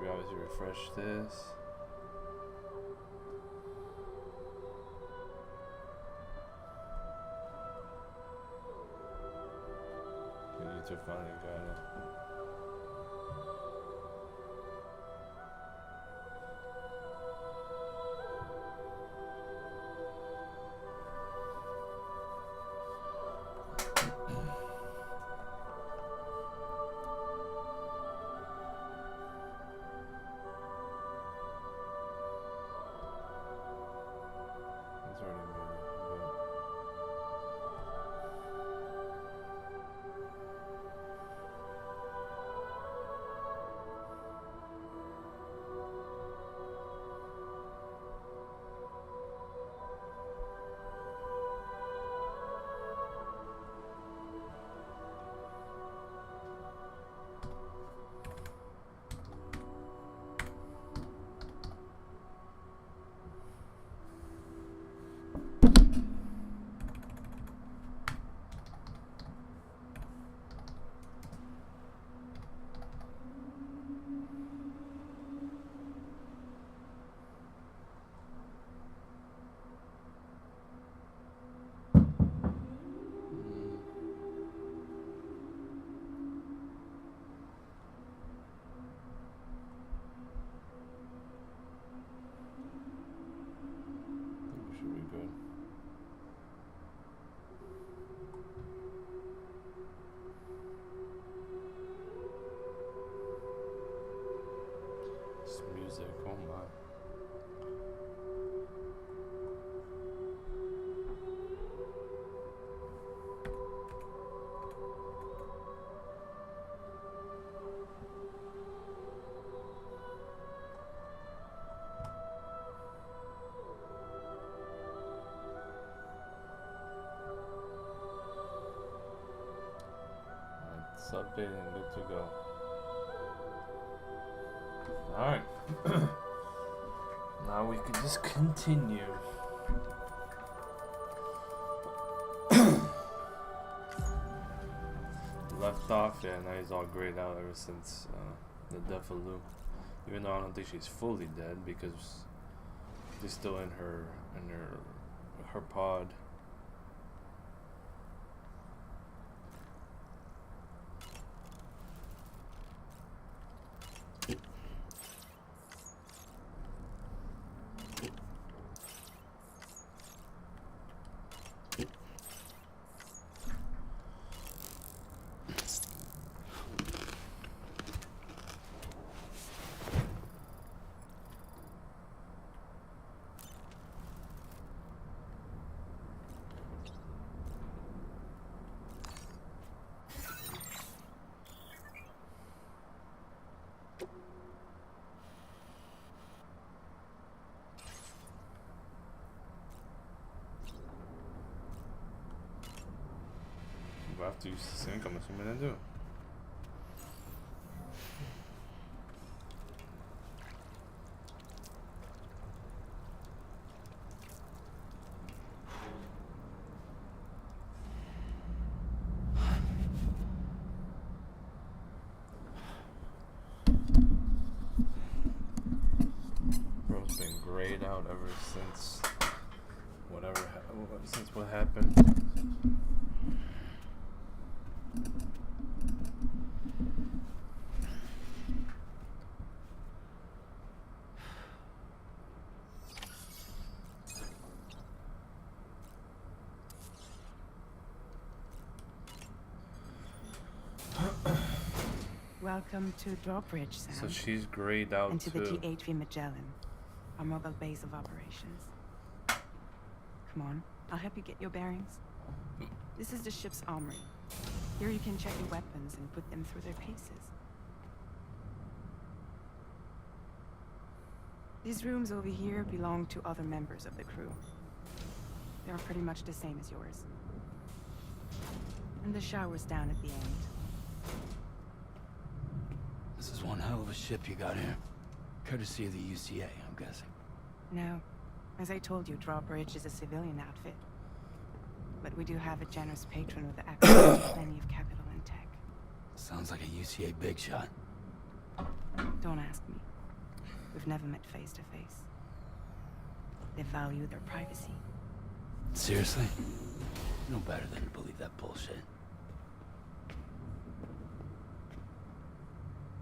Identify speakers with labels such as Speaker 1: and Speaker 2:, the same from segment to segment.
Speaker 1: we obviously refresh this. The user finally got it. Music, oh my. It's updating, good to go. Alright. Now we can just continue. Left off, yeah, now he's all grayed out ever since the death of Lou. Even though I don't think she's fully dead because she's still in her pod. I have to use the sink, I'm assuming I do. Bro's been grayed out ever since since what happened.
Speaker 2: Welcome to Drawbridge, Sam.
Speaker 1: So she's grayed out
Speaker 2: and to
Speaker 1: too.
Speaker 2: the THV Magellan, our mobile base of operations. Come on, I'll help you get your bearings. This is the ship's armory. Here you can check your weapons and put them through their paces. These rooms over here belong to other members of the crew. They're pretty much the same as yours. And the shower's down at the end.
Speaker 3: This is one hell of a ship you got here. Courtesy of the UCA, I'm guessing.
Speaker 2: No. As I told you, Drawbridge is a civilian outfit. But we do have a generous patron with access to plenty of capital and tech.
Speaker 3: Sounds like a UCA big shot.
Speaker 2: Don't ask me. we've never met face to face. They value their privacy.
Speaker 3: Seriously? No better than to believe that bullshit.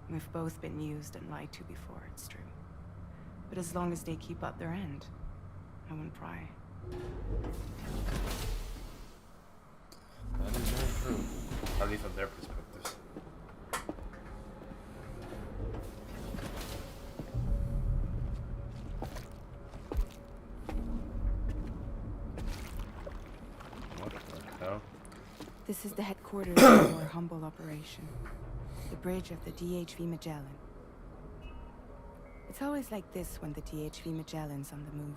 Speaker 2: We've both been used and lied to before, it's true. But as long as they keep up their end, I won't pry.
Speaker 1: That is very true. At least from their perspectives. What the hell?
Speaker 2: This is the headquarters of our humble operation. The bridge of the DHV Magellan. It's always like this when the DHV Magellan's on the move.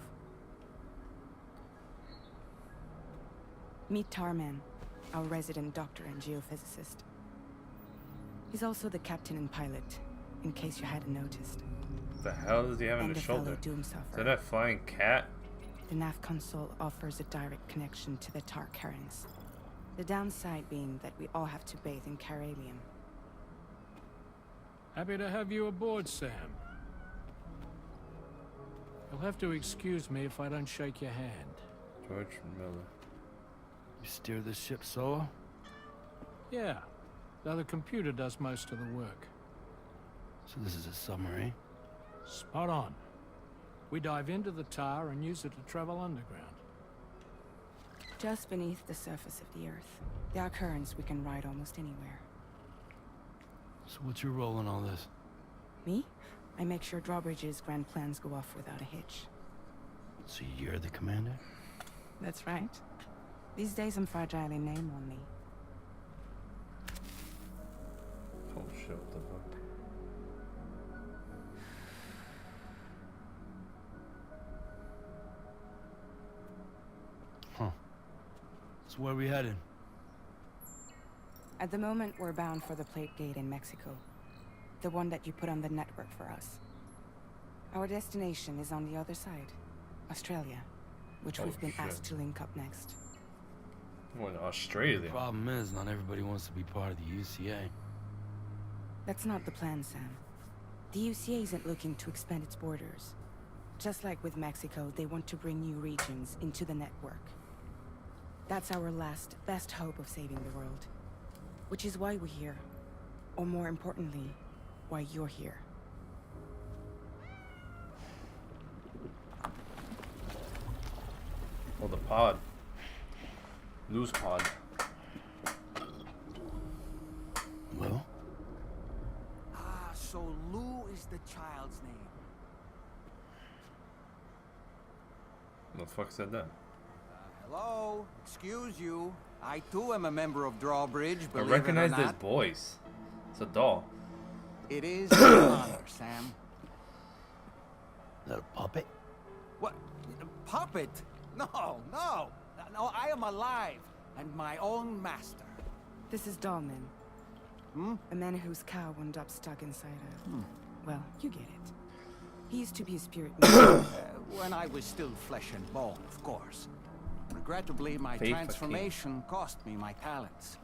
Speaker 2: Meet Tarman, our resident doctor and geophysicist. He's also the captain and pilot, in case you hadn't noticed.
Speaker 1: What the hell does he have on
Speaker 2: And
Speaker 1: his
Speaker 2: a fellow
Speaker 1: shoulder? Is
Speaker 2: Doomsufferer.
Speaker 1: that a flying cat?
Speaker 2: The nav console offers a direct connection to the Tar Kerrings. The downside being that we all have to bathe in Caralium.
Speaker 4: Happy to have you aboard, Sam. You'll have to excuse me if I don't shake your hand.
Speaker 1: George Miller.
Speaker 3: You steer this ship solo?
Speaker 4: Yeah, though the computer does most of the work.
Speaker 3: So this is a submarine?
Speaker 4: Spot on. We dive into the tar and use it to travel underground.
Speaker 2: Just beneath the surface of the Earth. There are currents we can ride almost anywhere.
Speaker 3: So what's your role in all this?
Speaker 2: Me? I make sure Drawbridge's grand plans go off without a hitch.
Speaker 3: So you're the commander?
Speaker 2: That's right. These days I'm fragile in name only.
Speaker 1: Oh shit, what the fuck?
Speaker 3: Huh. So where are we headed?
Speaker 2: At the moment, we're bound for the Plate Gate in Mexico. The one that you put on the network for us. Our destination is on the other side. Australia. Which
Speaker 1: Oh,
Speaker 2: we've been
Speaker 1: shit.
Speaker 2: asked to link up next.
Speaker 1: We're in Australia.
Speaker 3: The problem is, not everybody wants to be part of the UCA.
Speaker 2: That's not the plan, Sam. The UCA isn't looking to expand its borders. Just like with Mexico, they want to bring new regions into the network. That's our last, best hope of saving the world. Which is why we're here. Or more importantly, why you're here.
Speaker 1: Oh, the pod. Loose pod.
Speaker 3: Well?
Speaker 5: Ah, so Lou is the child's name.
Speaker 1: Who the fuck said that?
Speaker 5: Hello, excuse you. I too am a member of Drawbridge,
Speaker 1: I
Speaker 5: believe
Speaker 1: recognize
Speaker 5: it or
Speaker 1: this
Speaker 5: not.
Speaker 1: voice. It's a doll.
Speaker 5: It is an honor, Sam.
Speaker 3: Is that a puppet?
Speaker 5: What? A puppet? No, no. No, I am alive and my own master.
Speaker 2: This is Dahlman.
Speaker 5: Hmm?
Speaker 2: A man whose cow wound up stuck inside a... Well, you get it. He used to be a spirit medium.
Speaker 5: When I was still flesh and bone, of course. Regrettably, my
Speaker 1: Faith
Speaker 5: transformation cost me my talents.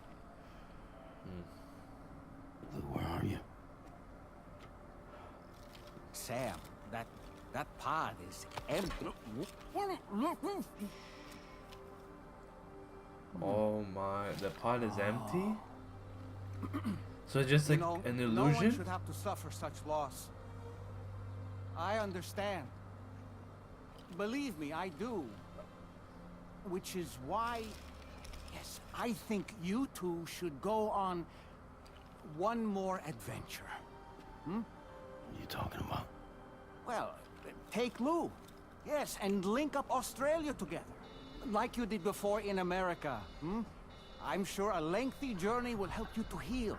Speaker 3: Lou, where are you?
Speaker 5: Sam, that pod is empty.
Speaker 1: Oh my, the pod is empty? So it's just
Speaker 5: You
Speaker 1: like
Speaker 5: know,
Speaker 1: an
Speaker 5: no one
Speaker 1: illusion?
Speaker 5: should have to suffer such loss. I understand. Believe me, I do. Which is why, yes, I think you two should go on one more adventure.
Speaker 3: What are you talking about?
Speaker 5: Well, take Lou. Yes, and link up Australia together. Like you did before in America. I'm sure a lengthy journey will help you to heal.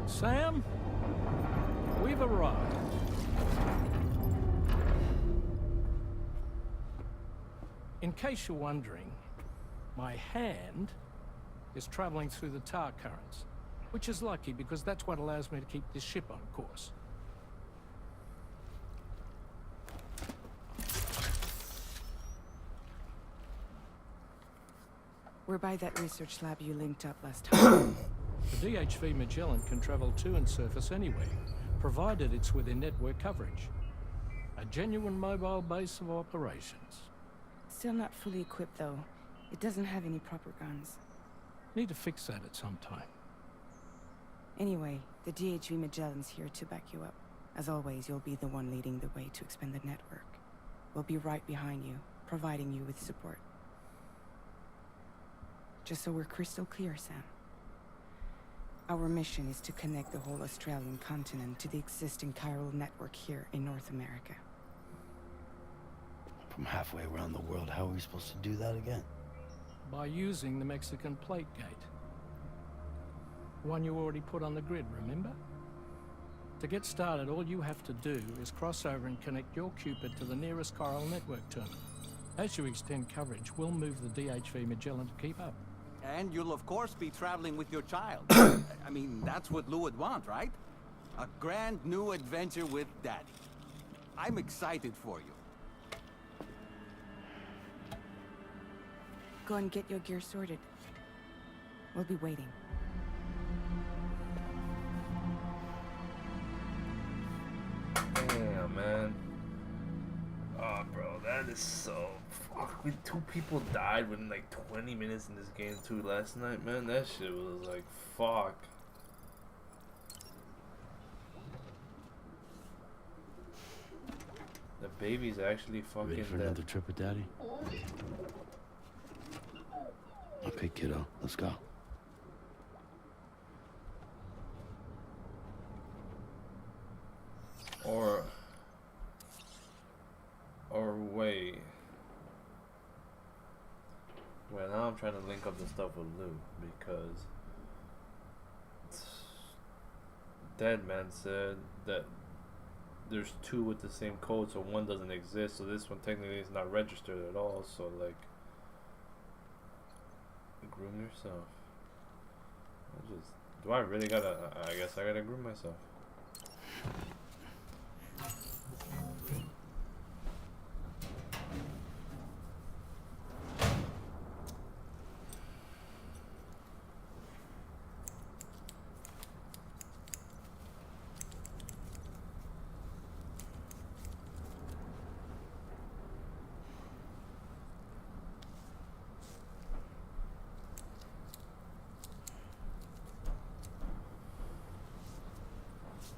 Speaker 4: Sam, we've arrived. In case you're wondering, my hand is traveling through the tar currents, which is lucky because that's what allows me to keep this ship on course.
Speaker 2: We're by that research lab you linked up last time.
Speaker 4: The DHV Magellan can travel to and surface anywhere, provided it's within network coverage. A genuine mobile base of operations.
Speaker 2: Still not fully equipped, though. It doesn't have any proper guns.
Speaker 4: Need to fix that at some time.
Speaker 2: Anyway, the DHV Magellan's here to back you up. As always, you'll be the one leading the way to expand the network. We'll be right behind you, providing you with support. Just so we're crystal clear, Sam. Our mission is to connect the whole Australian continent to the existing chiral network here in North America.
Speaker 3: From halfway around the world, how are we supposed to do that again?
Speaker 4: By using the Mexican plate gate. One you already put on the grid, remember? To get started, all you have to do is cross over and connect your Cupid to the nearest chiral network terminal. As you extend coverage, we'll move the DHV Magellan to keep up.
Speaker 5: And you'll of course be traveling with your child. I mean, that's what Lou would want, right? A grand new adventure with Daddy. I'm excited for you.
Speaker 2: Go and get your gear sorted. We'll be waiting.
Speaker 1: Damn, man. Oh, bro, that is so... Fuck, two people died within like 20 minutes in this game too last night, man. That shit was like, fuck. The baby's actually fucking
Speaker 3: Ready for
Speaker 1: dead.
Speaker 3: another trip with Daddy? Okay, kiddo, let's go.
Speaker 1: Or wait. Well, now I'm trying to link up the stuff with Lou because Dead Man said that there's two with the same code, so one doesn't exist. So this one technically is not registered at all. So like, groom yourself. Do I really gotta? I guess I gotta groom myself.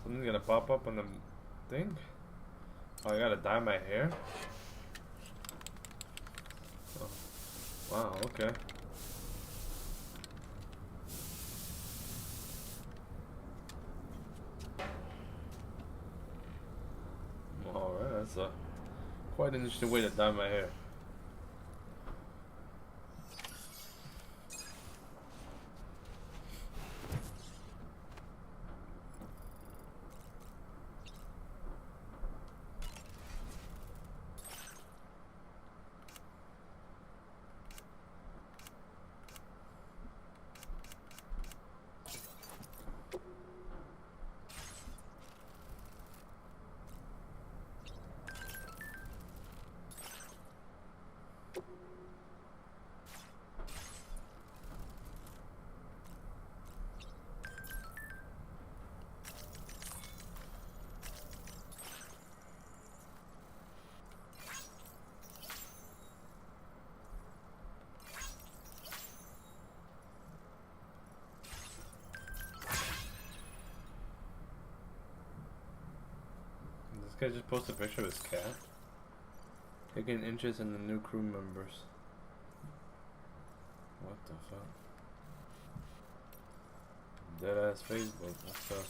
Speaker 1: Something's gonna pop up on the thing. Oh, I gotta dye my hair. Oh. Wow. Okay. All right. That's a quite an interesting way to dye my hair. This guy just posted a picture of his cat. Taking interest in the new crew members. What the fuck? Dead ass Facebook. What's up?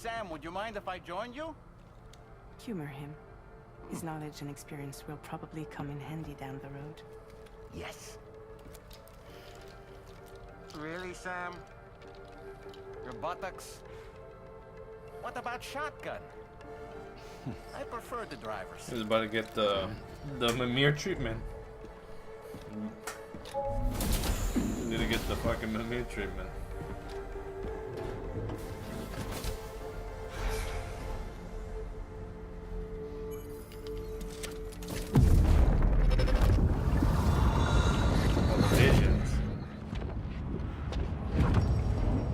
Speaker 5: Sam, would you mind if I joined you?
Speaker 2: Humor him. His knowledge and experience will probably come in handy down the road.
Speaker 5: Yes. Really, Sam? Your buttocks? What about shotgun? I prefer the driver's.
Speaker 1: He's about to get the Mimir treatment. Need to get the fucking Mimir treatment. Visions.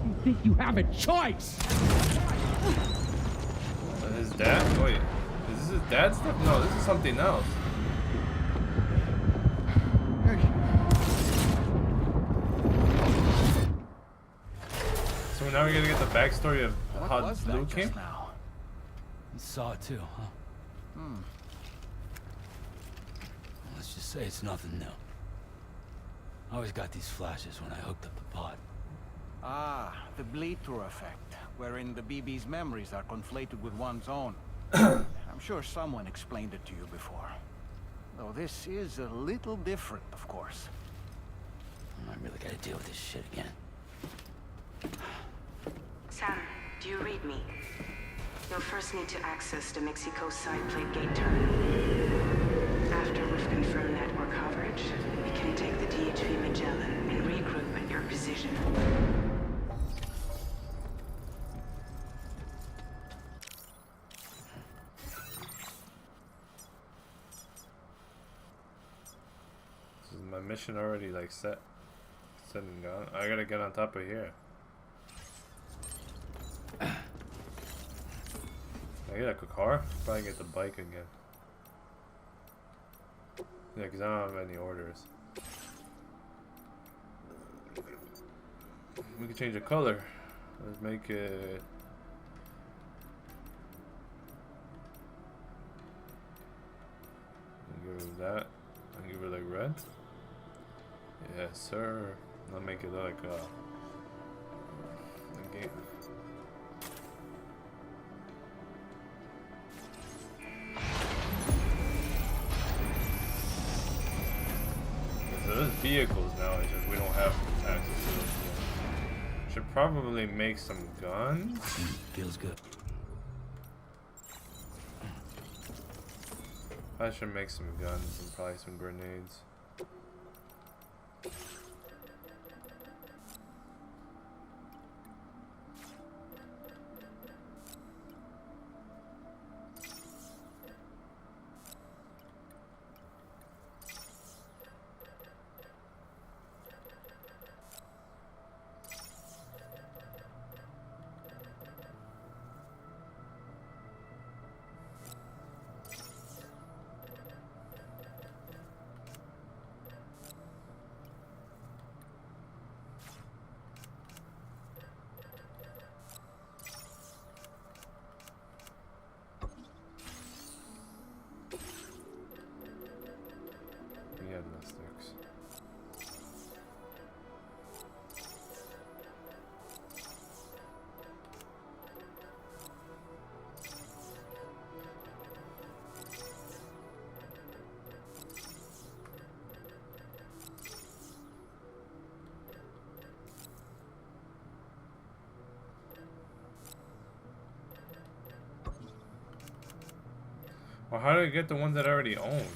Speaker 4: You think you have a choice?
Speaker 1: His dad? Wait, is this his dad's stuff? No, this is something else. So now we're gonna get the backstory of how Luke came?
Speaker 3: Now? You saw it too, huh? Let's just say it's nothing new. I always got these flashes when I hooked up the pod.
Speaker 5: Ah, the bleed-through effect, wherein the BB's memories are conflated with one's own. I'm sure someone explained it to you before. Though this is a little different, of course.
Speaker 3: I really gotta deal with this shit again.
Speaker 2: Sam, do you read me? You'll first need to access the Mexico side plate gate terminal. After we've confirmed network coverage, we can take the DHV Magellan and regroup at your position.
Speaker 1: Is my mission already like set and gone? I gotta get on top of here. Can I get a car? Probably get the bike again. Yeah, because I don't have any orders. We can change the color. Let's make it... Give it that. And give it like red. Yes, sir. I'll make it like a game. So there's vehicles now, it's just we don't have access to those yet. Should probably make some guns.
Speaker 3: Feels good.
Speaker 1: I should make some guns and probably some grenades. Well, how do I get the ones that I already own?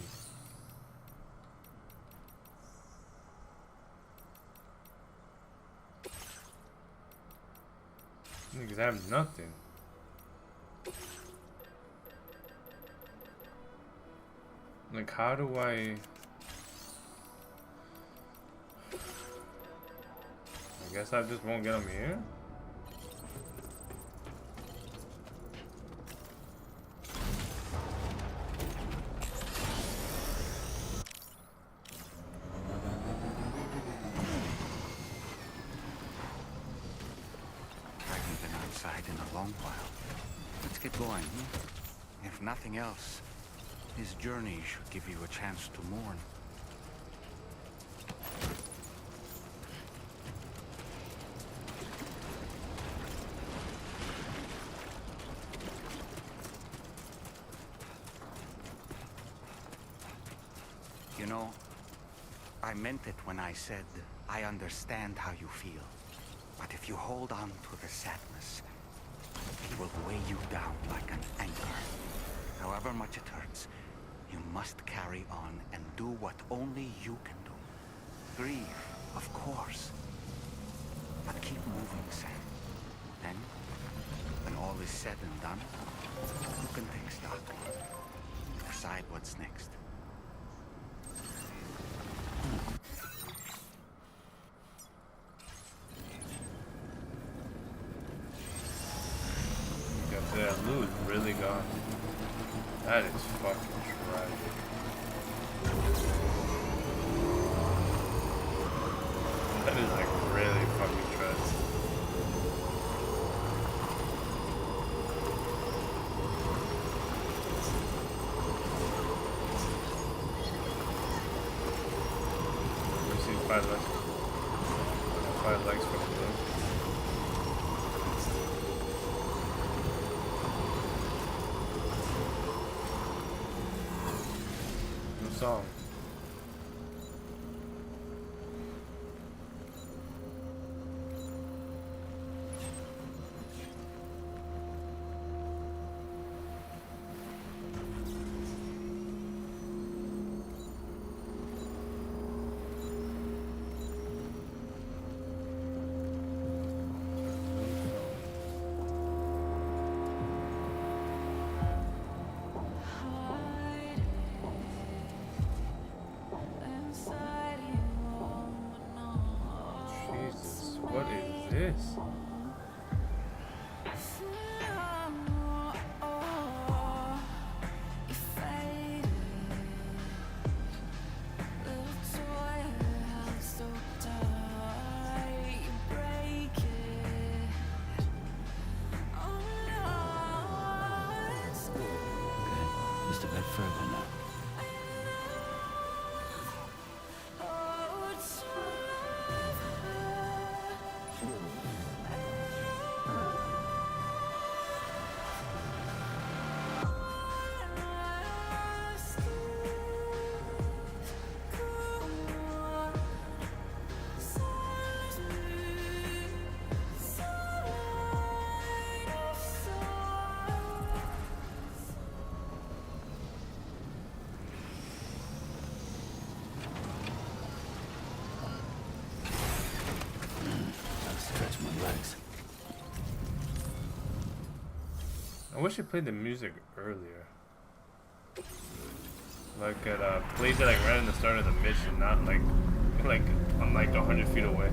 Speaker 1: Because I have nothing. Like, how do I guess I just won't get them here?
Speaker 5: In a long while. Let's get going. Hmm? If nothing else, his journey should give you a chance to mourn. know, I meant it when I said I understand how you feel. But if you hold on to the sadness, it will weigh you down like an anchor. However much it hurts, you must carry on and do what only you can do. Grieve, of course. But keep moving, Sam. Then, when all is said and done, you can take stock. Decide what's next.
Speaker 1: That loot really gone. That is fucking tragic. That is like really fucking tragic. We see 5 legs. 5 legs from the loot. Song. What is this?
Speaker 3: Just a bit further now. Stretch my legs.
Speaker 1: I wish I played the music earlier. Like it plays it like right in the start of the mission, not like I'm like 100 feet away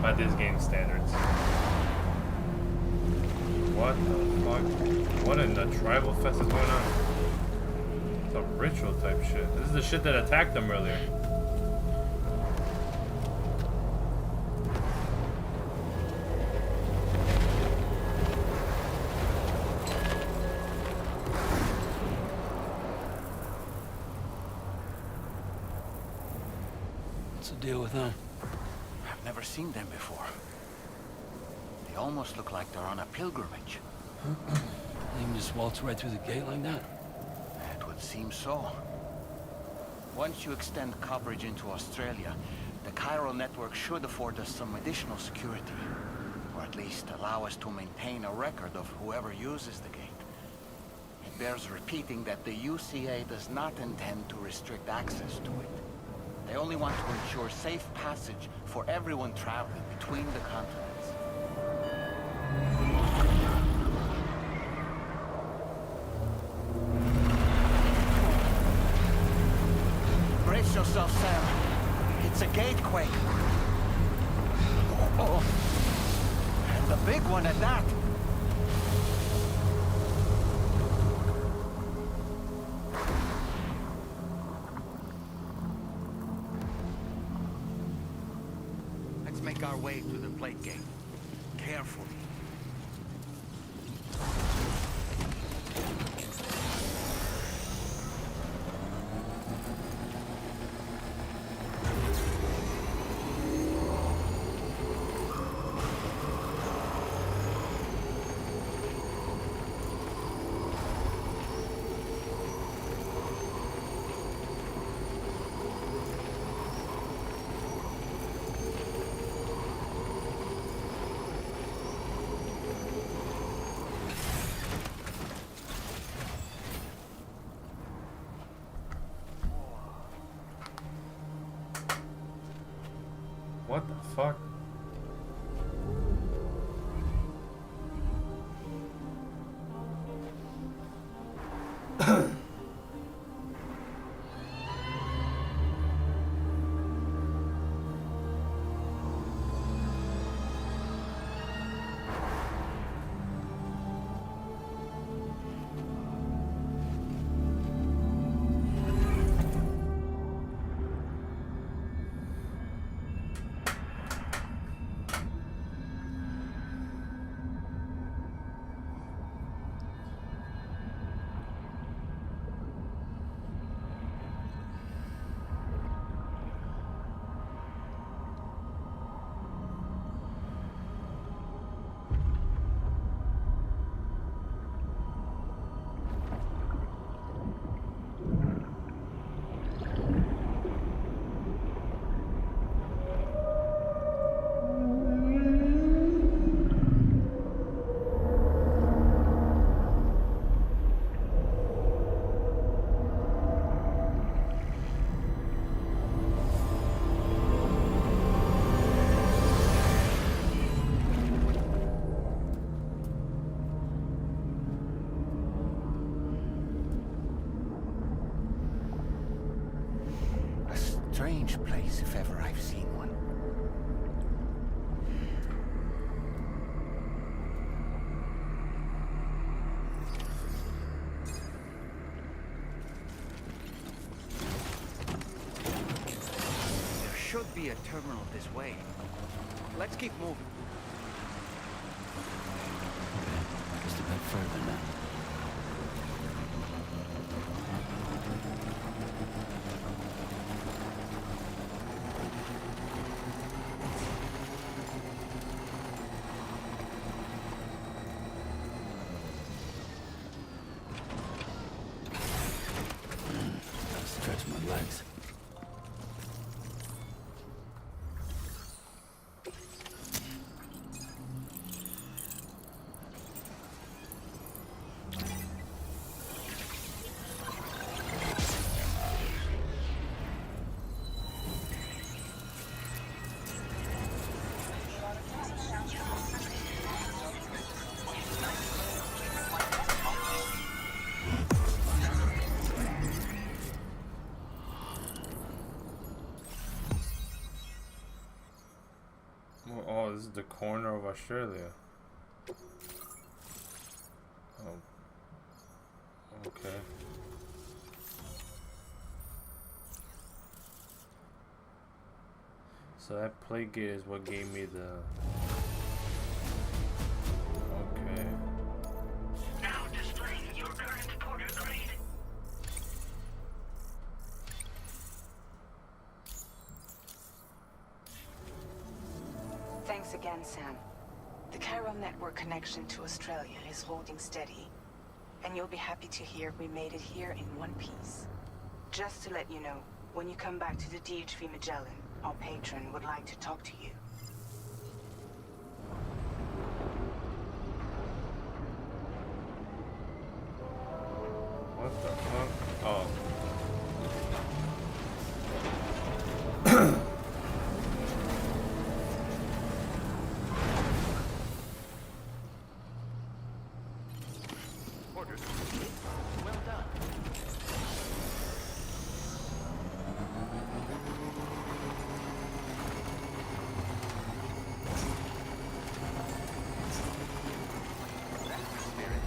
Speaker 1: by this game standards. What the fuck? What in the tribal fest is going on? It's a ritual type shit. This is the shit that attacked them earlier.
Speaker 3: What's the deal with them?
Speaker 5: I've never seen them before. They almost look like they're on a pilgrimage.
Speaker 3: They can just waltz right through the gate like that?
Speaker 5: It would seem so. Once you extend coverage into Australia, the chiral network should afford us some additional security. Or at least allow us to maintain a record of whoever uses the gate. It bears repeating that the UCA does not intend to restrict access to it. They only want to ensure safe passage for everyone traveling between the continents. Brace yourself, Sam. It's a gatequake. Oh. And a big one at that. Make our way to the plate gate. Carefully.
Speaker 1: What the fuck?
Speaker 5: A strange place, if ever I've seen one. There should be a terminal this way. Let's keep moving.
Speaker 3: Just a bit further now. Stretch my legs.
Speaker 1: Oh, this is the corner of Australia. Oh. Okay. So that plate gate is what gave me the... Okay.
Speaker 6: Now displaying your current porter grade.
Speaker 2: Thanks again, Sam. The chiral network connection to Australia is holding steady. And you'll be happy to hear we made it here in one piece. Just to let you know, when you come back to the DHV Magellan, our patron would like to talk to you.
Speaker 1: What the fuck? Oh.
Speaker 5: Orders. Well done. That's the spirit.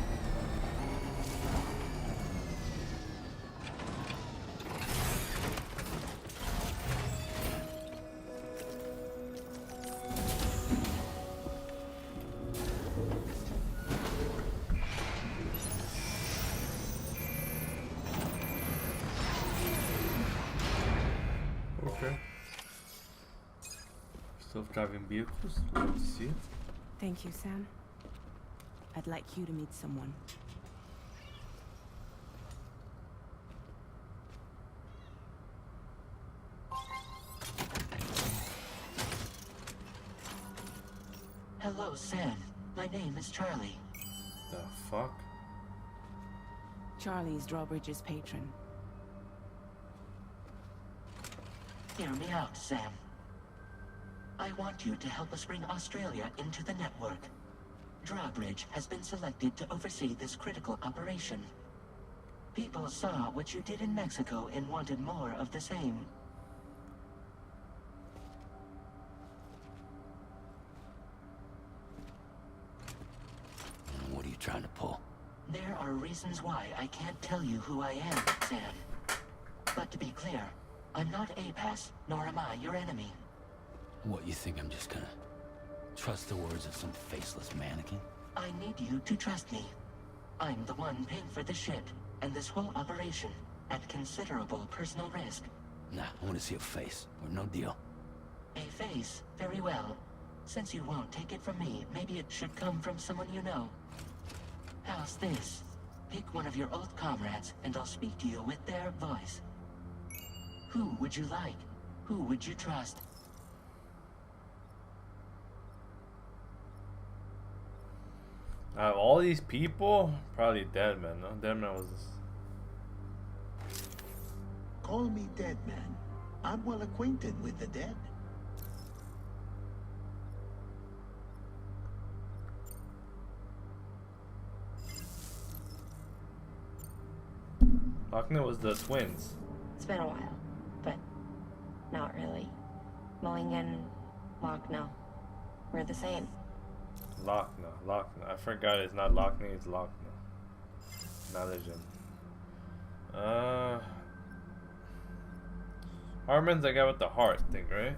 Speaker 1: Okay. Self-driving vehicles? Love to see it.
Speaker 2: Thank you, Sam. I'd like you to meet someone.
Speaker 7: Hello, Sam. My name is Charlie.
Speaker 1: The fuck?
Speaker 2: Charlie's Drawbridge's patron.
Speaker 7: Hear me out, Sam. I want you to help us bring Australia into the network. Drawbridge has been selected to oversee this critical operation. People saw what you did in Mexico and wanted more of the same.
Speaker 3: What are you trying to pull?
Speaker 7: There are reasons why I can't tell you who I am, Sam. But to be clear, I'm not APAS, nor am I your enemy.
Speaker 3: What, you think I'm just gonna trust the words of some faceless mannequin?
Speaker 7: I need you to trust me. I'm the one paying for the shit, and this whole operation, at considerable personal risk.
Speaker 3: Nah, I want to see a face, or no deal.
Speaker 7: A face, very well. Since you won't take it from me, maybe it should come from someone you know. How's this? Pick one of your old comrades, and I'll speak to you with their voice. Who would you like? Who would you trust?
Speaker 1: Out of all these people, probably Deadman. No, Deadman was.
Speaker 8: Call me Dead Man. I'm well acquainted with the dead.
Speaker 1: Lochner was the twins.
Speaker 9: It's been a while, but not really. Mulligan, Lochner, we're the same.
Speaker 1: Lochner. I forgot it's not Lochner, it's Lochner. Knowledge him. Hartman's the guy with the heart thing, right?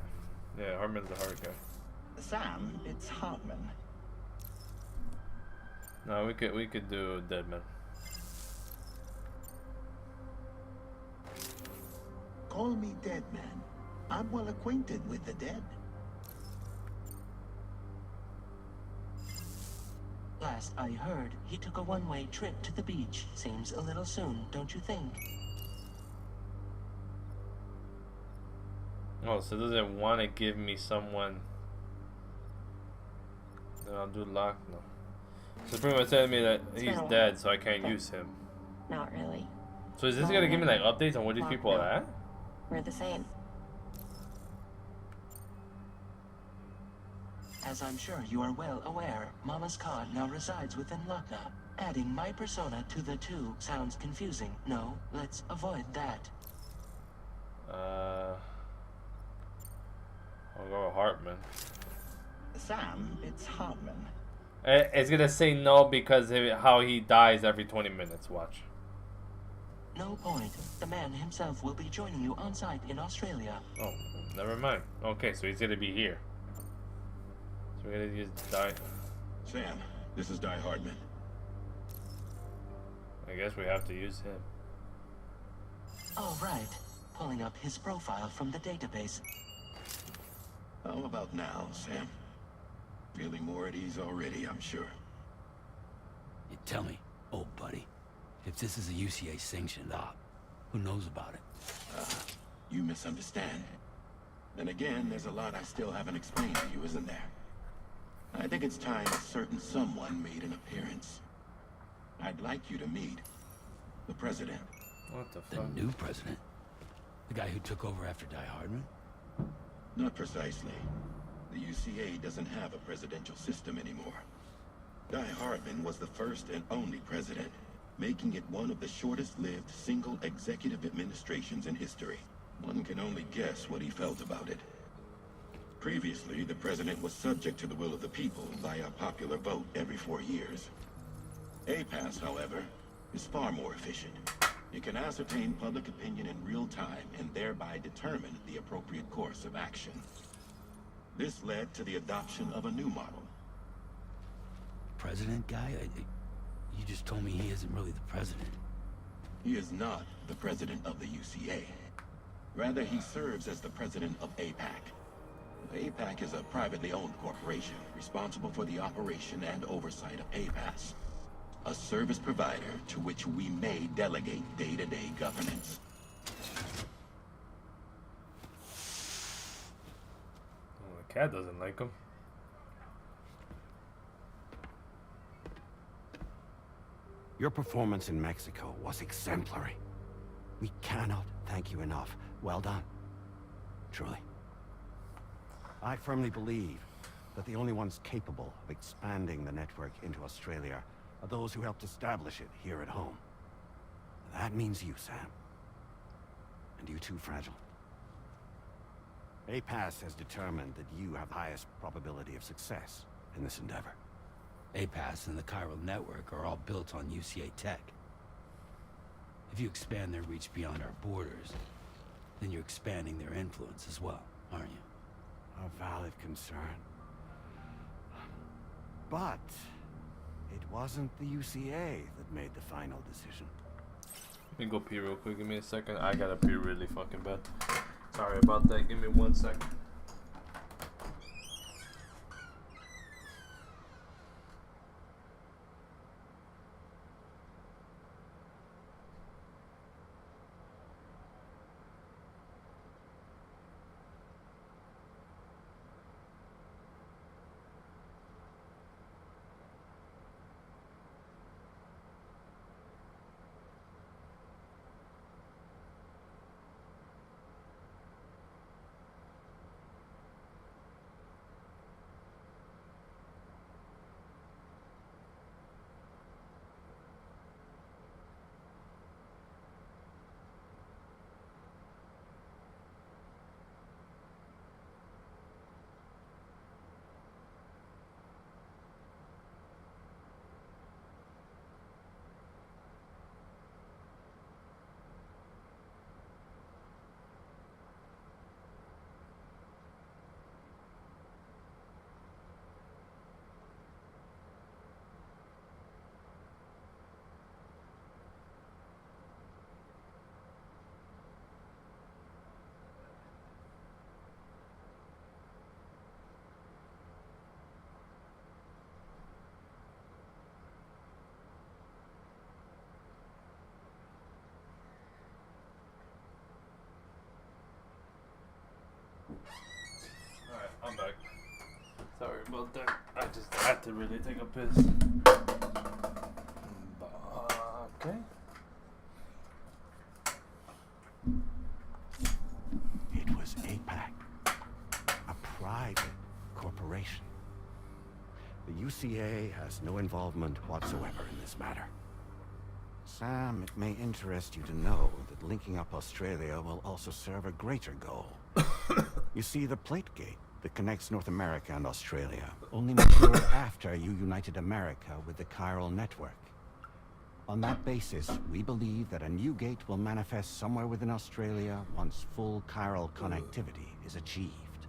Speaker 1: Yeah, Hartman's the heart guy.
Speaker 8: Sam, it's Hartman.
Speaker 1: No, we could do Deadman.
Speaker 8: Call me Dead Man. I'm well acquainted with the dead.
Speaker 7: Last I heard, he took a one-way trip to the beach. Seems a little soon, don't you think?
Speaker 1: Oh, so does it want to give me someone? Then I'll do Lochner. So it's pretty much telling me that he's dead, so I can't use him.
Speaker 9: Not really.
Speaker 1: So is this gonna give me like updates on where these people are at?
Speaker 9: We're the same.
Speaker 7: As I'm sure you are well aware, Mama's Khan now resides within Lochner. Adding my persona to the two sounds confusing. No, let's avoid that.
Speaker 1: I'll go with Hartman.
Speaker 8: Sam, it's Hartman.
Speaker 1: It's gonna say no because of how he dies every 20 minutes. Watch.
Speaker 7: No point. The man himself will be joining you on site in Australia.
Speaker 1: Oh, never mind. Okay, so he's gonna be here. So we're gonna use Die.
Speaker 10: Sam, this is Die Hardman.
Speaker 1: I guess we have to use him.
Speaker 7: All right. Pulling up his profile from the database.
Speaker 10: How about now, Sam? Feeling more at ease already, I'm sure.
Speaker 3: You tell me, old buddy, if this is a UCA sanctioned op, who knows about it?
Speaker 10: You misunderstand. Then again, there's a lot I still haven't explained to you, isn't there? I think it's time a certain someone made an appearance. I'd like you to meet the president.
Speaker 1: What the
Speaker 3: The
Speaker 1: fuck?
Speaker 3: new president? The guy who took over after Die Hardman?
Speaker 10: Not precisely. The UCA doesn't have a presidential system anymore. Die Hardman was the first and only president, making it one of the shortest-lived single executive administrations in history. One can only guess what he felt about it. Previously, the president was subject to the will of the people via popular vote every 4 years. APAS, however, is far more efficient. It can ascertain public opinion in real time and thereby determine the appropriate course of action. This led to the adoption of a new model.
Speaker 3: President guy? You just told me he isn't really the president.
Speaker 10: He is not the president of the UCA. Rather, he serves as the president of APAC. APAC is a privately owned corporation responsible for the operation and oversight of APAS, a service provider to which we may delegate day-to-day governance.
Speaker 1: Oh, the cat doesn't like him.
Speaker 11: Your performance in Mexico was exemplary. We cannot thank you enough. Well done. Truly. I firmly believe that the only ones capable of expanding the network into Australia are those who helped establish it here at home. That means you, Sam. And you too, Fragile. APAS has determined that you have the highest probability of success in this endeavor.
Speaker 3: APAS and the chiral network are all built on UCA tech. If you expand their reach beyond our borders, then you're expanding their influence as well, aren't you?
Speaker 11: A valid concern. But it wasn't the UCA that made the final decision.
Speaker 1: Let me go pee real quick. Give me a second. I gotta pee really fucking bad. Sorry about that. Give me 1 second. Alright, I'm back. Sorry about that. I just had to really take a piss. Okay.
Speaker 11: It was APAC, a private corporation. The UCA has no involvement whatsoever in this matter. Sam, it may interest you to know that linking up Australia will also serve a greater goal. You see, the plate gate that connects North America and Australia only matured after you united America with the chiral network. On that basis, we believe that a new gate will manifest somewhere within Australia once full chiral connectivity is achieved.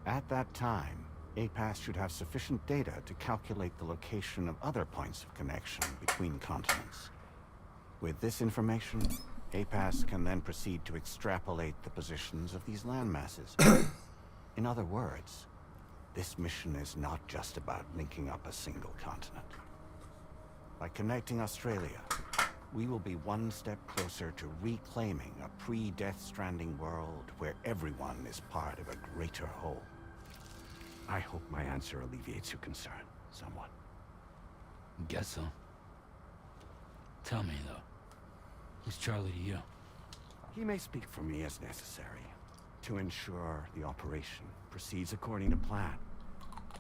Speaker 11: At that time, APAS should have sufficient data to calculate the location of other points of connection between continents. With this information, APAS can then proceed to extrapolate the positions of these landmasses. In other words, this mission is not just about linking up a single continent. By connecting Australia, we will be one step closer to reclaiming a pre-Death Stranding world where everyone is part of a greater whole. I hope my answer alleviates your concern somewhat.
Speaker 3: Guess so. Tell me, though. Who's Charlie to you?
Speaker 11: He may speak for me as necessary to ensure the operation proceeds according to plan.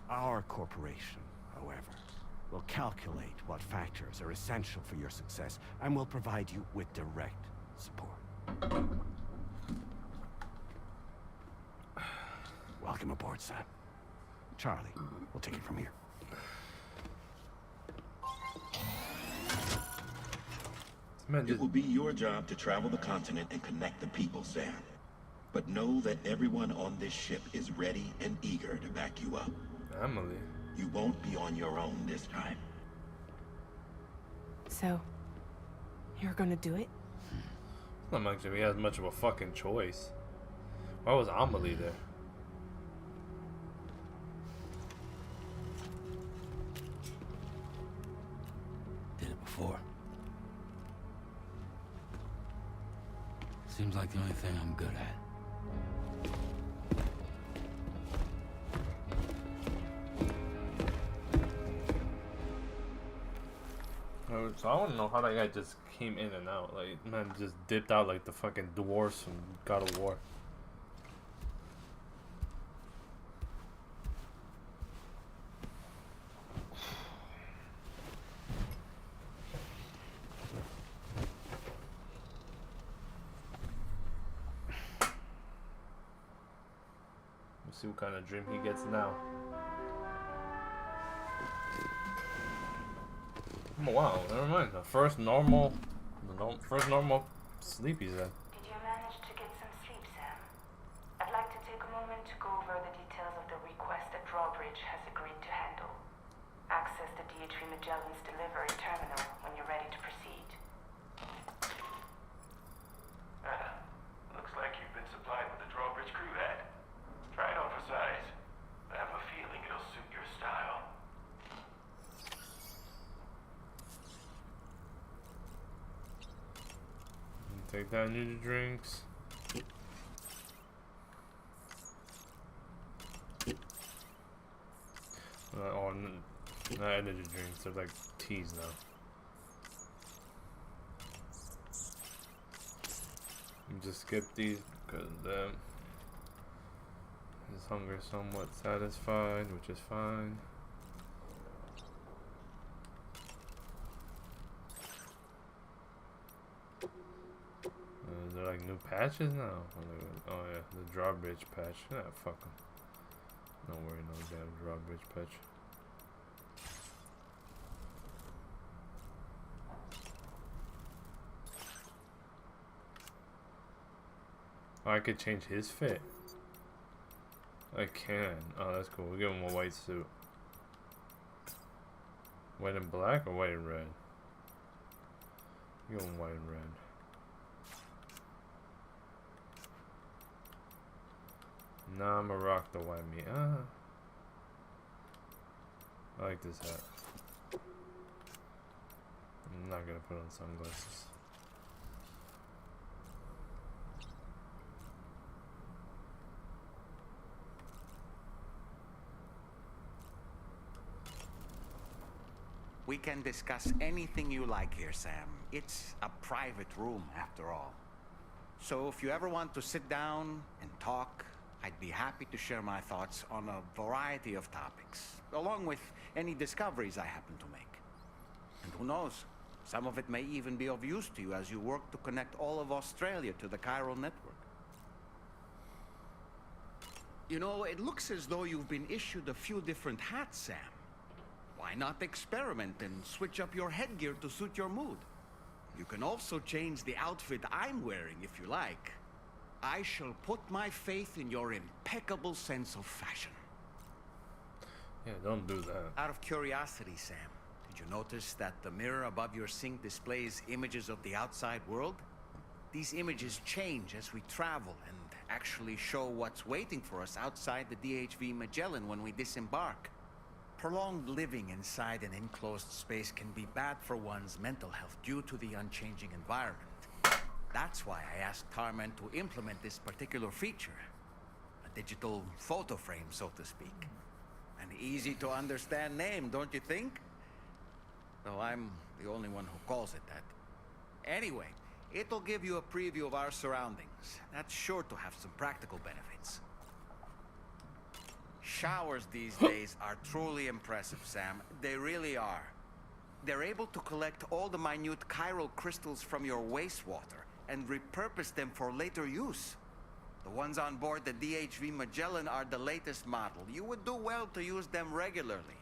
Speaker 11: Our corporation, however, will calculate what factors are essential for your success and will provide you with direct support. Welcome aboard, Sam. Charlie, we'll take it from here.
Speaker 10: It will be your job to travel the continent and connect the people, Sam. But know that everyone on this ship is ready and eager to back you up.
Speaker 1: Emily.
Speaker 10: You won't be on your own this time.
Speaker 2: So, you're gonna do it?
Speaker 1: It's not much if he has much of a fucking choice. Why was Amelie there?
Speaker 3: Did it before. Seems like the only thing I'm good at.
Speaker 1: So I want to know how that guy just came in and out. Like, man just dipped out like the fucking dwarves from God of War. See what kind of dream he gets now. Oh, wow, never mind. The first normal sleep he's had.
Speaker 6: Did you manage to get some sleep, Sam? I'd like to take a moment to go over the details of the request that Drawbridge has agreed to handle. Access the DHV Magellan's delivery terminal when you're ready to proceed.
Speaker 12: Looks like you've been supplied with the Drawbridge crew hat. Try it on for size. I have a feeling it'll suit your style.
Speaker 1: Take that energy drinks. Not energy drinks, they're like teas now. You just skip these because his hunger is somewhat satisfied, which is fine. They're like new patches now. Oh yeah, the drawbridge patch. Yeah, fuck them. Don't worry, no damn drawbridge patch. Oh, I could change his fit. I can. Oh, that's cool. We'll give him a white suit. White and black or white and red? Give him white and red. Nah, I'ma rock the white meat. I like this hat. I'm not gonna put on sunglasses.
Speaker 5: We can discuss anything you like here, Sam. It's a private room, after all. So if you ever want to sit down and talk, I'd be happy to share my thoughts on a variety of topics, along with any discoveries I happen to make. And who knows, some of it may even be of use to you as you work to connect all of Australia to the chiral network. You know, it looks as though you've been issued a few different hats, Sam. Why not experiment and switch up your headgear to suit your mood? You can also change the outfit I'm wearing if you like. I shall put my faith in your impeccable sense of fashion.
Speaker 1: Yeah, don't do that.
Speaker 5: Out of curiosity, Sam, did you notice that the mirror above your sink displays images of the outside world? These images change as we travel and actually show what's waiting for us outside the DHV Magellan when we disembark. Prolonged living inside an enclosed space can be bad for one's mental health due to the unchanging environment. That's why I asked Tarman to implement this particular feature. A digital photo frame, so to speak. An easy to understand name, don't you think? Though I'm the only one who calls it that. Anyway, it'll give you a preview of our surroundings. That's sure to have some practical benefits. Showers these days are truly impressive, Sam. They really are. They're able to collect all the minute chiral crystals from your wastewater and repurpose them for later use. The ones on board the DHV Magellan are the latest model. You would do well to use them regularly.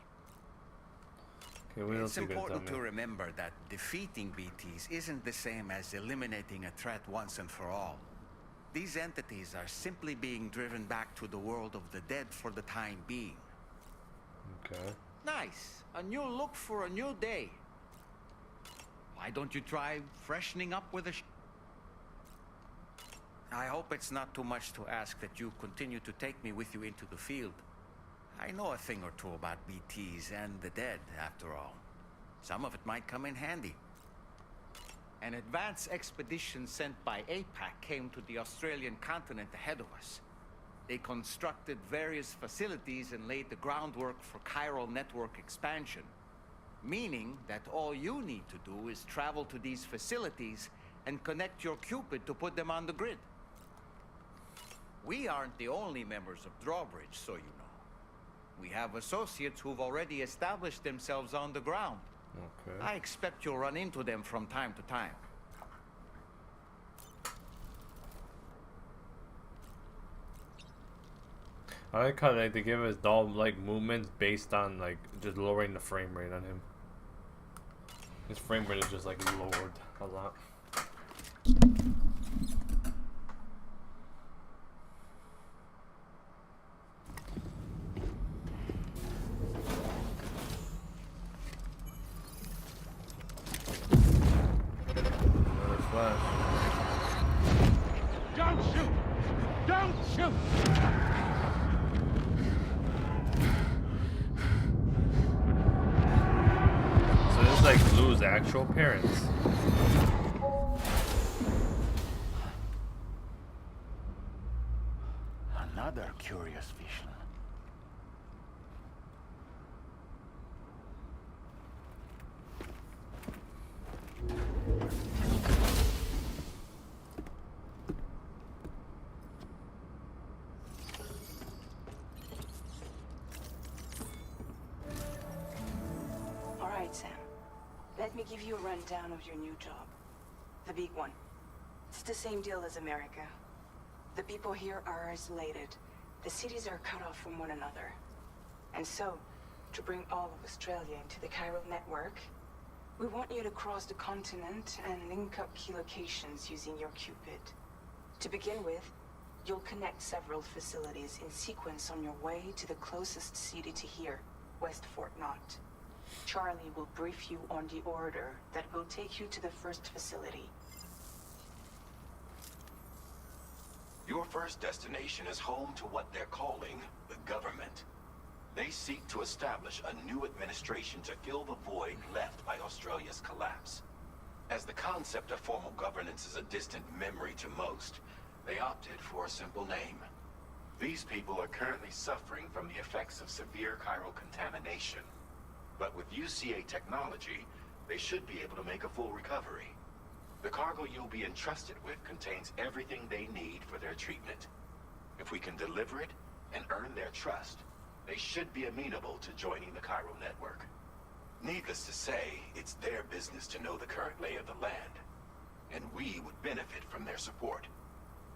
Speaker 1: Okay,
Speaker 5: it's important to remember that defeating BTs isn't the same as eliminating a threat once and for all. These entities are simply being driven back to the world of the dead for the time being.
Speaker 1: Okay.
Speaker 5: Nice. A new look for a new day. Why don't you try freshening up with a I hope it's not too much to ask that you continue to take me with you into the field. I know a thing or two about BTs and the dead, after all. Some of it might come in handy. An advance expedition sent by APAC came to the Australian continent ahead of us. They constructed various facilities and laid the groundwork for chiral network expansion. Meaning that all you need to do is travel to these facilities and connect your Cupid to put them on the grid. We aren't the only members of Drawbridge, so you know. We have associates who've already established themselves on the ground.
Speaker 1: Okay.
Speaker 5: I expect you'll run into them from time to time.
Speaker 1: I like how like they give us doll like movements based on like just lowering the frame rate on him. His frame rate is just like lowered a lot. Another flash.
Speaker 5: Don't shoot! Don't shoot!
Speaker 1: So this is like Lou's actual parents.
Speaker 11: Another curious vision.
Speaker 2: All right, Sam. Let me give you a rundown of your new job. The big one. It's the same deal as America. The people here are isolated. The cities are cut off from one another. And so, to bring all of Australia into the chiral network, we want you to cross the continent and link up key locations using your Cupid. To begin with, you'll connect several facilities in sequence on your way to the closest city to here, West Fort Knott. Charlie will brief you on the order that will take you to the first facility.
Speaker 10: Your first destination is home to what they're calling the government. They seek to establish a new administration to fill the void left by Australia's collapse. As the concept of formal governance is a distant memory to most, they opted for a simple name. These people are currently suffering from the effects of severe chiral contamination. But with UCA technology, they should be able to make a full recovery. The cargo you'll be entrusted with contains everything they need for their treatment. If we can deliver it and earn their trust, they should be amenable to joining the chiral network. Needless to say, it's their business to know the current lay of the land, and we would benefit from their support.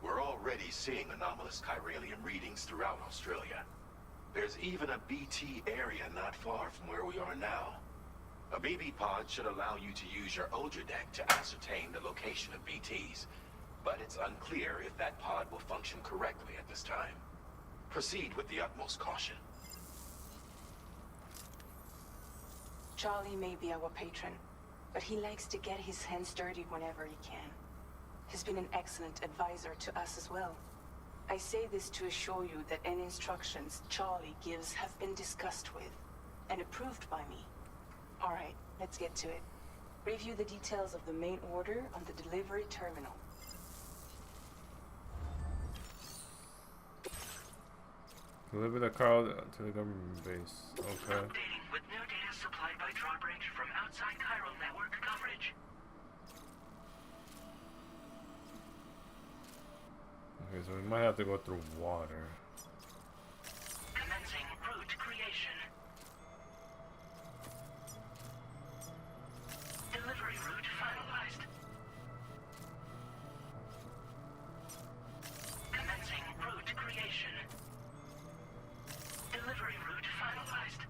Speaker 10: We're already seeing anomalous chiralium readings throughout Australia. There's even a BT area not far from where we are now. A BB pod should allow you to use your Ultra deck to ascertain the location of BTs, but it's unclear if that pod will function correctly at this time. Proceed with the utmost caution.
Speaker 2: Charlie may be our patron, but he likes to get his hands dirty whenever he can. He's been an excellent advisor to us as well. I say this to assure you that any instructions Charlie gives have been discussed with and approved by me. All right, let's get to it. Review the details of the main order on the delivery terminal.
Speaker 1: Deliver the car to the government base. Okay.
Speaker 7: Updating with new data supplied by drawbridge from outside chiral network coverage.
Speaker 1: Okay, so we might have to go through water.
Speaker 7: Commencing route creation. Delivery route finalized. Commencing route creation. Delivery route finalized.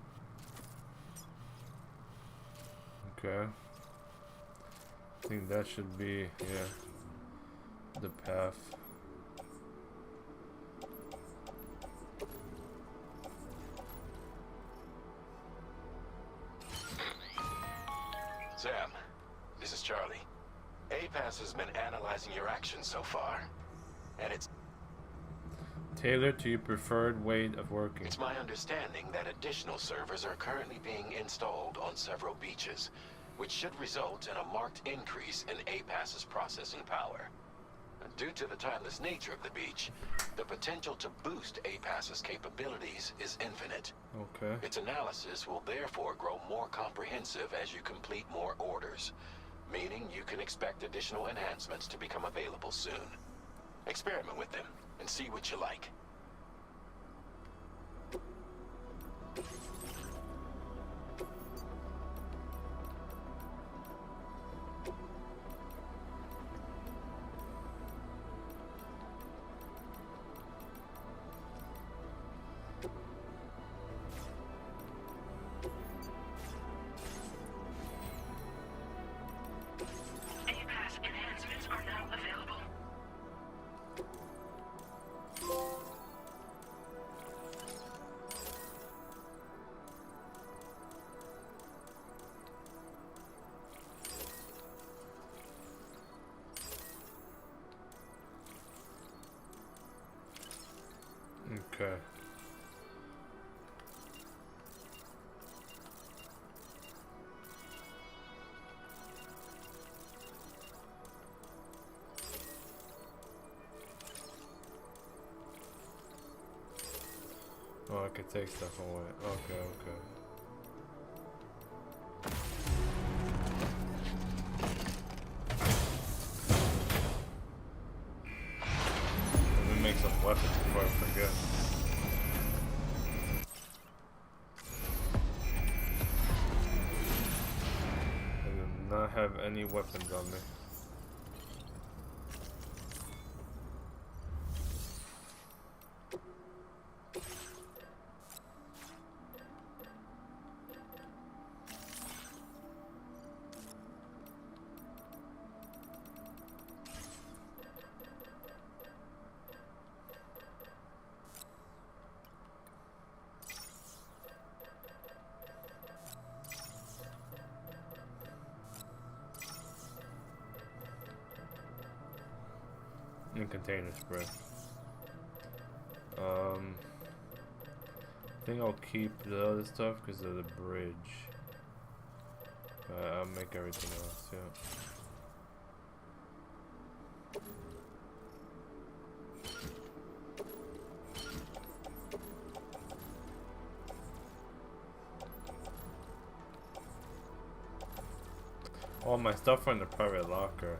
Speaker 1: Okay. I think that should be, yeah, the path.
Speaker 10: Sam, this is Charlie. APAS has been analyzing your actions so far, and it's
Speaker 1: Tailored to your preferred way of working.
Speaker 10: my understanding that additional servers are currently being installed on several beaches, which should result in a marked increase in APAS's processing power. Due to the timeless nature of the beach, the potential to boost APAS's capabilities is infinite.
Speaker 1: Okay.
Speaker 10: Its analysis will therefore grow more comprehensive as you complete more orders, meaning you can expect additional enhancements to become available soon. Experiment with them and see what you like.
Speaker 1: could take stuff away. Okay, okay. Let me make some weapons before I forget. I do not have any weapons on me. In container spray. I think I'll keep the other stuff because of the bridge. I'll make everything else, yeah. All my stuff are in the private locker.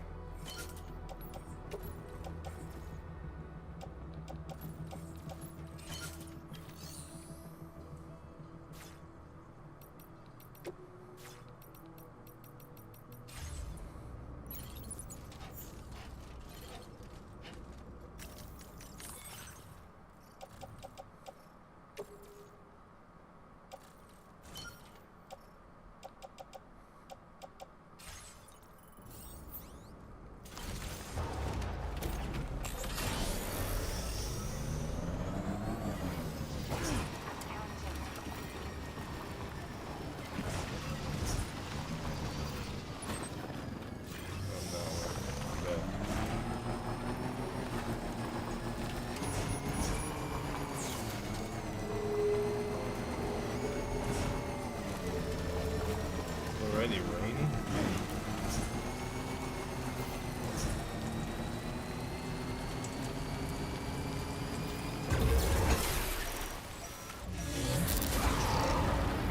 Speaker 1: Already raining?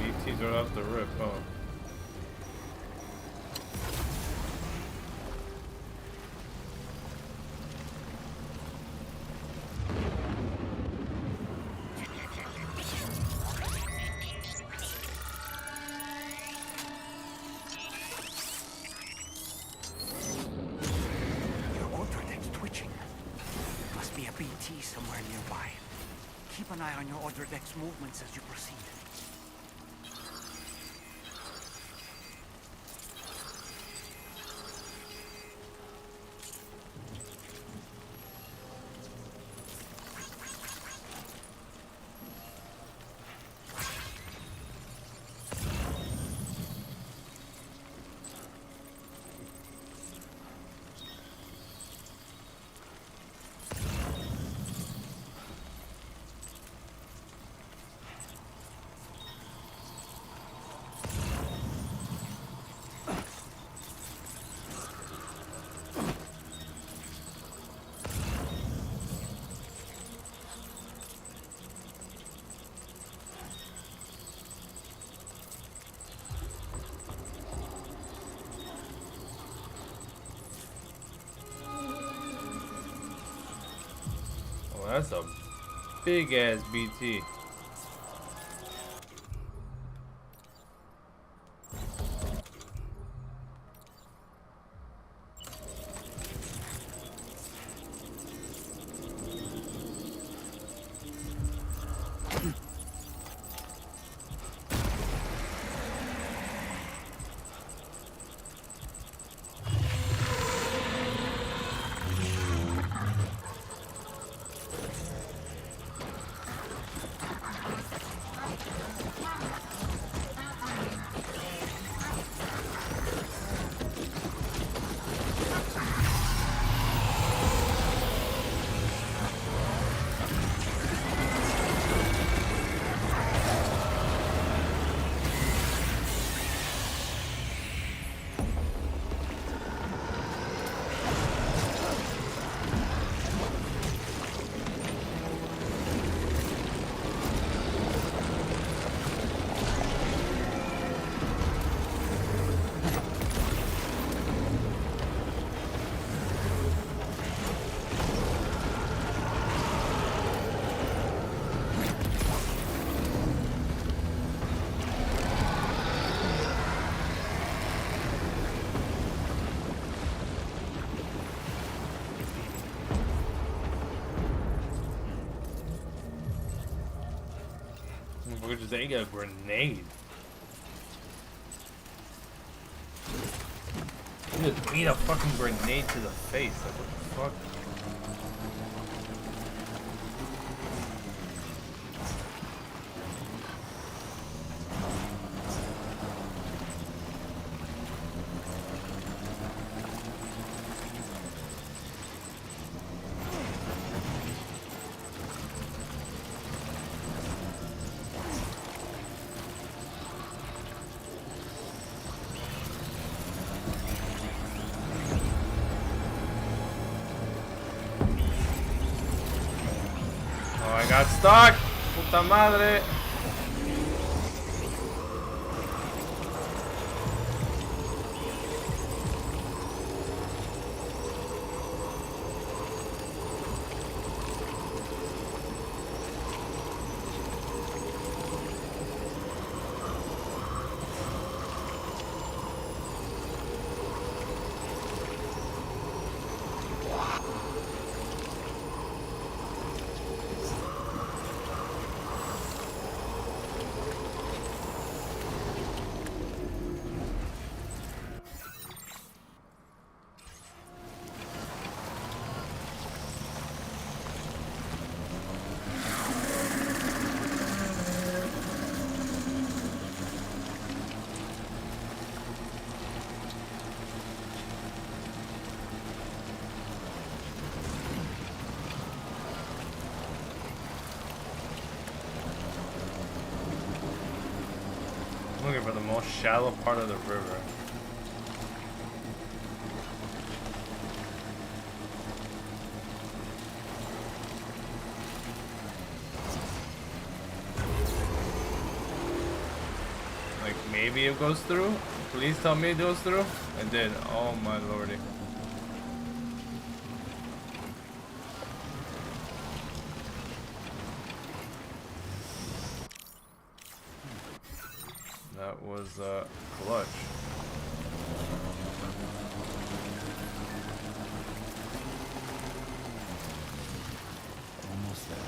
Speaker 1: BTs right off the rip, huh?
Speaker 5: BT somewhere nearby. Keep an eye on your order deck's movements as you proceed.
Speaker 1: That's a big ass BT. motherfucker just ate a grenade. He just ate a fucking grenade to the face. Like, what the fuck? I got stuck! Puta madre! Looking for the most shallow part of the river. Like, maybe it goes through? Please tell me it goes through? It did. Oh my lordy. That was clutch.
Speaker 3: Almost there.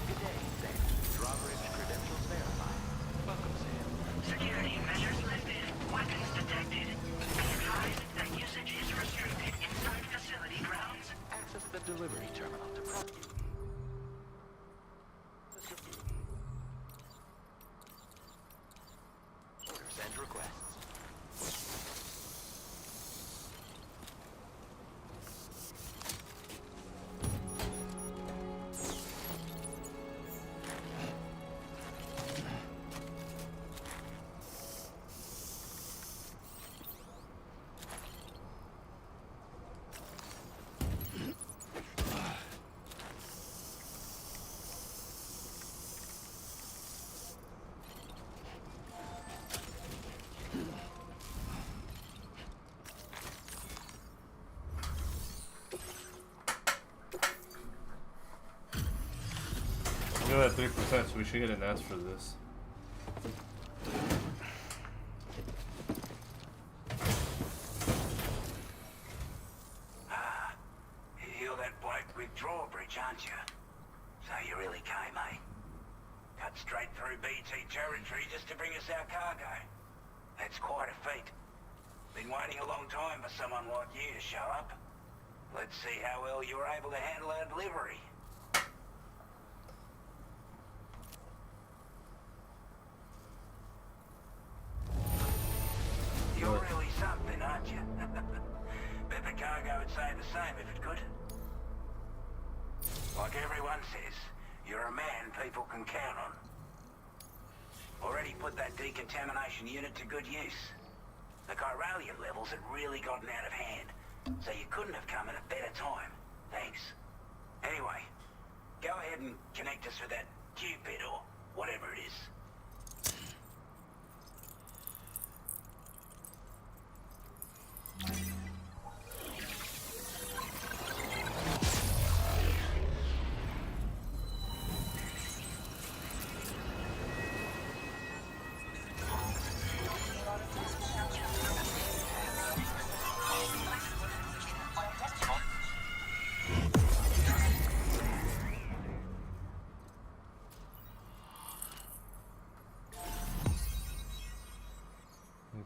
Speaker 12: Good day, Sam. Drawbridge credentials verified. Welcome, Sam.
Speaker 7: Security measures lifted. Weapons detected. Be advised that usage is restricted inside facility grounds.
Speaker 12: Access the delivery terminal to prosecute. Orders and requests.
Speaker 1: We're at 3%, so we should get an S for this.
Speaker 3: Ah, you're that bloke with drawbridge, aren't you? So you really came, eh? Cut straight through BT territory just to bring us our cargo. That's quite a feat. Been waiting a long time for someone like you to show up. Let's see how well you were able to handle our delivery. You're really something, aren't you? Bet the cargo would say the same if it could. Like everyone says, you're a man people can count on. Already put that decontamination unit to good use. The chiralium levels had really gotten out of hand, so you couldn't have come at a better time. Thanks. Anyway, go ahead and connect us with that Cupid or whatever it is.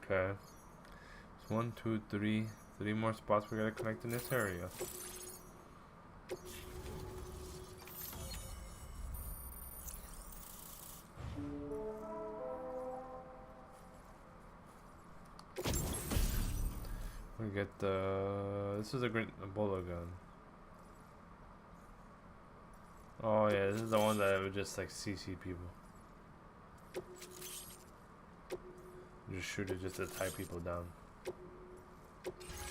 Speaker 1: Okay. It's 1, 2, 3. 3 more spots we gotta connect in this area. We get the... This is a great Ebola gun. Oh yeah, this is the one that would just like CC people. Just shoot it just to tie people down.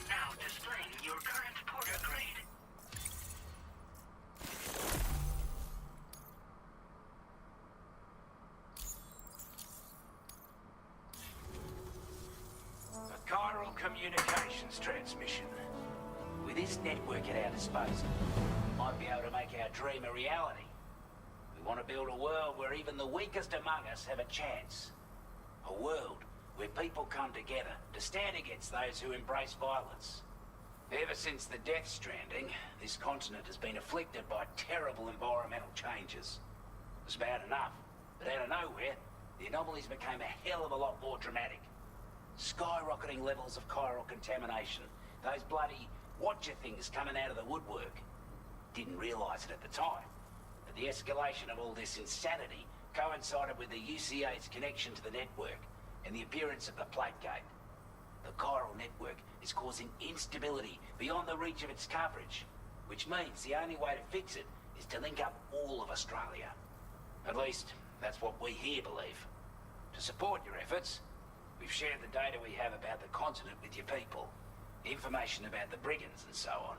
Speaker 7: Now displaying your current porter grade.
Speaker 13: A chiral communications transmission. With this network at our disposal, we might be able to make our dream a reality. We want to build a world where even the weakest among us have a chance. A world where people come together to stand against those who embrace violence. Ever since the death stranding, this continent has been afflicted by terrible environmental changes. It was bad enough, but out of nowhere, the anomalies became a hell of a lot more dramatic. Skyrocketing levels of chiral contamination, those bloody watcher things coming out of the woodwork. Didn't realise it at the time, but the escalation of all this insanity coincided with the UCA's connection to the network and the appearance of the plate gate. The chiral network is causing instability beyond the reach of its coverage, which means the only way to fix it is to link up all of Australia. At least, that's what we here believe. To support your efforts, we've shared the data we have about the continent with your people, information about the brigands and so on.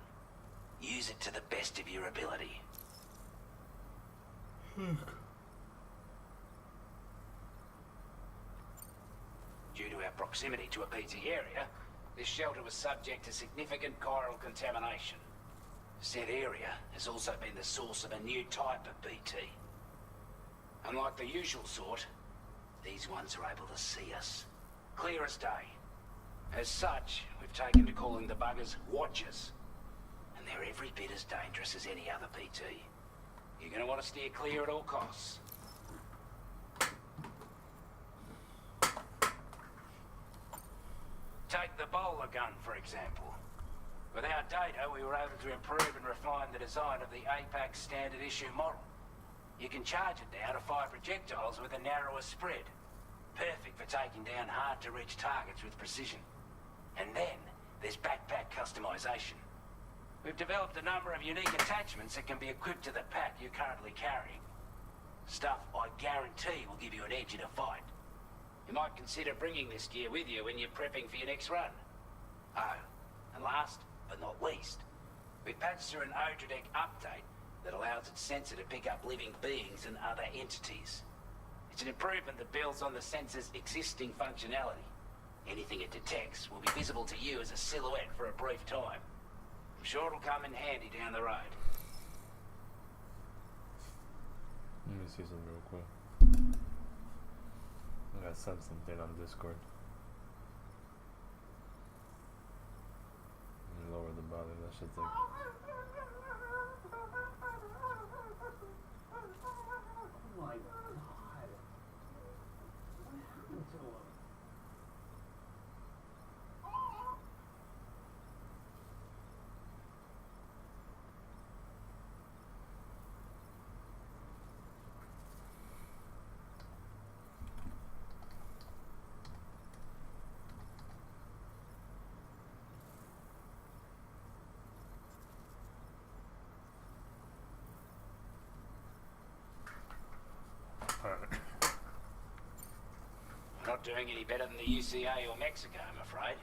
Speaker 13: Use it to the best of your ability. Due to our proximity to a BT area, this shelter was subject to significant chiral contamination. Said area has also been the source of a new type of BT. Unlike the usual sort, these ones are able to see us. Clear as day. As such, we've taken to calling the buggers Watchers. And they're every bit as dangerous as any other BT. You're gonna want to steer clear at all costs. Take the bowler gun, for example. With our data, we were able to improve and refine the design of the APAC standard issue model. You can charge it now to fire projectiles with a narrower spread. Perfect for taking down hard-to-reach targets with precision. And then, there's backpack customization. We've developed a number of unique attachments that can be equipped to the pack you're currently carrying. Stuff I guarantee will give you an edge in a fight. You might consider bringing this gear with you when you're prepping for your next run. Oh, and last but not least, we've patched through an Odradec update that allows its sensor to pick up living beings and other entities. It's an improvement that builds on the sensor's existing functionality. Anything it detects will be visible to you as a silhouette for a brief time. I'm sure it'll come in handy down the road.
Speaker 1: Let me see something real quick. I gotta send something on Discord. Let me lower the volume, that shit's like...
Speaker 5: Oh my god. What happened to him?
Speaker 13: We're not doing any better than the UCA or Mexico, I'm afraid.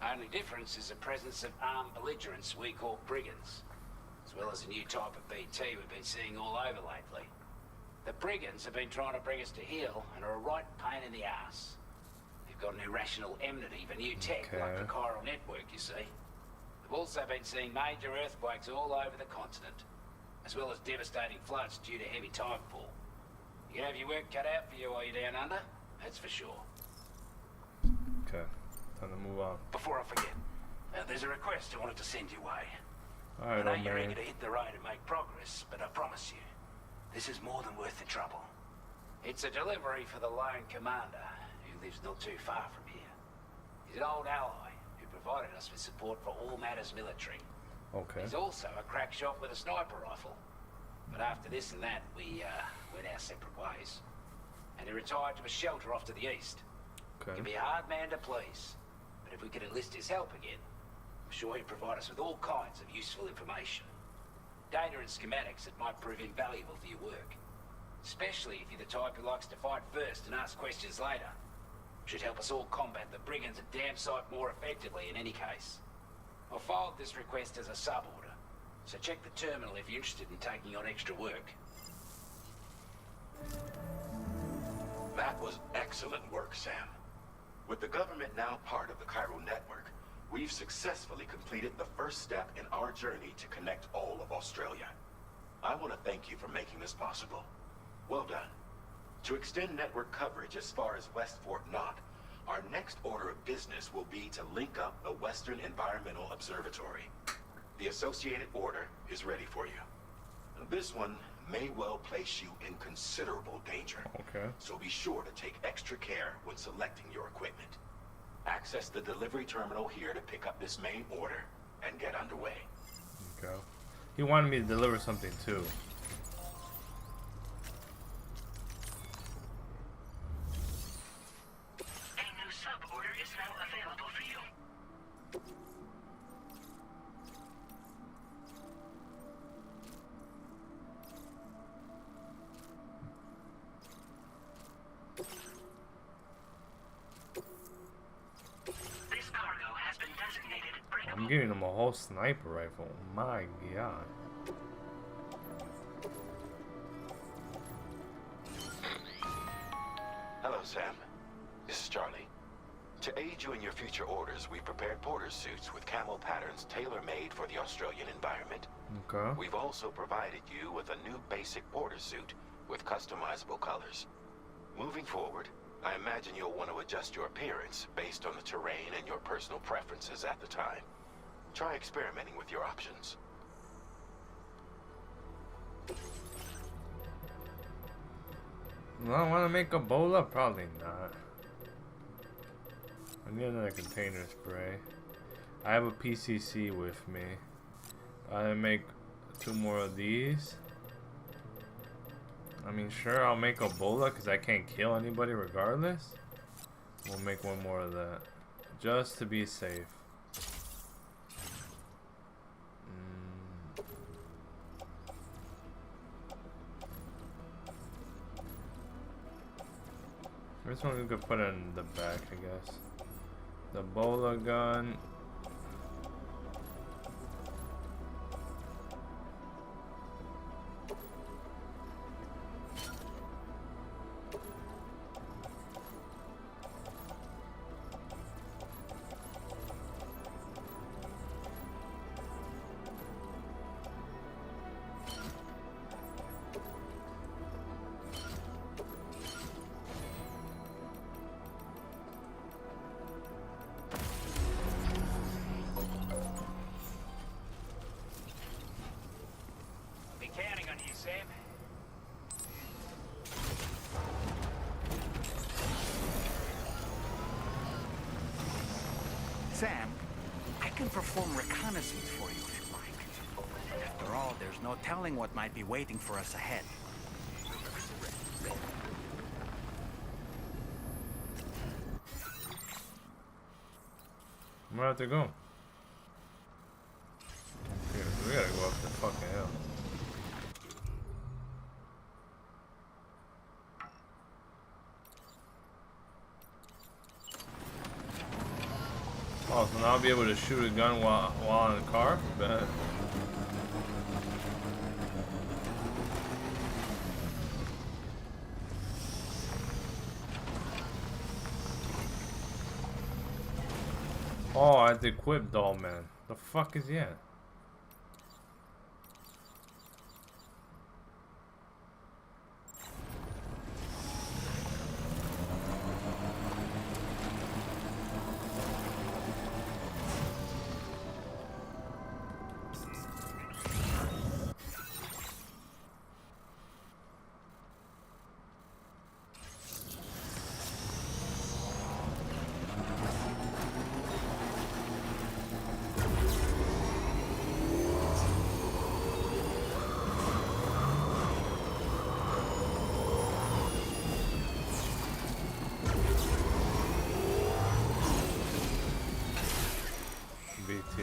Speaker 13: Only difference is the presence of armed belligerents we call brigands, as well as a new type of BT we've been seeing all over lately. The brigands have been trying to bring us to heel and are a right pain in the ass. They've got an irrational enmity for new tech like the chiral network, you see. We've also been seeing major earthquakes all over the continent, as well as devastating floods due to heavy tidefall. You can have your work cut out for you while you're down under, that's for sure.
Speaker 1: Okay, time to move on.
Speaker 13: Before I forget, there's a request I wanted to send your way.
Speaker 1: Alright,
Speaker 13: I know
Speaker 1: old
Speaker 13: you're
Speaker 1: man.
Speaker 13: eager to hit the road and make progress, but I promise you, this is more than worth the trouble. It's a delivery for the lone commander, who lives not too far from here. old ally who provided us with support for all matters military.
Speaker 1: Okay.
Speaker 13: He's also a crack shot with a sniper rifle. But after this and that, we went our separate ways. And he retired to a shelter off to the east.
Speaker 1: Okay.
Speaker 13: He can be a hard man to please. But if we could enlist his help again, I'm sure he'd provide us with all kinds of useful information. Data and schematics that might prove invaluable for your work. Especially if you're the type who likes to fight first and ask questions later. Should help us all combat the brigands a damn sight more effectively in any case. I filed this request as a sub-order, so check the terminal if you're interested in taking on extra work.
Speaker 12: That was excellent work, Sam. With the government now part of the Chiral network, we've successfully completed the first step in our journey to connect all of Australia. I want to thank you for making this possible. Well done. To extend network coverage as far as West Fort Knott, our next order of business will be to link up the Western Environmental Observatory. The associated order is ready for you. This one may well place you in considerable danger.
Speaker 1: Okay.
Speaker 12: So be sure to take extra care when selecting your equipment. Access the delivery terminal here to pick up this main order and get underway.
Speaker 1: Okay. He wanted me to deliver something too.
Speaker 7: A new sub-order is now available for you. This cargo has been designated breakable.
Speaker 1: I'm giving him a whole sniper rifle. My God.
Speaker 12: Hello, Sam. This is Charlie. To aid you in your future orders, we've prepared porter suits with camo patterns tailor-made for the Australian environment.
Speaker 1: Okay.
Speaker 12: We've also provided you with a new basic porter suit with customizable colors. Moving forward, I imagine you'll want to adjust your appearance based on the terrain and your personal preferences at the time. Try experimenting with your options.
Speaker 1: Do I want to make a bola? Probably not. I need another container spray. I have a PCC with me. I make 2 more of these. I mean, sure, I'll make a bola because I can't kill anybody regardless. We'll make 1 more of that. Just to be safe. This one we could put in the back, I guess. The bola gun.
Speaker 13: Counting on you, Sam.
Speaker 5: Sam, I can perform reconnaissance for you if you like. After all, there's no telling what might be waiting for us ahead.
Speaker 1: Where do I have to go? Here, we gotta go up the fucking hill. Oh, so now I'll be able to shoot a gun while in the car? Bet. Oh, I have to equip Doll Man. The fuck is he at? BT.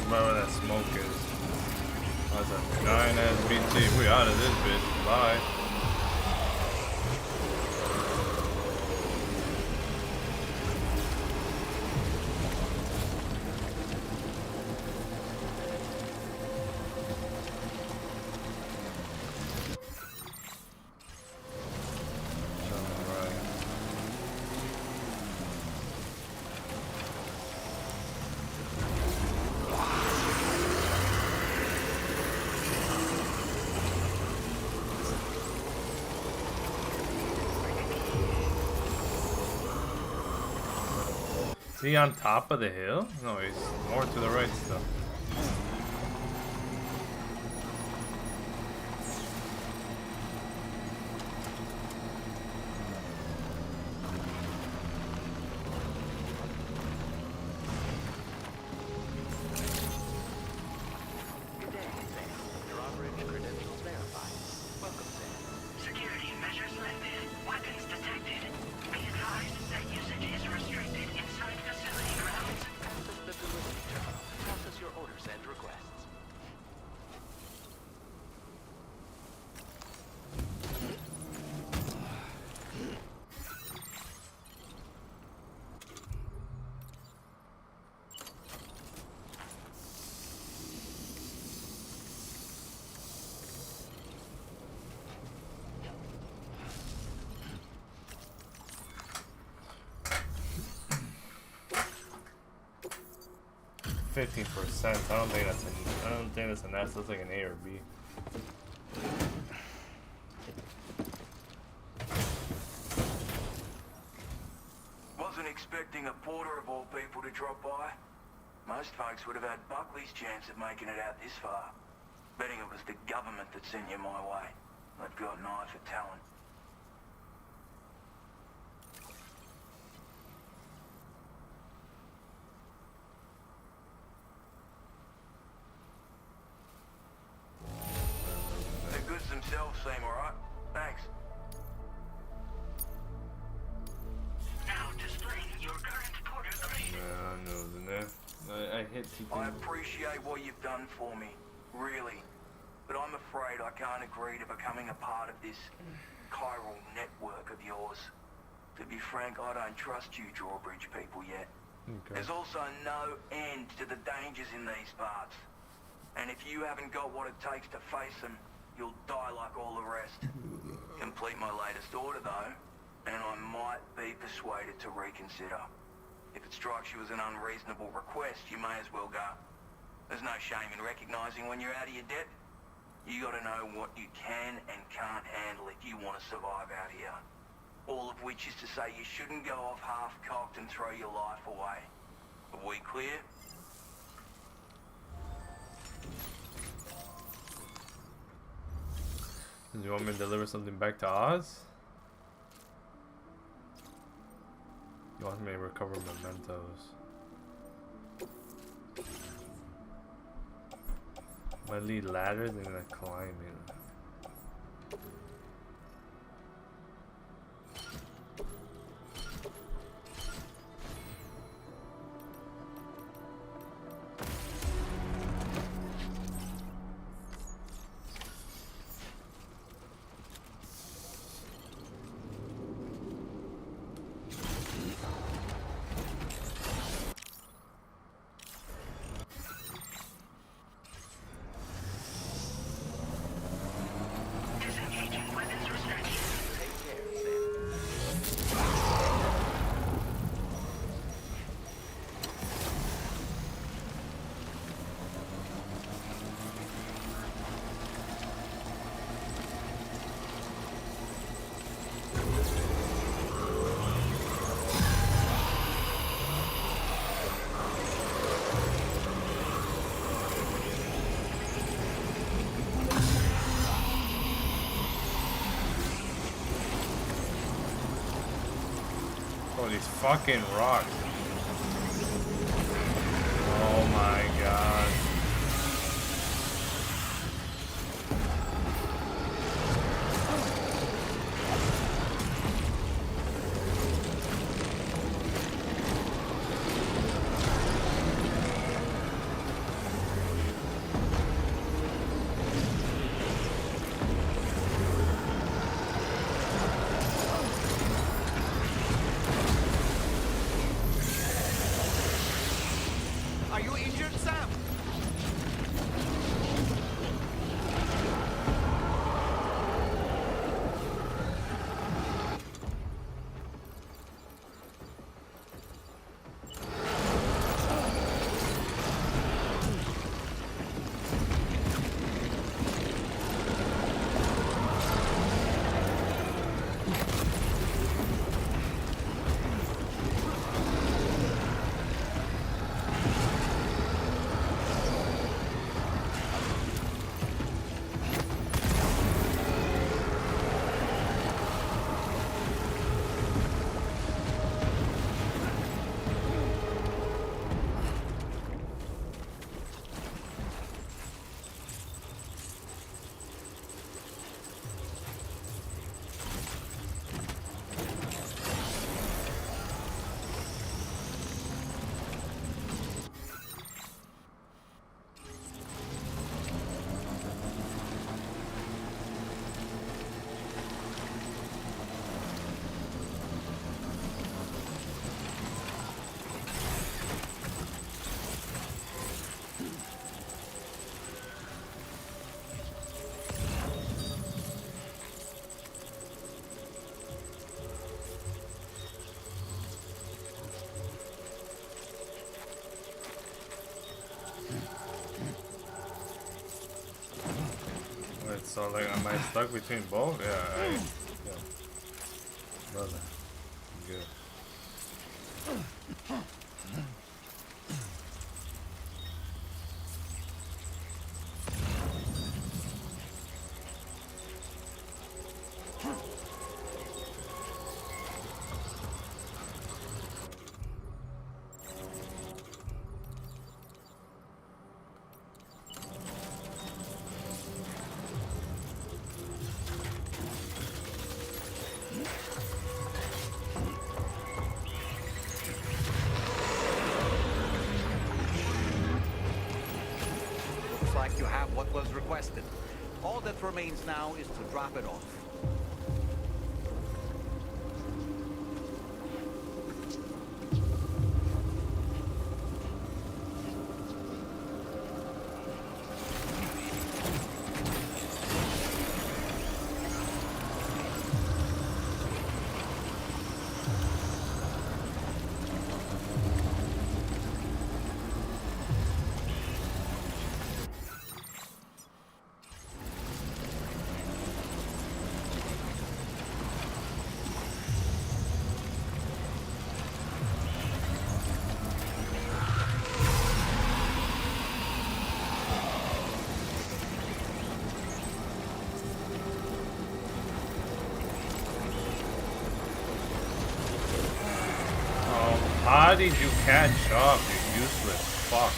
Speaker 1: Where that smoke is. That's a giant ass BT. We out of this bitch. Bye. Is he on top of the hill? No, he's more to the right still.
Speaker 14: Good day, Sam. Drawbridge credentials verified. Welcome, Sam.
Speaker 6: Security measures lifted. Weapons detected. Be advised that usage is restricted inside facility grounds.
Speaker 14: Access the delivery terminal. Process your orders and requests.
Speaker 1: %. I don't think that's an S. That's like an A or B.
Speaker 15: Wasn't expecting a porter of all people to drop by. Most folks would have had Buckley's chance of making it out this far. Betting it was the government that sent you my way. They've got an eye for talent. The goods themselves seem alright. Thanks.
Speaker 6: Now displaying your current porter grade.
Speaker 1: Yeah, I know, isn't it? I hit TT.
Speaker 15: I appreciate what you've done for me, really. But I'm afraid I can't agree to becoming a part of this chiral network of yours. To be frank, I don't trust you drawbridge people yet.
Speaker 1: Okay.
Speaker 15: There's also no end to the dangers in these parts. And if you haven't got what it takes to face them, you'll die like all the rest. Complete my latest order though, and I might be persuaded to reconsider. If it strikes you as an unreasonable request, you may as well go. There's no shame in recognizing when you're out of your depth. You gotta know what you can and can't handle if you want to survive out here. All of which is to say you shouldn't go off half-cocked and throw your life away. Are we clear?
Speaker 1: Do you want me to deliver something back to Oz? You want me to recover mementos? My lead ladder, then I climb it.
Speaker 6: Disengaging
Speaker 1: these fucking rocks. Oh my god.
Speaker 5: Are you injured, Sam?
Speaker 1: Wait, so like, am I stuck between both? Yeah, yeah. Brother, good.
Speaker 5: Looks like you have what was requested. All that remains now is to drop it off.
Speaker 1: How did you catch up, you useless fuck?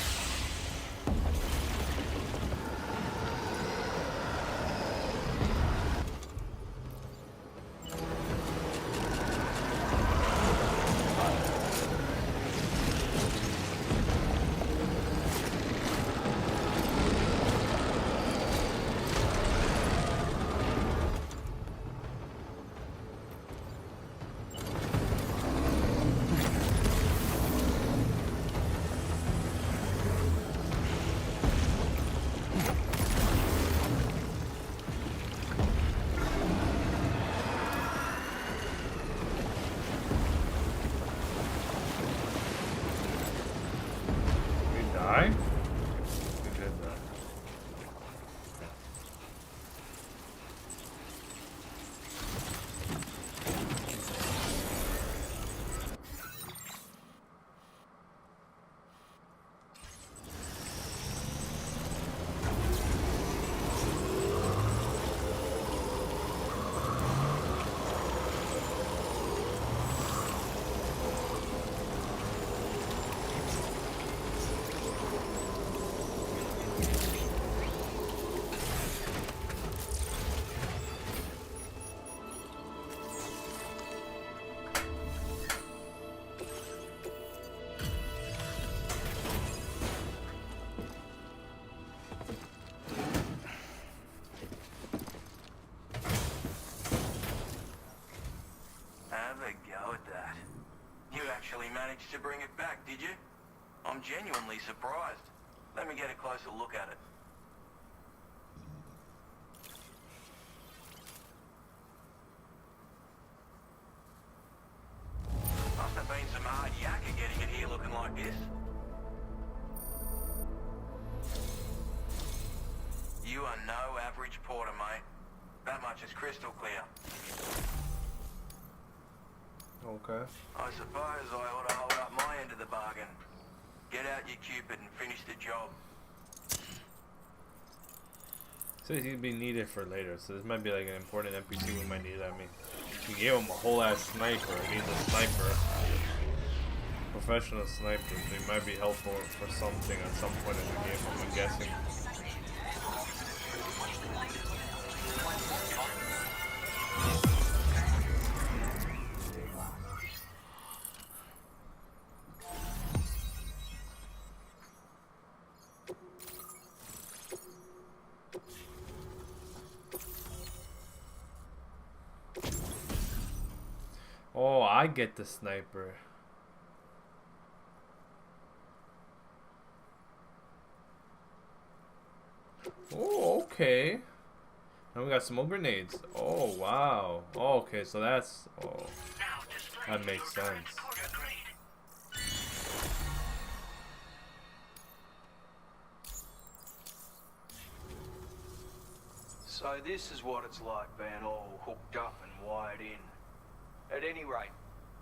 Speaker 15: managed to bring it back, did you? I'm genuinely surprised. Let me get a closer look at it. Must have been some hard yakka getting it here looking like this. You are no average porter, mate. That much is crystal clear.
Speaker 1: Okay.
Speaker 15: I suppose I ought to hold up my end of the bargain. Get out your Cupid and finish the job.
Speaker 1: Says he'd be needed for later, so this might be like an important NPC we might need. I mean, he gave him a whole ass sniper. He needs a sniper. Professional sniper, so he might be helpful for something at some point in the game, I'm guessing. Oh, I get the sniper. Oh, okay. Now we got some more grenades. Oh, wow. Oh, okay, so that's... Oh, that makes sense.
Speaker 16: So this is what it's like being all hooked up and wired in. At any rate,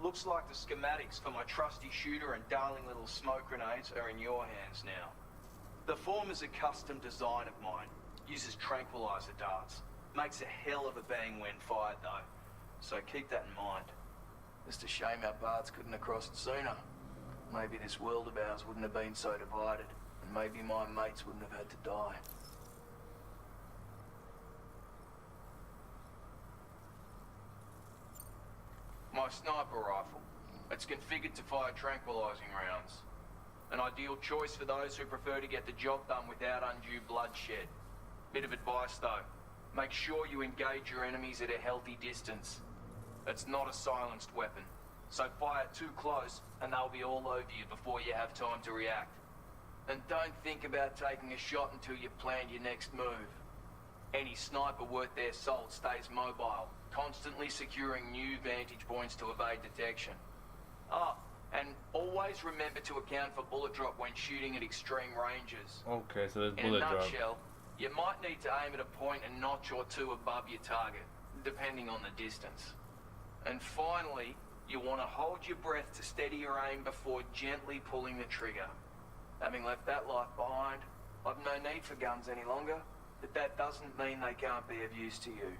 Speaker 16: looks like the schematics for my trusty shooter and darling little smoke grenades are in your hands now. The form is a custom design of mine. Uses tranquilizer darts. Makes a hell of a bang when fired though. So keep that in mind. Just a shame our paths couldn't have crossed sooner. Maybe this world of ours wouldn't have been so divided. And maybe my mates wouldn't have had to die. My sniper rifle. It's configured to fire tranquilizing rounds. An ideal choice for those who prefer to get the job done without undue bloodshed. Bit of advice though. Make sure you engage your enemies at a healthy distance. It's not a silenced weapon, so fire too close and they'll be all over you before you have time to react. And don't think about taking a shot until you've planned your next move. Any sniper worth their salt stays mobile, constantly securing new vantage points to evade detection. And always remember to account for bullet drop when shooting at extreme ranges.
Speaker 1: Okay, so there's bullet drop.
Speaker 16: In a nutshell, you might need to aim at a point a notch or two above your target, depending on the distance. And finally, you want to hold your breath to steady your aim before gently pulling the trigger. Having left that life behind, I've no need for guns any longer, but that doesn't mean they can't be of use to you.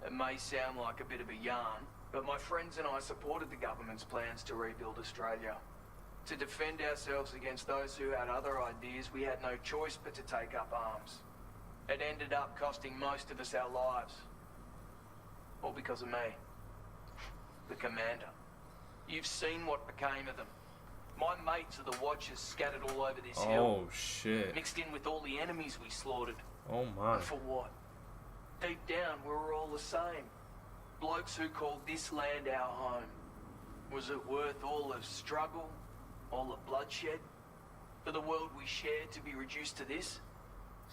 Speaker 16: It may sound like a bit of a yarn, but my friends and I supported the government's plans to rebuild Australia. To defend ourselves against those who had other ideas, we had no choice but to take up arms. It ended up costing most of us our lives. All because of me. The commander. You've seen what became of them. My mates are the Watchers scattered all over this hill.
Speaker 1: Oh, shit.
Speaker 16: Mixed in with all the enemies we slaughtered.
Speaker 1: Oh, my.
Speaker 16: And for what? Deep down, we were all the same. Blokes who called this land our home. Was it worth all the struggle, all the bloodshed, for the world we shared to be reduced to this?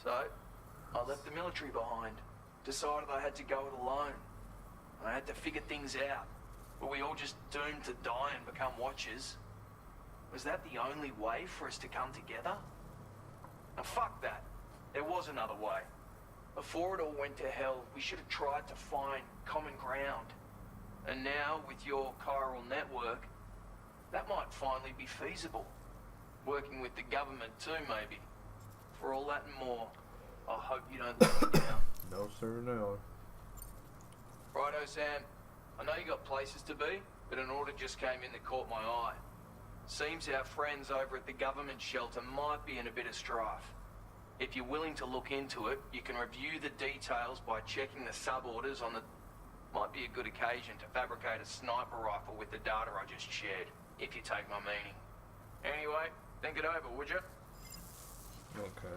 Speaker 16: So, I left the military behind. Decided I had to go it alone. I had to figure things out. Were we all just doomed to die and become Watchers? Was that the only way for us to come together? Now fuck that. There was another way. Before it all went to hell, we should have tried to find common ground. And now, with your chiral network, that might finally be feasible. Working with the government too, maybe. For all that and more, I hope you don't let me down.
Speaker 1: No, sir, no.
Speaker 16: Righto, Sam. I know you got places to be, but an order just came in that caught my eye. Seems our friends over at the government shelter might be in a bit of strife. If you're willing to look into it, you can review the details by checking the sub-orders on the... Might be a good occasion to fabricate a sniper rifle with the data I just shared, if you take my meaning. Anyway, think it over, would you?
Speaker 1: Okay.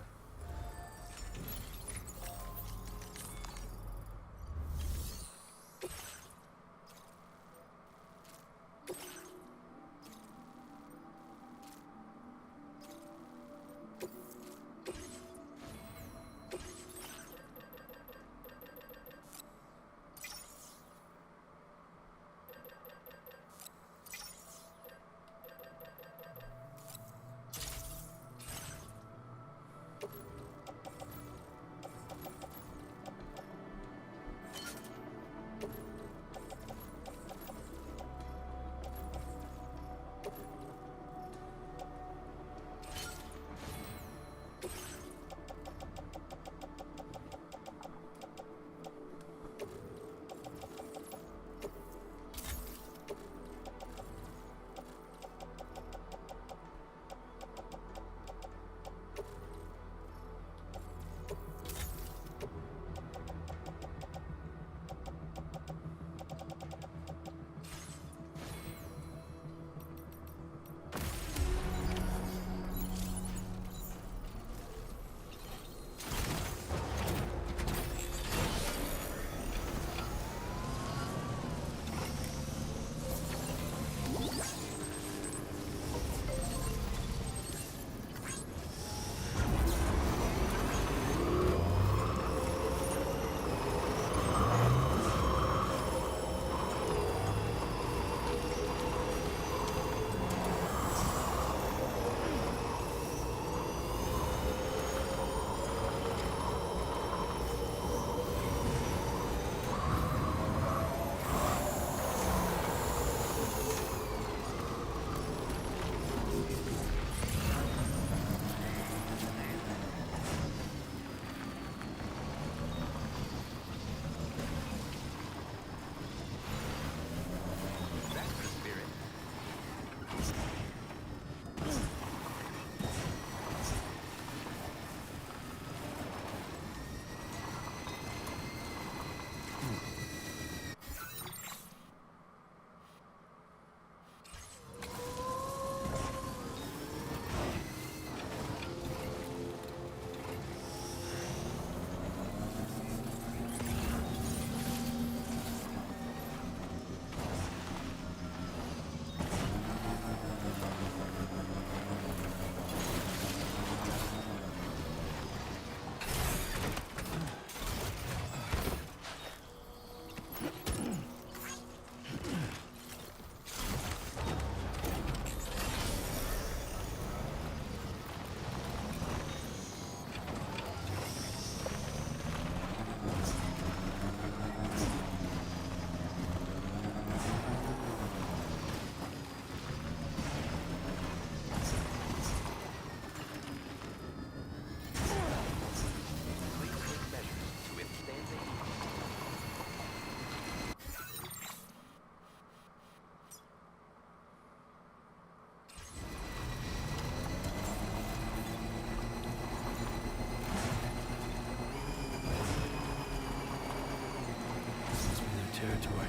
Speaker 3: territory.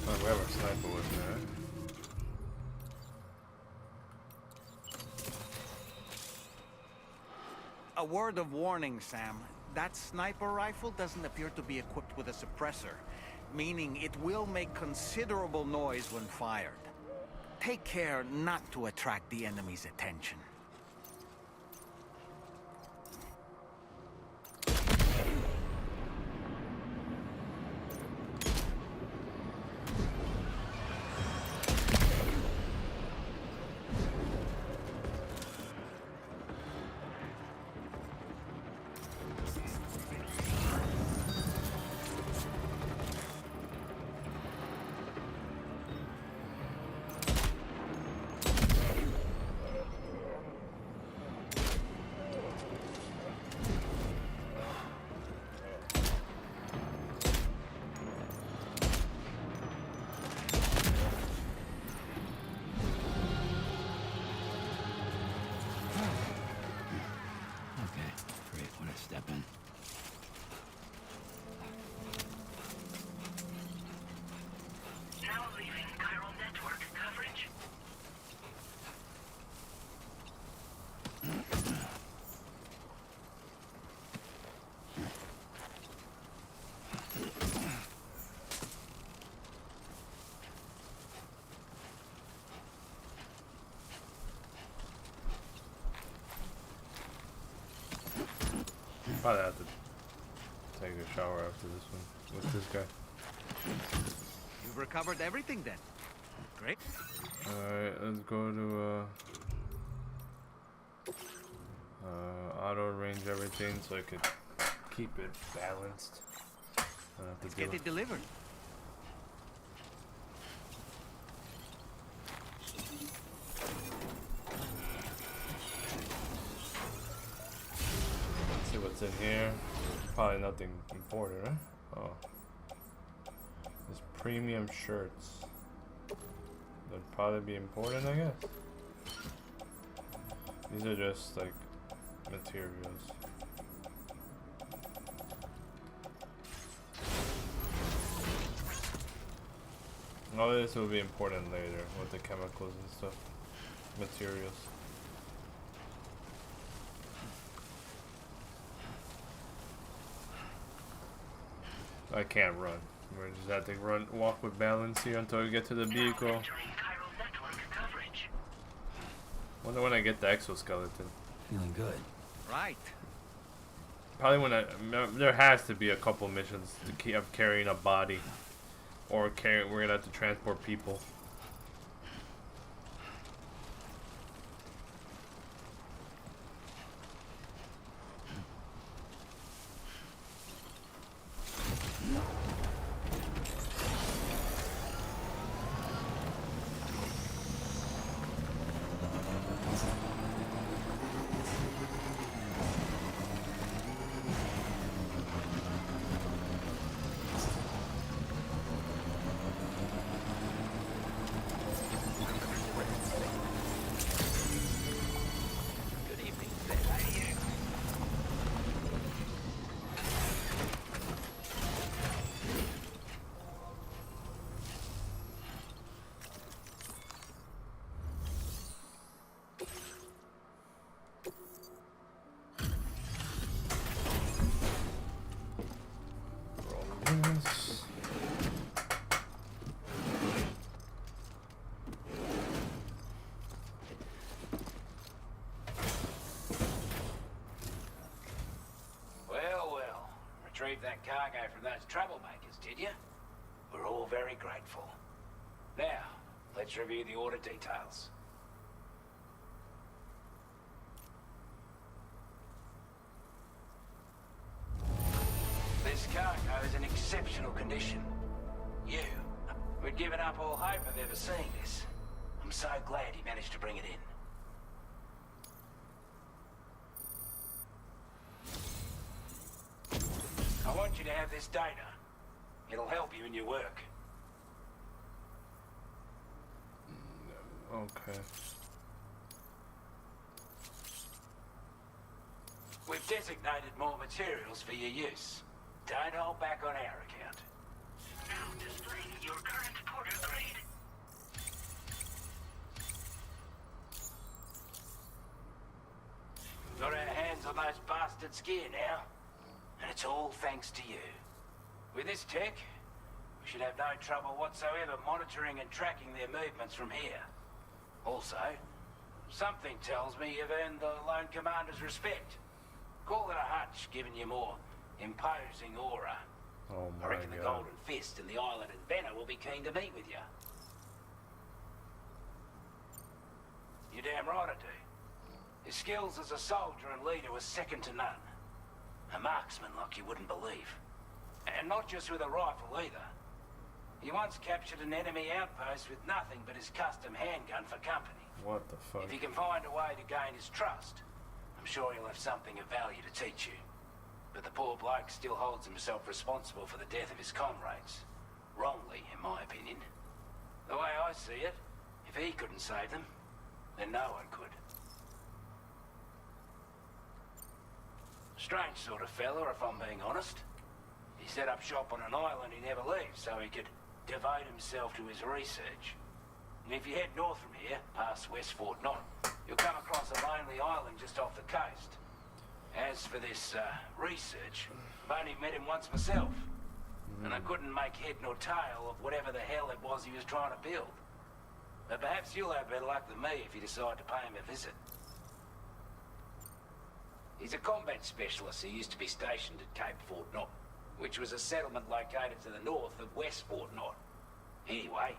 Speaker 1: Oh, we have a sniper with there.
Speaker 5: A word of warning, Sam. That sniper rifle doesn't appear to be equipped with a suppressor, meaning it will make considerable noise when fired. Take care not to attract the enemy's attention.
Speaker 3: Step in.
Speaker 7: Now leaving chiral network coverage.
Speaker 1: Probably have to take a shower after this one with this guy.
Speaker 5: You've recovered everything then. Great.
Speaker 1: Alright, let's go to auto arrange everything so I could keep it balanced.
Speaker 5: Let's get it delivered.
Speaker 1: See what's in here. Probably nothing important, right? Oh. There's premium shirts. That'd probably be important, I guess. These are just like materials. All of this will be important later with the chemicals and stuff. Materials. I can't run. We just have to walk with balance here until we get to the vehicle. Wonder when I get the exoskeleton.
Speaker 3: Feeling good.
Speaker 5: Right.
Speaker 1: Probably when there has to be a couple missions to keep carrying a body, or we're gonna have to transport people.
Speaker 13: Retrieved that cargo from those troublemakers, did you? We're all very grateful. Now, let's review the order details. This cargo is in exceptional condition. We'd given up all hope of ever seeing this. I'm so glad he managed to bring it in. I want you to have this data. It'll help you in your work.
Speaker 1: Okay.
Speaker 13: We've designated more materials for your use. Don't hold back on our account.
Speaker 6: Now displaying your current porter grade.
Speaker 13: We've got our hands on those bastards' gear now. And it's all thanks to you. With this tech, we should have no trouble whatsoever monitoring and tracking their movements from here. Also, something tells me you've earned the Lone Commander's respect. Call it a hunch, giving you more imposing aura.
Speaker 1: Oh
Speaker 13: I
Speaker 1: my
Speaker 13: reckon the
Speaker 1: god.
Speaker 13: Golden Fist and the Island Inventor will be keen to meet with you. You're damn right I do. His skills as a soldier and leader were second to none. A marksman like you wouldn't believe. And not just with a rifle either. He once captured an enemy outpost with nothing but his custom handgun for company.
Speaker 1: What the fuck?
Speaker 13: If you can find a way to gain his trust, I'm sure he'll have something of value to teach you. But the poor bloke still holds himself responsible for the death of his comrades. Wrongly, in my opinion. The way I see it, if he couldn't save them, then no one could. Strange sort of fella, if I'm being honest. He set up shop on an island he never leaves so he could devote himself to his research. And if you head north from here, past West Fort Knot, you'll come across a lonely island just off the coast. As for this research, I've only met him once myself. And I couldn't make head nor tail of whatever the hell it was he was trying to build. But perhaps you'll have better luck than me if you decide to pay him a visit. He's a combat specialist who used to be stationed at Cape Fort Knot, which was a settlement located to the north of West Fort Knot. Anyway,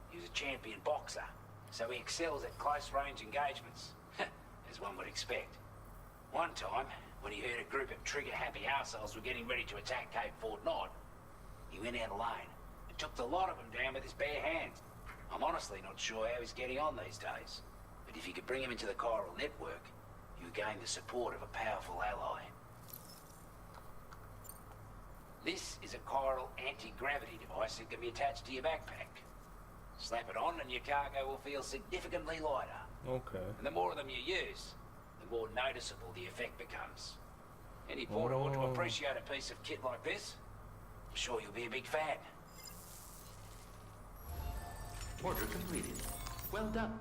Speaker 13: he was a champion boxer, so he excels at close-range engagements, as one would expect. One time, when he heard a group of trigger-happy arseholes were getting ready to attack Cape Fort Knot, he went out alone and took the lot of them down with his bare hands. I'm honestly not sure how he's getting on these days, but if you could bring him into the chiral network, you gain the support of a powerful ally. This is a chiral anti-gravity device that can be attached to your backpack. Slap it on and your cargo will feel significantly lighter.
Speaker 1: Okay.
Speaker 13: And the more of them you use, the more noticeable the effect becomes. Any porter ought to appreciate a piece of kit like this. I'm sure you'll be a big fan.
Speaker 14: Order completed. Well done.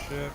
Speaker 1: ship.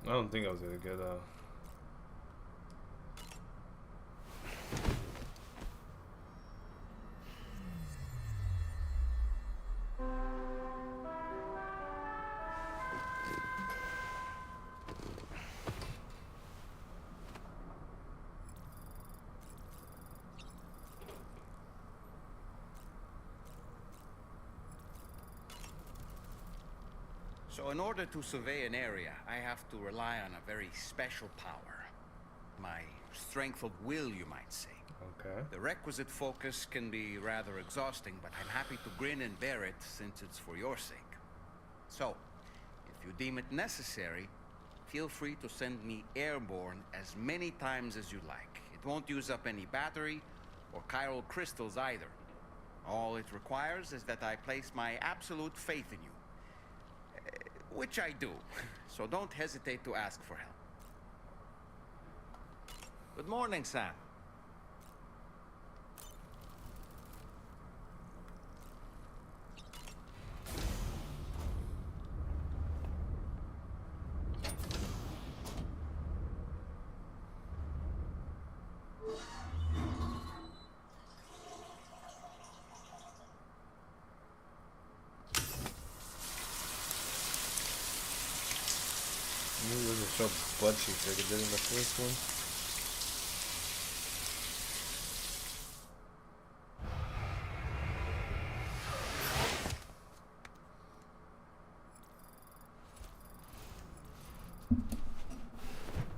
Speaker 1: I don't think I was gonna get
Speaker 5: So in order to survey an area, I have to rely on a very special power. My strength of will, you might say.
Speaker 1: Okay.
Speaker 5: The requisite focus can be rather exhausting, but I'm happy to grin and bear it since it's for your sake. So, if you deem it necessary, feel free to send me airborne as many times as you like. It won't use up any battery or chiral crystals either. All it requires is that I place my absolute faith in you. Which I do, so don't hesitate to ask for help. Good morning, Sam.
Speaker 1: It doesn't show butt cheeks like it did in the first one.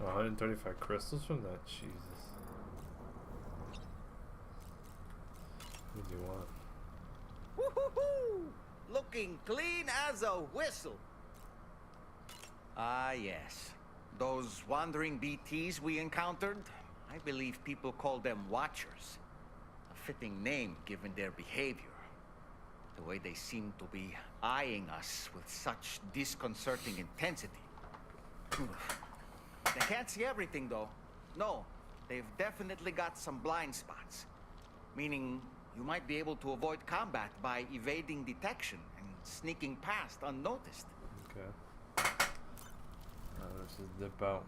Speaker 1: Oh, 135 crystals from that? Jesus. What do you want?
Speaker 5: Woo-hoo-hoo! Looking clean as a whistle. Ah, yes. Those wandering BTs we encountered, I believe people call them Watchers. A fitting name given their behavior. The way they seem to be eyeing us with such disconcerting intensity. They can't see everything, though. No, they've definitely got some blind spots. Meaning, you might be able to avoid combat by evading detection and sneaking past unnoticed.
Speaker 1: Okay. Let's just dip out.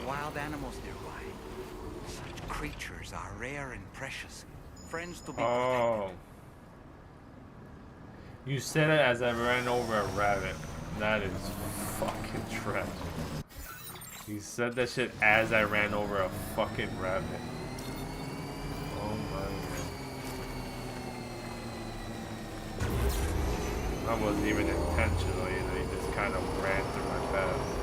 Speaker 5: Wild animals nearby. Such creatures are rare and precious. Friends to be protected.
Speaker 1: You said it as I ran over a rabbit. That is fucking trash. You said that shit as I ran over a fucking rabbit. Oh my god. That wasn't even intentional either. He just kind of ran through my path.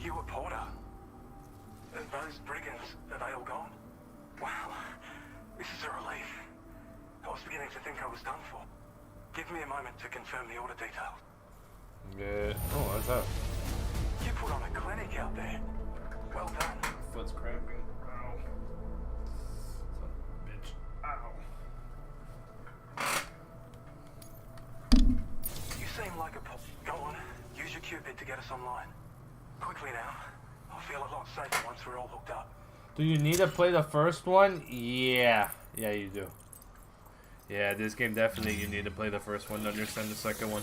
Speaker 15: You a Porter? And those brigands, are they all gone? Wow, this is a relief. I was beginning to think I was done for. Give me a moment to confirm the order details.
Speaker 1: Yeah. Oh, what's up?
Speaker 15: You put on a clinic out there. Well done.
Speaker 1: Foot's cramping. Ow. Son of a bitch. Ow.
Speaker 15: You seem like a Go on, use your Cupid to get us online. Quickly now. I'll feel a lot safer once we're all hooked up.
Speaker 1: Do you need to play the first one? Yeah. Yeah, you do. Yeah, this game definitely you need to play the first one to understand the second one.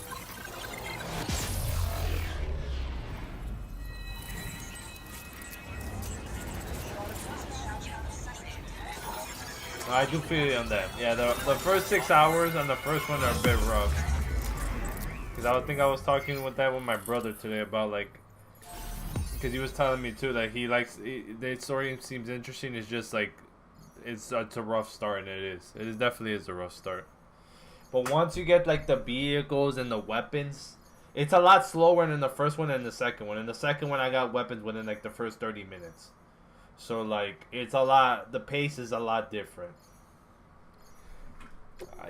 Speaker 1: I do feel you on that. Yeah, the first 6 hours on the first one are a bit rough. Because I think I was talking with my brother today about like, because he was telling me too that he likes the story seems interesting. It's just like it's a rough start, and it is definitely is a rough start. But once you get like the vehicles and the weapons, it's a lot slower than the first one and the second one. In the second one, I got weapons within like the first 30 minutes. So like it's a lot. The pace is a lot different.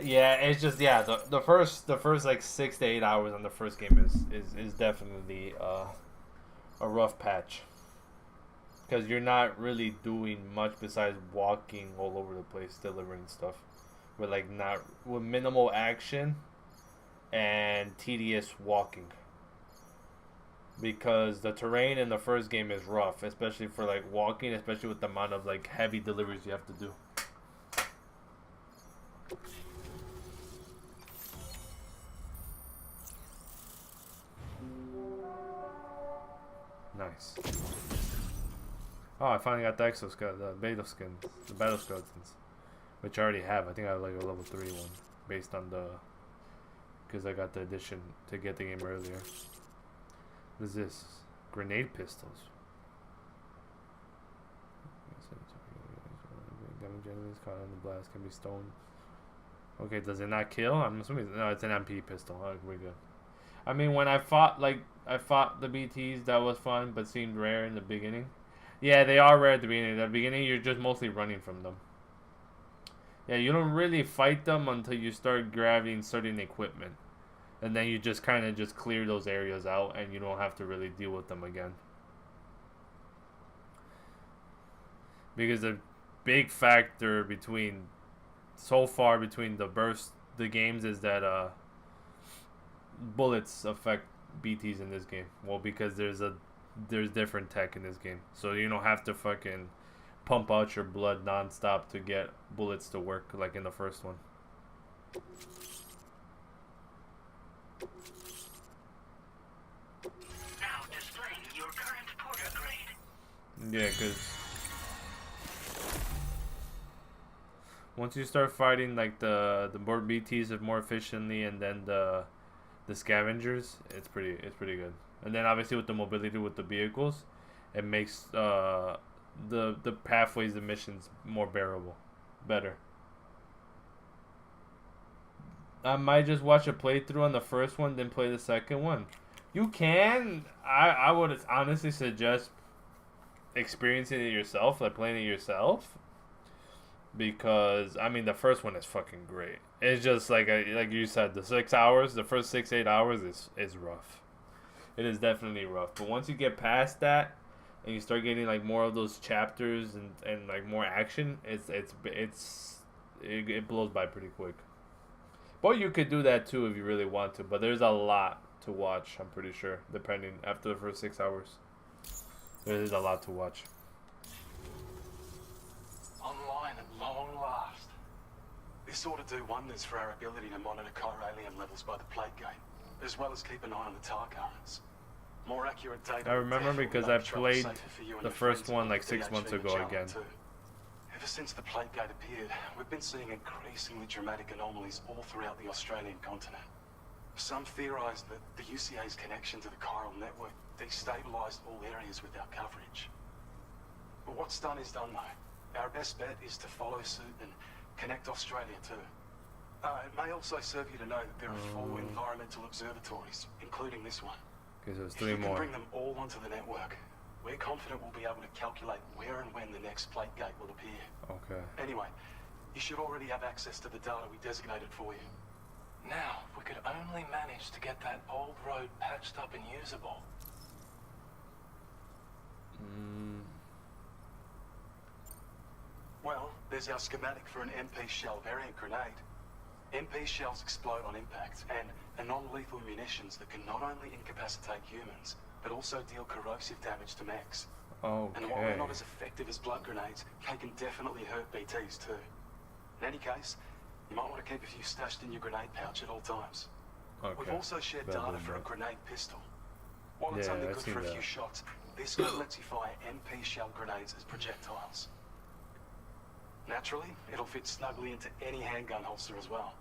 Speaker 1: Yeah, it's just the first like 6 to 8 hours on the first game is definitely a rough patch, because you're not really doing much besides walking all over the place delivering stuff with minimal action and tedious walking, because the terrain in the first game is rough, especially for like walking, especially with the amount of like heavy deliveries you have to do. Nice. Oh, I finally got the the battle skeletons, which I already have. I think I have like a level 3 one, based on because I got the edition to get the game earlier. What is this? Grenade pistols. Damage enemies caught in the blast can be stoned. Okay, does it not kill? I'm assuming no, it's an MP pistol. Oh, we're good. I mean, when I fought the BTs, that was fun, but seemed rare in the beginning. Yeah, they are rare at the beginning. At the beginning, you're just mostly running from them. Yeah, you don't really fight them until you start grabbing certain equipment. And then you just kind of just clear those areas out, and you don't have to really deal with them again. Because the big factor so far between the games is that bullets affect BTs in this game. Well, because there's different tech in this game, so you don't have to fucking pump out your blood non-stop to get bullets to work like in the first one.
Speaker 7: Now displaying your current porter grade.
Speaker 1: Yeah, because once you start fighting like the more BTs more efficiently, and then the scavengers, it's pretty good. And then obviously with the mobility with the vehicles, it makes the pathways, the missions more better. I might just watch a playthrough on the first one, then play the second one. You can. I would honestly suggest experiencing it yourself, like playing it yourself, because I mean the first one is fucking great. It's just like you said, the 6 hours, the first 6-8 hours is rough. It is definitely rough, but once you get past that and you start getting like more of those chapters and like more action, it blows by pretty quick. But you could do that too if you really want to. But there's a lot to watch, I'm pretty sure, depending after the first 6 hours. There is a lot to watch.
Speaker 12: Online at long last. This ought to do wonders for our ability to monitor chiralium levels by the plate gate, as well as keep an eye on the tar currents. More accurate data.
Speaker 1: I remember because I played the first one like 6 months ago again.
Speaker 12: Ever since the plate gate appeared, we've been seeing increasingly dramatic anomalies all throughout the Australian continent. Some theorise that the UCA's connection to the chiral network destabilised all areas with our coverage. But what's done is done though. Our best bet is to follow suit and connect Australia too. It may also serve you to know that there are 4 environmental observatories, including this one.
Speaker 1: Okay, so there's
Speaker 12: If
Speaker 1: 3
Speaker 12: you can
Speaker 1: more.
Speaker 12: bring them all onto the network, we're confident we'll be able to calculate where and when the next plate gate will appear.
Speaker 1: Okay.
Speaker 12: Anyway, you should already have access to the data we designated for you.
Speaker 16: Now, if we could only manage to get that old road patched up and usable.
Speaker 12: Well, there's our schematic for an MP shell variant grenade. MP shells explode on impact and are non-lethal munitions that can not only incapacitate humans, but also deal corrosive damage to mechs.
Speaker 1: Okay.
Speaker 12: And while they're not as effective as blood grenades, they can definitely hurt BTs too. In any case, you might want to keep a few stashed in your grenade pouch at all times.
Speaker 1: Okay.
Speaker 12: We've also shared
Speaker 1: Better
Speaker 12: data
Speaker 1: than
Speaker 12: for a
Speaker 1: that.
Speaker 12: grenade pistol. While it's
Speaker 1: Yeah,
Speaker 12: only
Speaker 1: I've
Speaker 12: good
Speaker 1: seen
Speaker 12: for a
Speaker 1: that.
Speaker 12: few shots, this gun lets you fire MP shell grenades as projectiles. Naturally, it'll fit snugly into any handgun holster as well.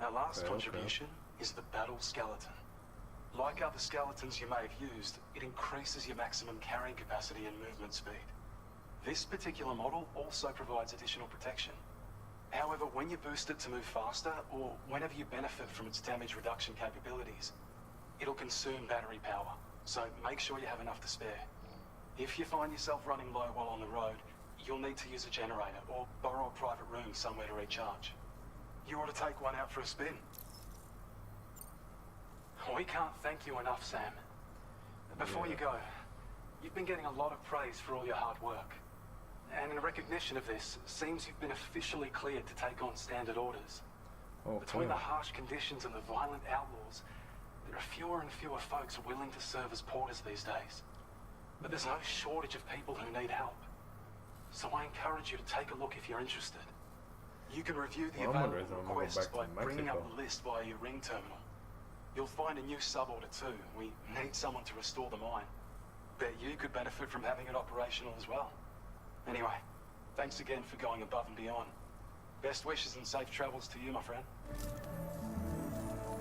Speaker 12: Our last
Speaker 1: Okay,
Speaker 12: contribution is the battle skeleton. Like other skeletons you may have used, it increases your maximum carrying capacity and movement speed. This particular model also provides additional protection. However, when you boost it to move faster, or whenever you benefit from its damage reduction capabilities, it'll consume battery power, so make sure you have enough to spare. If you find yourself running low while on the road, you'll need to use a generator or borrow a private room somewhere to recharge. You ought to take one out for a spin.
Speaker 16: We can't thank you enough, Sam. Before you go, you've been getting a lot of praise for all your hard work. And in recognition of this, it seems you've been officially cleared to take on standard orders. Between the harsh conditions and the violent outlaws, there are fewer and fewer folks willing to serve as porters these days. But there's no shortage of people who need help. So I encourage you to take a look if you're interested.
Speaker 12: You can review the
Speaker 1: Well, I'm wondering
Speaker 12: available
Speaker 1: if I'm gonna go
Speaker 12: requests
Speaker 1: back
Speaker 12: by
Speaker 1: to
Speaker 12: bringing up
Speaker 1: Mexico.
Speaker 12: the list via your ring terminal. You'll find a new sub-order too. We need someone to restore the mine. Bet you could benefit from having it operational as well. Anyway, thanks again for going above and beyond. Best wishes and safe travels to you, my friend.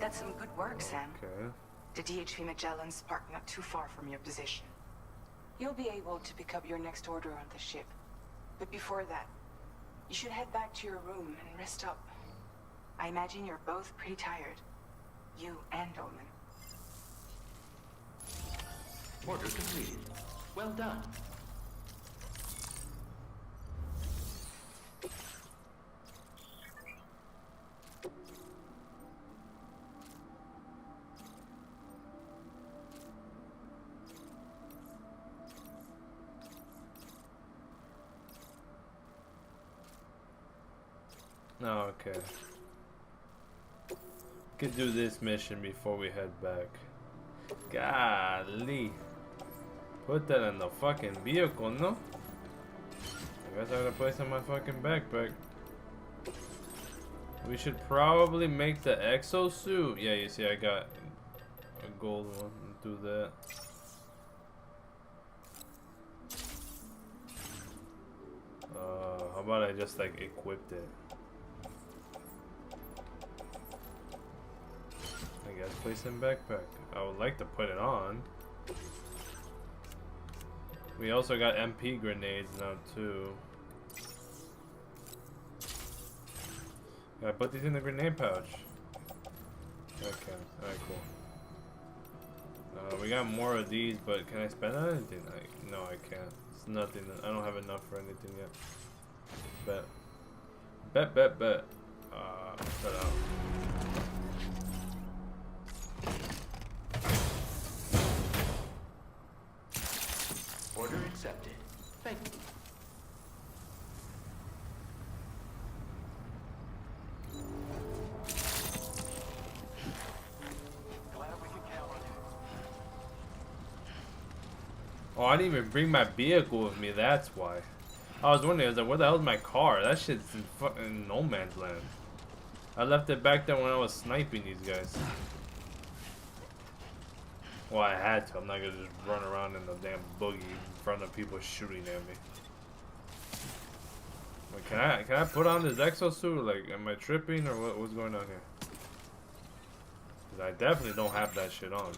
Speaker 6: That's some good work, Sam.
Speaker 1: Okay.
Speaker 6: The DHV Magellan's parked not too far from your position. You'll be able to pick up your next order on the ship. But before that, you should head back to your room and rest up. I imagine you're both pretty tired. You and Dolman.
Speaker 14: Order completed. Well done.
Speaker 1: Oh, okay. Could do this mission before we head back. Golly. Put that in the fucking vehicle, no? I guess I gotta place on my fucking backpack. We should probably make the exosuit. Yeah, you see I got a gold one. Do that. How about I just like equipped it? I guess place in backpack. I would like to put it on. We also got MP grenades now too. Gotta put these in the grenade pouch. Okay, alright, cool. We got more of these, but can I spend on anything? No, I can't. It's nothing. I don't have enough for anything yet. Bet. Shut up.
Speaker 14: Order accepted. Thank you.
Speaker 1: Oh, I didn't even bring my vehicle with me, that's why. I was wondering, I was like, what the hell is my car? That shit's in fucking no man's land. I left it back there when I was sniping these guys. Well, I had to. I'm not gonna just run around in the damn boogie in front of people shooting at me. Wait, can I put on this exosuit? Like, am I tripping or what's going on here? 'Cause I definitely don't have that shit on.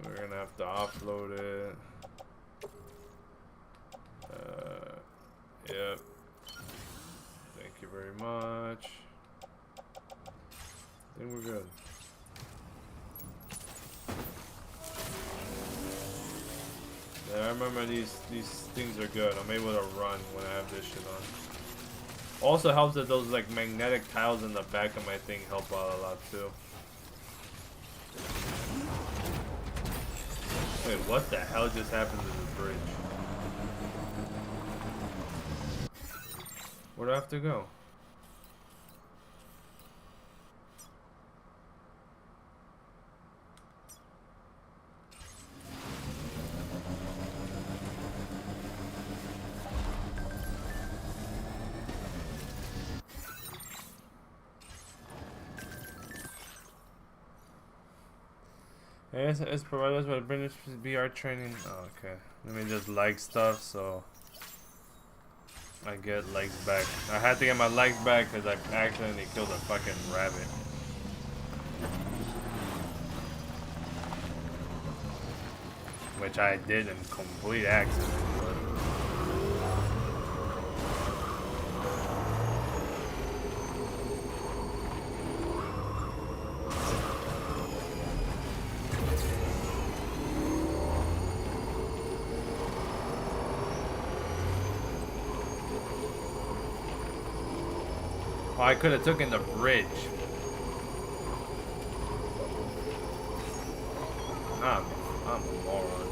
Speaker 1: We're gonna have to offload it. Yep. Thank you very much. I think we're good. Yeah, I remember these things are good. I'm able to run when I have this shit on. Also helps that those like magnetic tiles in the back of my thing help out a lot too. Wait, what the hell just happened to the bridge? Where do I have to go? It's provided us with British VR training. Oh, okay. Let me just like stuff so I get legs back. I had to get my legs back because I accidentally killed a fucking rabbit. Which I did in complete accident. Oh, I could have taken the bridge. I'm a moron.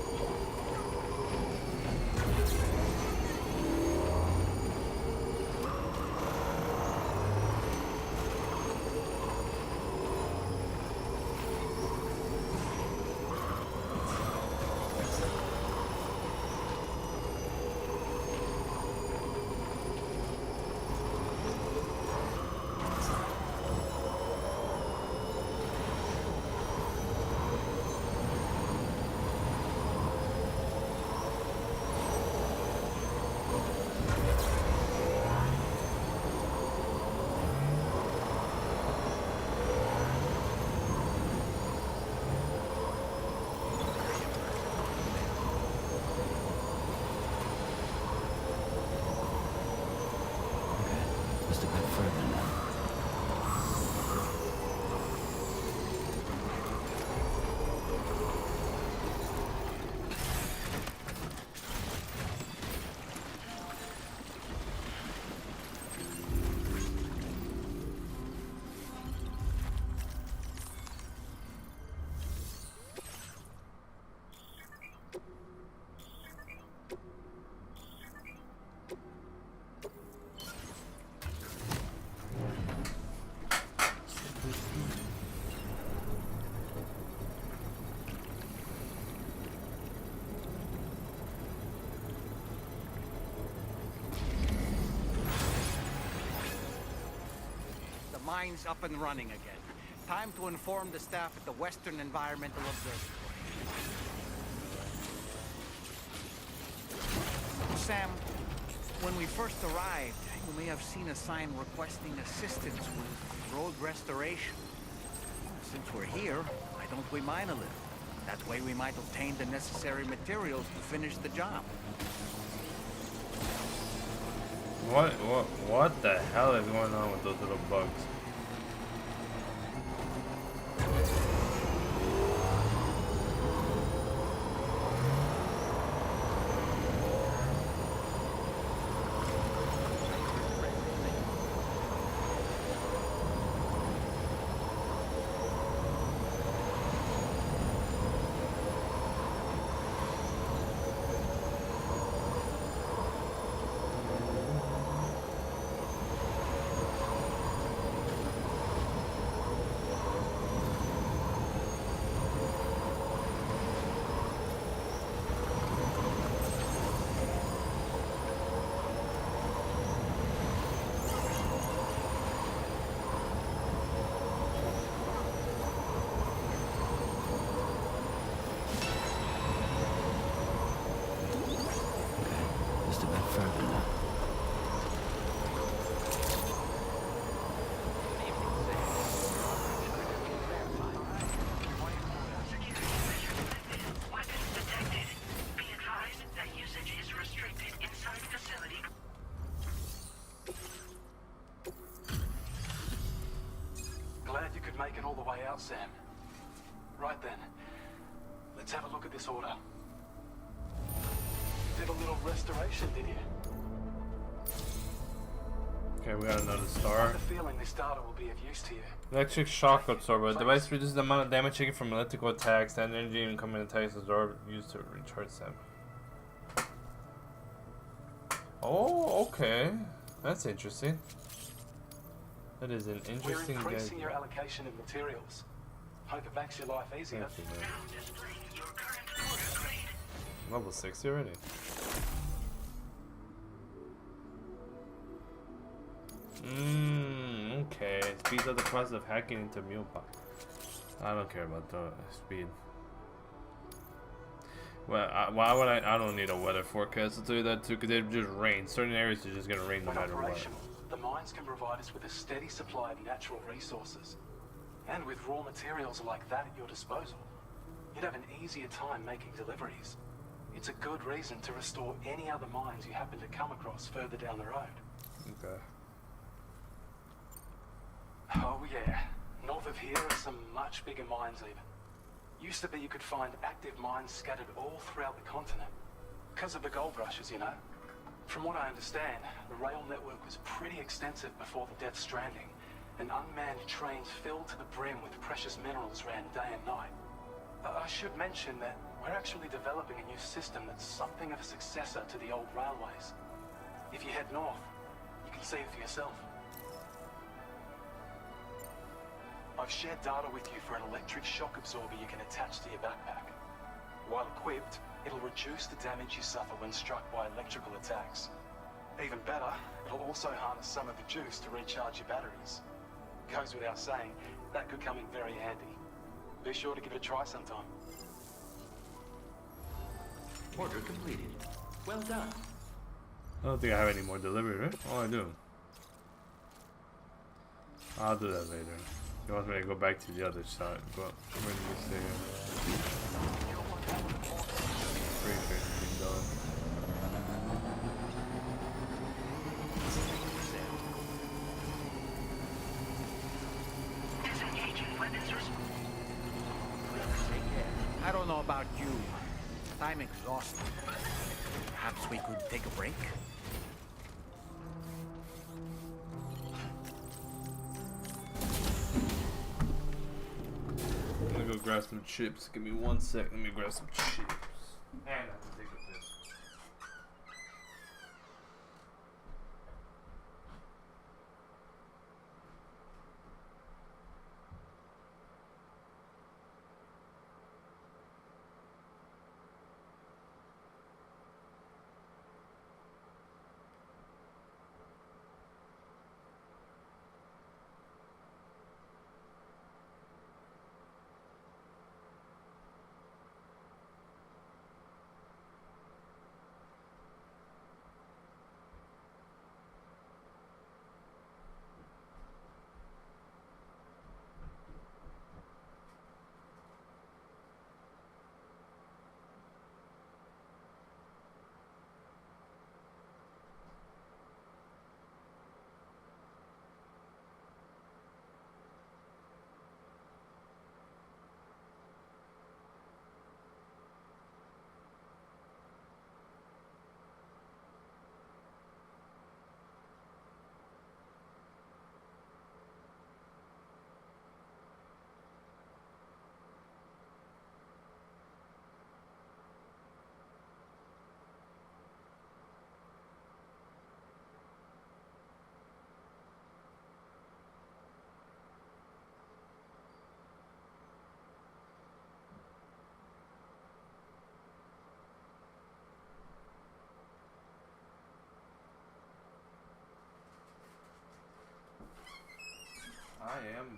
Speaker 5: Mine's up and running again. Time to inform the staff at the Western Environmental Observatory. Sam, when we first arrived, you may have seen a sign requesting assistance with road restoration. Since we're here, why don't we mine a little? That way we might obtain the necessary materials to finish the job.
Speaker 1: What the hell is going on with those little bugs?
Speaker 17: Glad you could make it all the way out, Sam. Right then, let's have a look at this order. You did a little restoration, did you?
Speaker 1: Okay, we got another star.
Speaker 17: I have a feeling this data will be of use to you.
Speaker 1: Electric shock absorber. The device reduces the amount of damage taken from electrical attacks and energy incoming attacks absorbed used to recharge them. Oh, okay. That's interesting. That is an interesting
Speaker 17: We're increasing
Speaker 1: gadget.
Speaker 17: your allocation of materials. Hope it makes your life easier.
Speaker 1: Thank you, man. Level 60 already. Okay. Speeds up the process of hacking into Mulebot. I don't care about the speed. Well, why would I don't need a weather forecast to tell you that too, because it just rains. Certain areas are just gonna rain no
Speaker 17: When
Speaker 1: matter what.
Speaker 17: operational, the mines can provide us with a steady supply of natural resources. And with raw materials like that at your disposal, you'd have an easier time making deliveries. It's a good reason to restore any other mines you happen to come across further down the road.
Speaker 1: Okay.
Speaker 17: Oh yeah, north of here are some much bigger mines even. Used to be you could find active mines scattered all throughout the continent. Because of the gold rushes, you know. From what I understand, the rail network was pretty extensive before the Death Stranding, and unmanned trains filled to the brim with precious minerals ran day and night. I should mention that we're actually developing a new system that's something of a successor to the old railways. If you head north, you can see it for yourself. I've shared data with you for an electric shock absorber you can attach to your backpack. While equipped, it'll reduce the damage you suffer when struck by electrical attacks. Even better, it'll also harness some of the juice to recharge your batteries. Goes without saying, that could come in very handy. Be sure to give it a try sometime.
Speaker 14: Order completed. Well done.
Speaker 1: I don't think I have any more delivery, right? Oh, I do. I'll do that later. You want me to go back to the other side, but where do you stay? Pretty sure it's done.
Speaker 5: I don't know about you, but I'm exhausted. Perhaps we could take a break?
Speaker 1: I'm gonna go grab some chips. Give me 1 sec. Let me grab some chips. And I have to take a piss.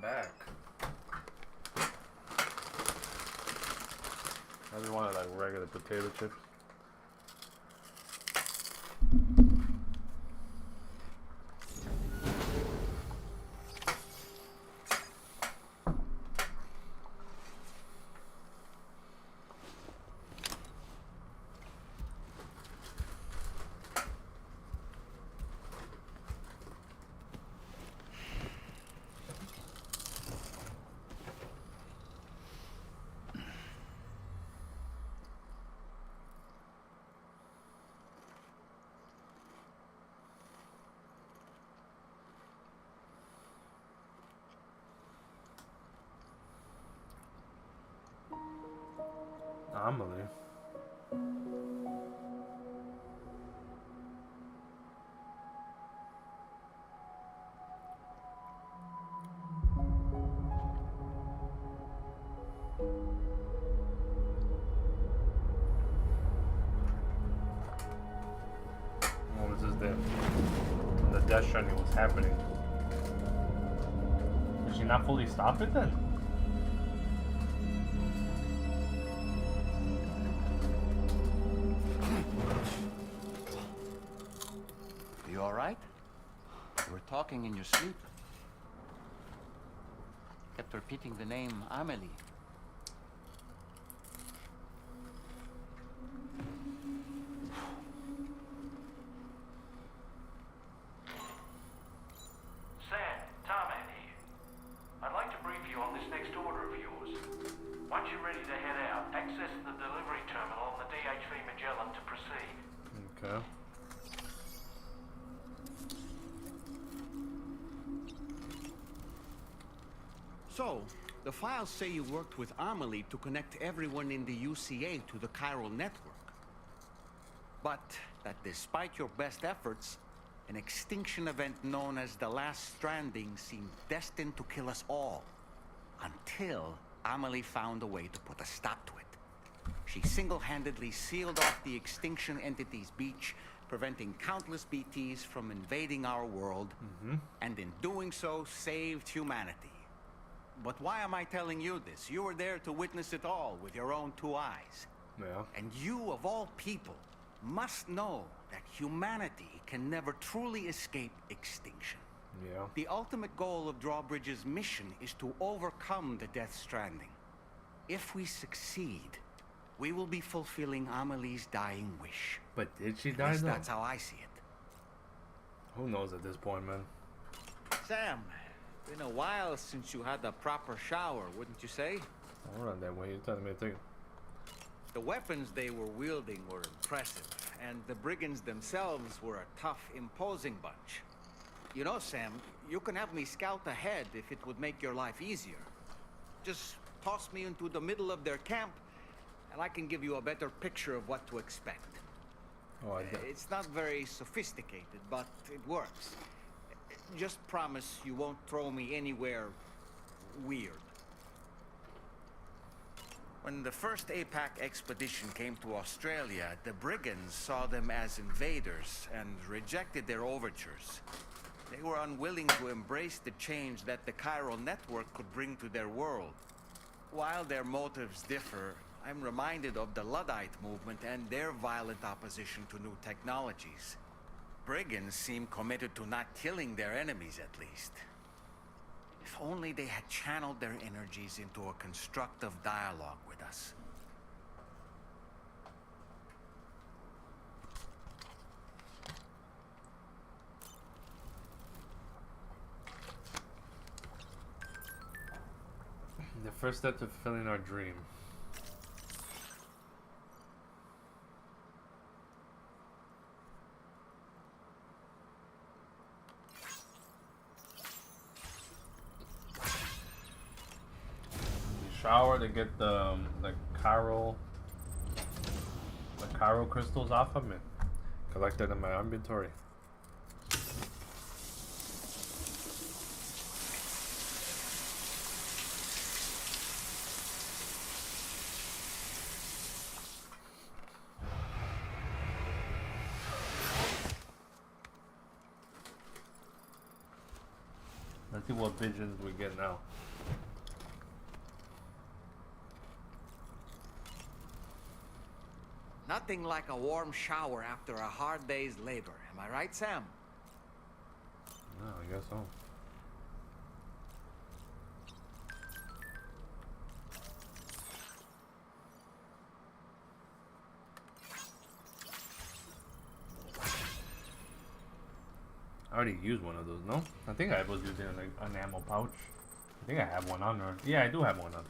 Speaker 1: back. I just wanted like regular potato chips. Amelie. What was this then? When the Death Stranding was happening. Did she not fully stop it then?
Speaker 5: You alright? You were talking in your sleep. Kept repeating the name Amelie.
Speaker 18: Sam, Tarman here. I'd like to brief you on this next order of yours. Once you're ready to head out, access the delivery terminal on the DHV Magellan to proceed.
Speaker 1: Okay.
Speaker 5: So, the files say you worked with Amelie to connect everyone in the UCA to the chiral network. But that despite your best efforts, an extinction event known as the Last Stranding seemed destined to kill us all. Until Amelie found a way to put a stop to it. She single-handedly sealed off the extinction entity's beach, preventing countless BTs from invading our world, and in doing so, saved humanity. But why am I telling you this? You were there to witness it all with your own 2 eyes.
Speaker 1: Yeah.
Speaker 5: And you, of all people, must know that humanity can never truly escape extinction.
Speaker 1: Yeah.
Speaker 5: The ultimate goal of Drawbridge's mission is to overcome the Death Stranding. If we succeed, we will be fulfilling Amelie's dying wish.
Speaker 1: But did she
Speaker 5: At
Speaker 1: die
Speaker 5: least
Speaker 1: though?
Speaker 5: that's how I see it.
Speaker 1: Who knows at this point, man?
Speaker 5: Sam, been a while since you had a proper shower, wouldn't you say?
Speaker 1: Hold on, then. What are you telling me to take?
Speaker 5: The weapons they were wielding were impressive, and the brigands themselves were a tough, imposing bunch. You know, Sam, you can have me scout ahead if it would make your life easier. Just toss me into the middle of their camp, and I can give you a better picture of what to expect.
Speaker 1: Oh,
Speaker 5: It's not very sophisticated, but it works. Just promise you won't throw me anywhere weird. When the first APAC expedition came to Australia, the brigands saw them as invaders and rejected their overtures. They were unwilling to embrace the change that the chiral network could bring to their world. While their motives differ, I'm reminded of the Luddite movement and their violent opposition to new technologies. Brigands seem committed to not killing their enemies, at least. If only they had channeled their energies into a constructive dialogue with us.
Speaker 1: The first step to fulfilling our dream. Shower to get the chiral crystals off of me. Collect that in my inventory. Let's See what visions we get now.
Speaker 5: Nothing like a warm shower after a hard day's labor. Am I right, Sam?
Speaker 1: No, I guess so. I already used one of those, no? I think I was using like an ammo pouch. I think I have one on there. Yeah, I do have one on.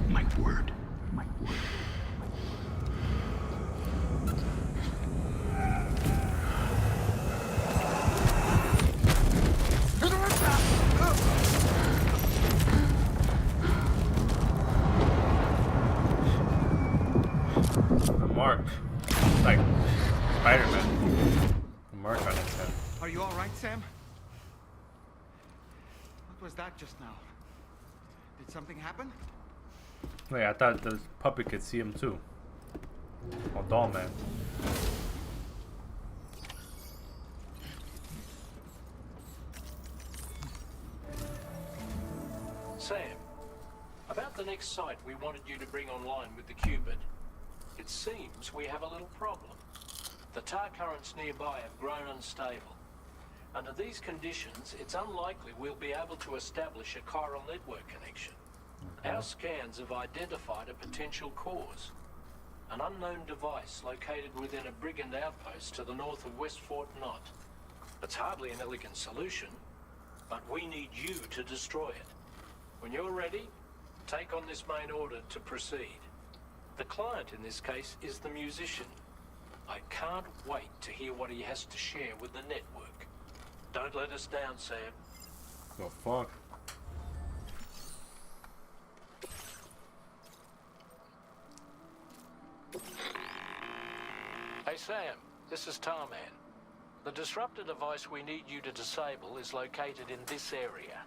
Speaker 10: My word. My word.
Speaker 1: The mark. It's like Spider-Man. The mark on his head.
Speaker 5: Are you all right, Sam? What was that just now? Did something happen?
Speaker 1: Wait, I thought the puppet could see him too. Oh, doll man.
Speaker 4: Sam, about the next site we wanted you to bring online with the Cupid. It seems we have a little problem. The tar currents nearby have grown unstable. Under these conditions, it's unlikely we'll be able to establish a chiral network connection. Our scans have identified a potential cause. An unknown device located within a brigand outpost to the north of West Fort Knott. It's hardly an elegant solution, but we need you to destroy it. When you're ready, take on this main order to proceed. The client in this case is the musician. I can't wait to hear what he has to share with the network. Don't let us down, Sam.
Speaker 1: Oh, fuck.
Speaker 4: Hey Sam, this is Tarman. The disruptor device we need you to disable is located in this area.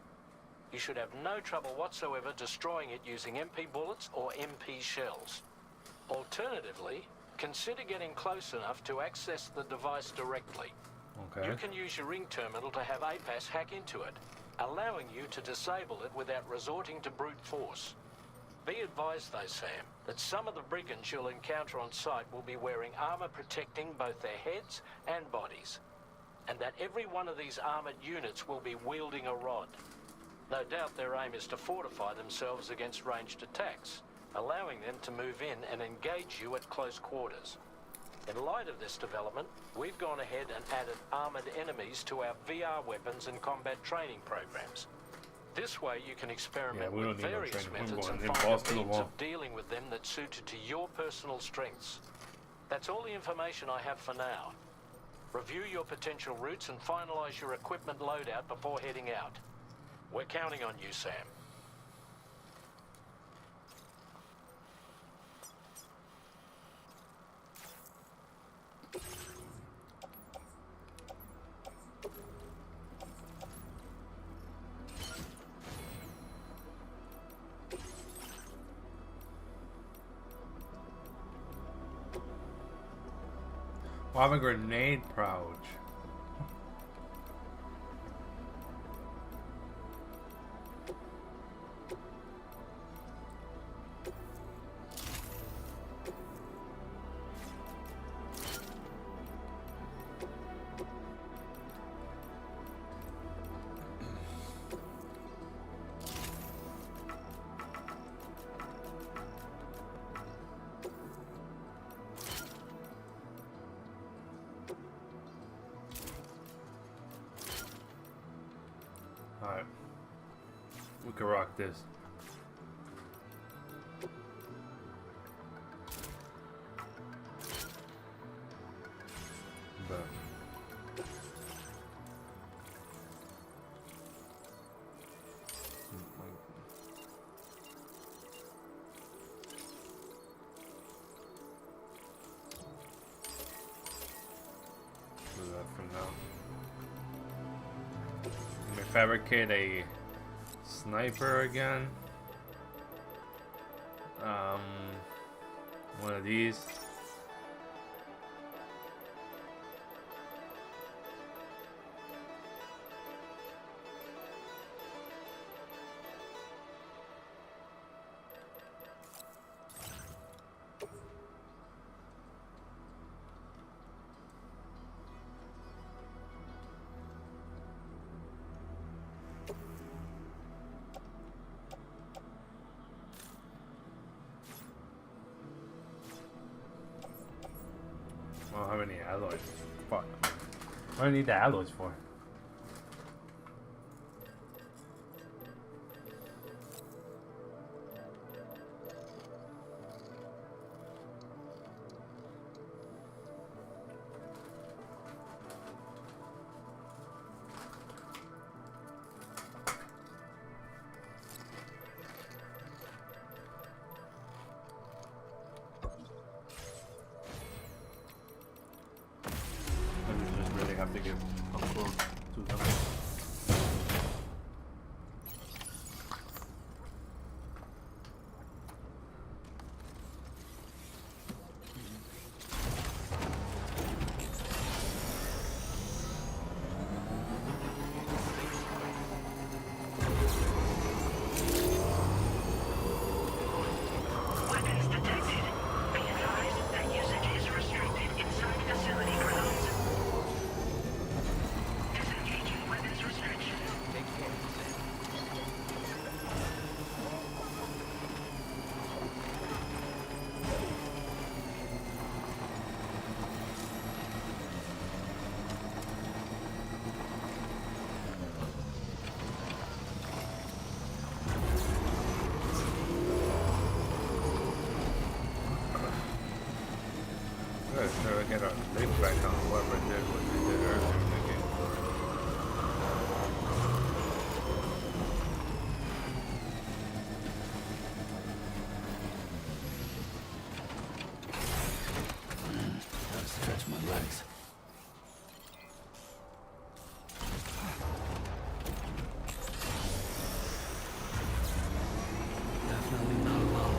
Speaker 4: You should have no trouble whatsoever destroying it using MP bullets or MP shells. Alternatively, consider getting close enough to access the device directly.
Speaker 1: Okay.
Speaker 4: You can use your ring terminal to have APAS hack into it, allowing you to disable it without resorting to brute force. Be advised though, Sam, that some of the brigands you'll encounter on site will be wearing armor protecting both their heads and bodies, and that every one of these armored units will be wielding a rod. No doubt their aim is to fortify themselves against ranged attacks, allowing them to move in and engage you at close quarters. In light of this development, we've gone ahead and added armored enemies to our VR weapons and combat training programs. This way you can experiment with various methods and find a means of dealing with them that's suited to your personal strengths. That's all the information I have for now. Review your potential routes and finalize your equipment loadout before heading out. We're counting on you, Sam.
Speaker 1: Oh, I have a grenade pouch. Alright. We can rock this. But do that for now. Let me fabricate a sniper again. One of these. I don't have any alloys. Fuck. What do I need the alloys for? Have to get up close to them.
Speaker 6: Weapons detected. Be advised that usage is restricted inside facility grounds. Disengaging weapons restriction.
Speaker 14: Take care, Sam.
Speaker 1: Let's try to get our link back on whoever did what they did earlier in the game.
Speaker 3: Gotta stretch my legs. Definitely not alone.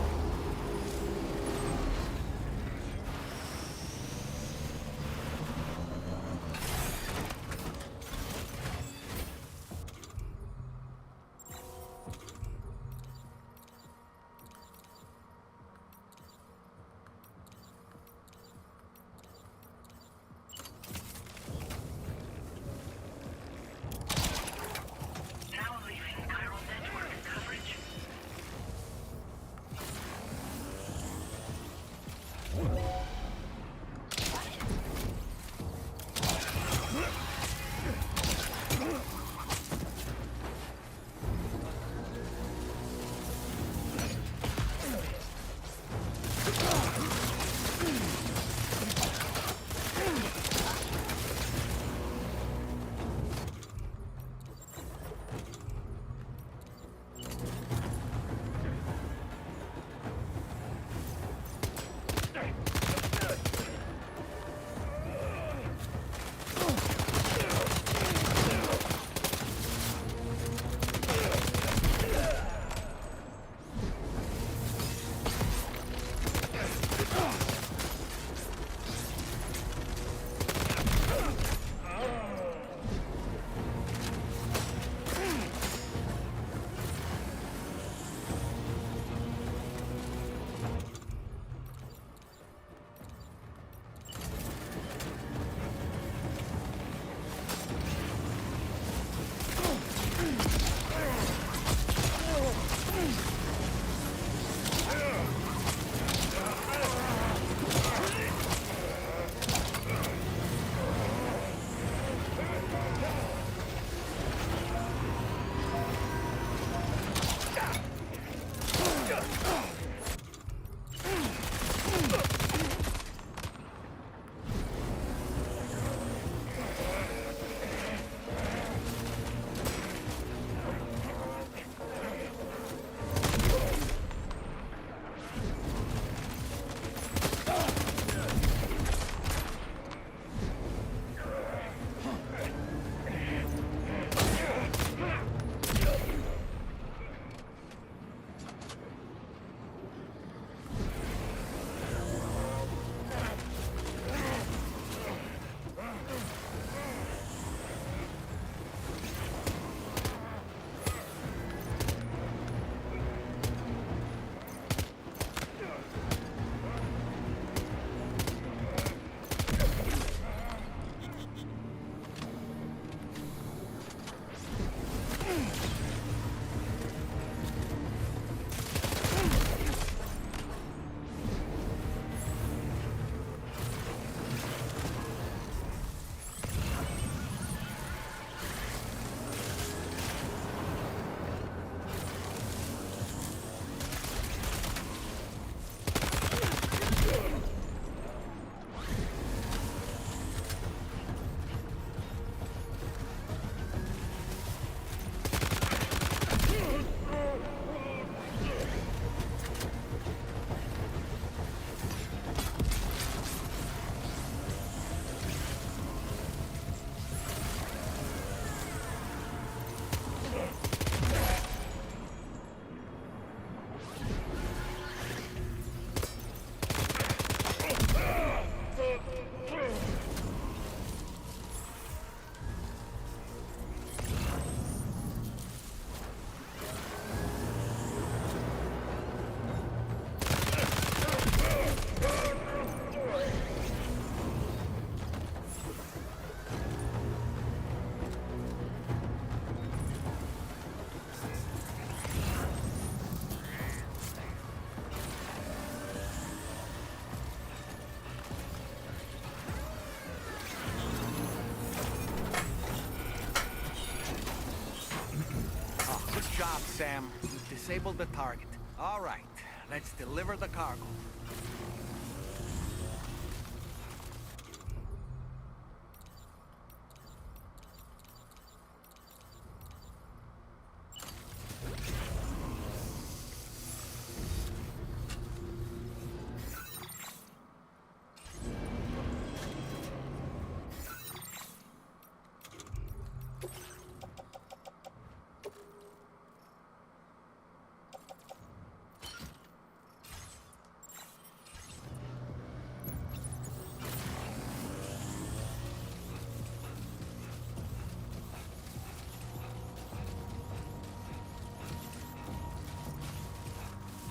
Speaker 5: job, Sam. You've disabled the target. All right, let's deliver the cargo.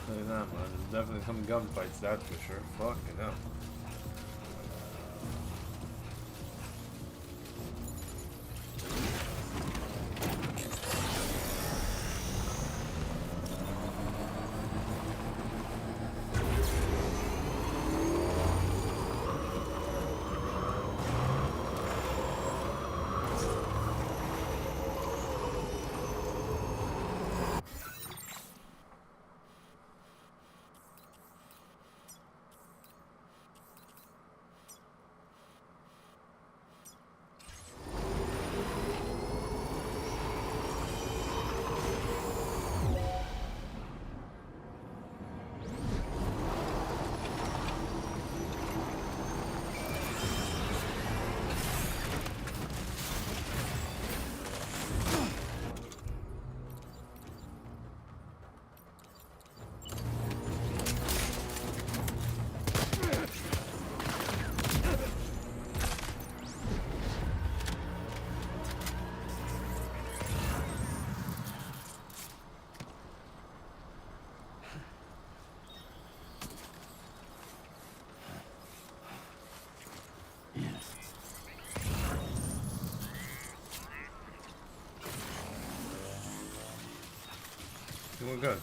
Speaker 1: Look at that, man. There's definitely some gunfights, that's for sure. Fucking hell. Doing good.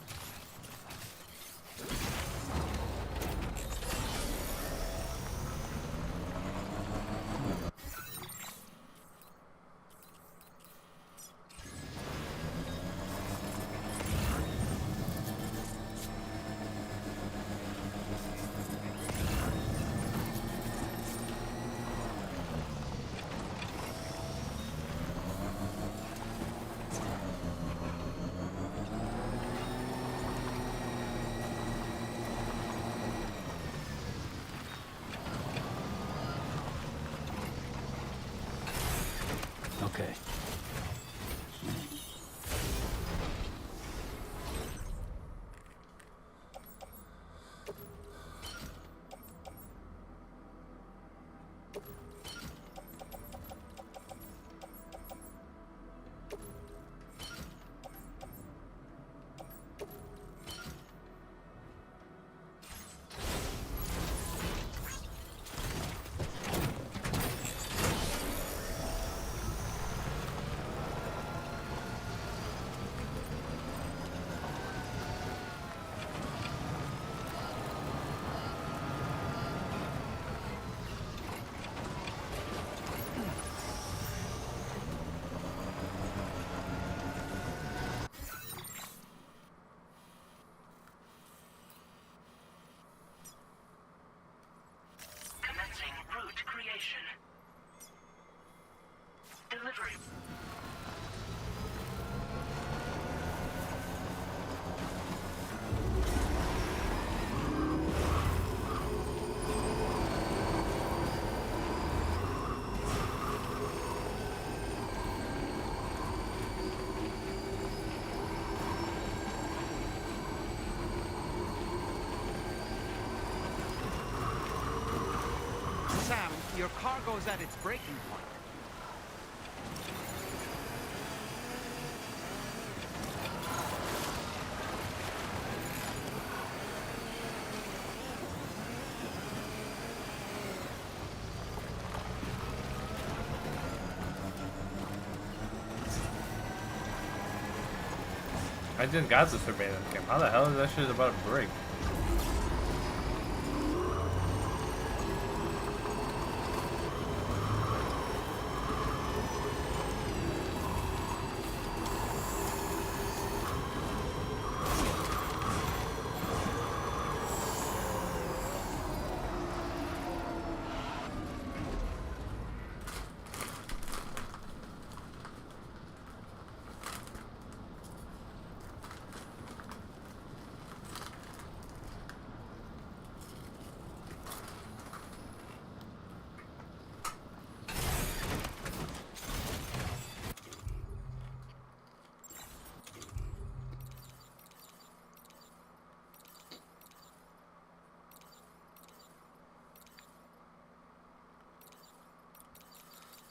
Speaker 3: Okay.
Speaker 7: Commencing route creation. Delivery.
Speaker 5: Sam, your cargo's at its breaking point.
Speaker 1: I just got the surveillance cam. How the hell is that shit about to break?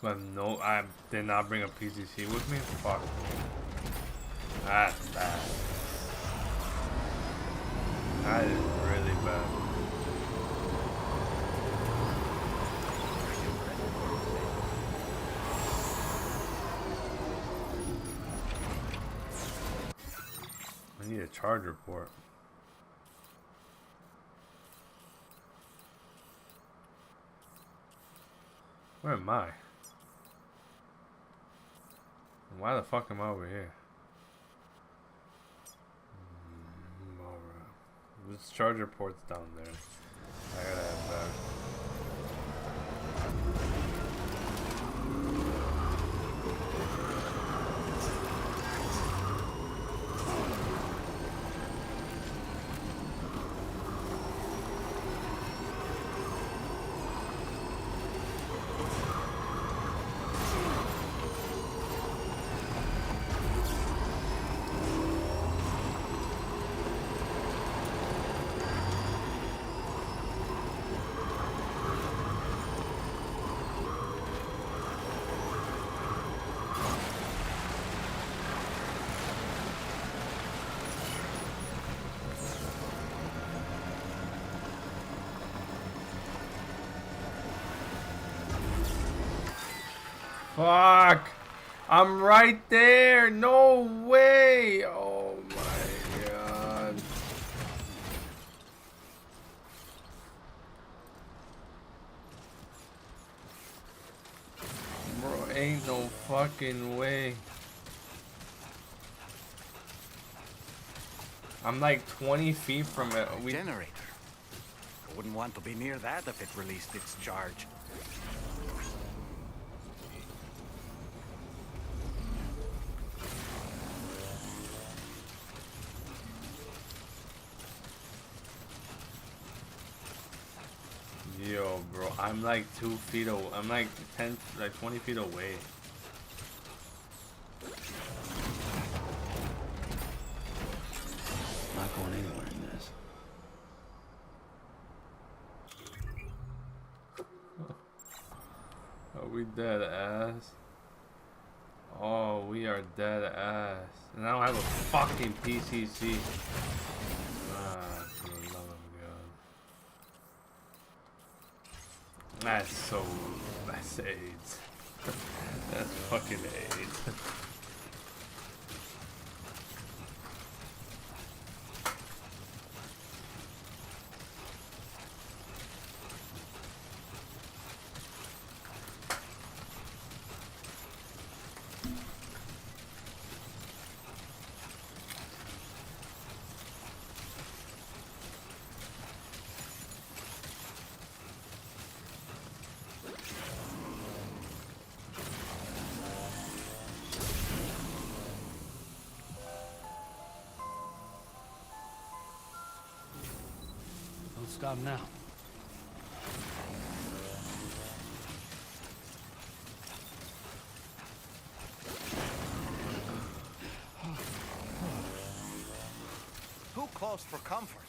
Speaker 1: But no, I did not bring a PCC with me. Fuck me. That's bad. That is really bad. I need a charger port. Where am I? Why the fuck am I over here? Alright. This charger port's down there. I gotta have that. Fuck! I'm right there! No way! Oh my god. Bro, ain't no fucking way. I'm like 20 feet from it.
Speaker 11: Generator. I wouldn't want to be near that if it released its charge.
Speaker 1: Yo, bro, I'm like 2 feet away. I'm like 20 feet away.
Speaker 3: Not going anywhere in this.
Speaker 1: Are we dead ass? Oh, we are dead ass. And I don't have a fucking PCC. Ah, for the love of God. That's AIDS. That's fucking AIDS.
Speaker 3: Don't stop now.
Speaker 5: Too close for comfort.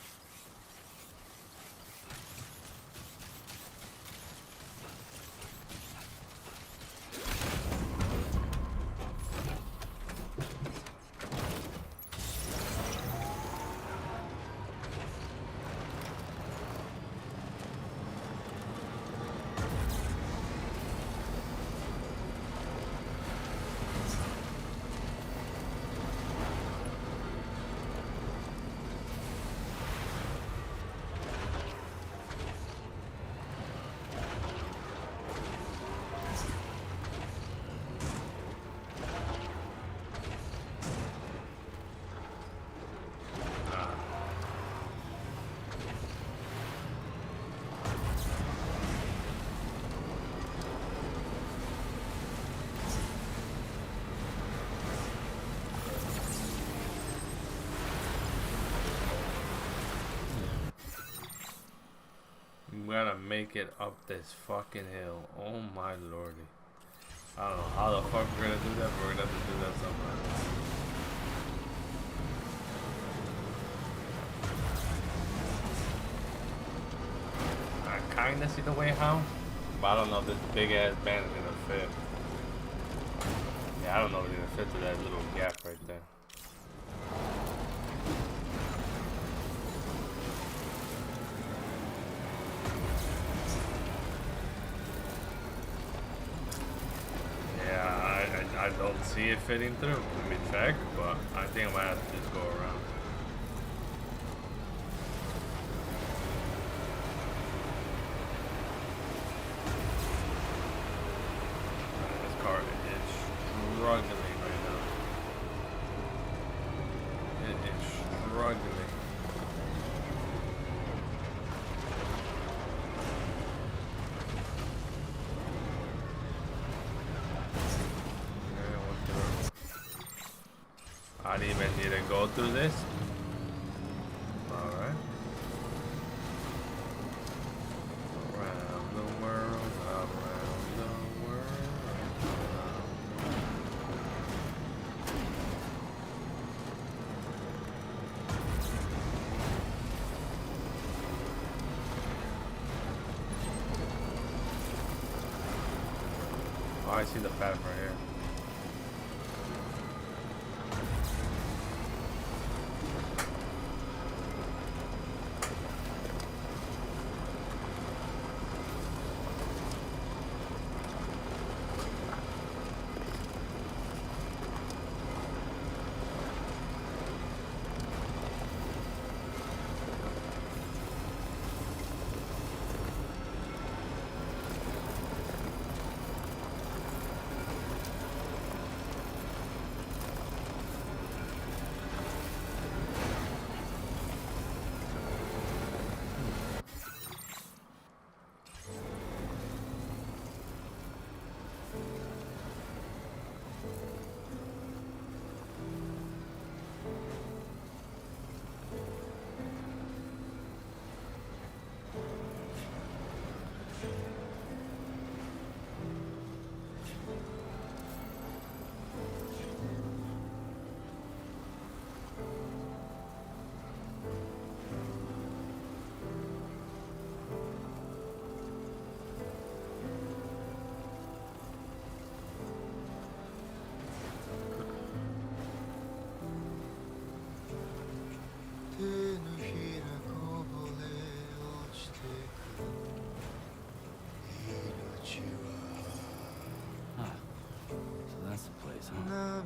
Speaker 5: We gotta make it up this fucking hill. Oh my lordy. I don't know how the fuck we're gonna do that, but we're gonna have to do that sometime. I kinda see the way how, but I don't know if this big ass band is gonna
Speaker 1: fit. Yeah, I don't know if it's gonna fit to that little gap right there. Yeah, I don't see it fitting through. Let me check, but I think I might have to just go around. This car is struggling right now. It is struggling. I didn't even need to go through this. Alright. Around the world, around the world. Oh, I see the path right here.
Speaker 3: So that's the place, huh?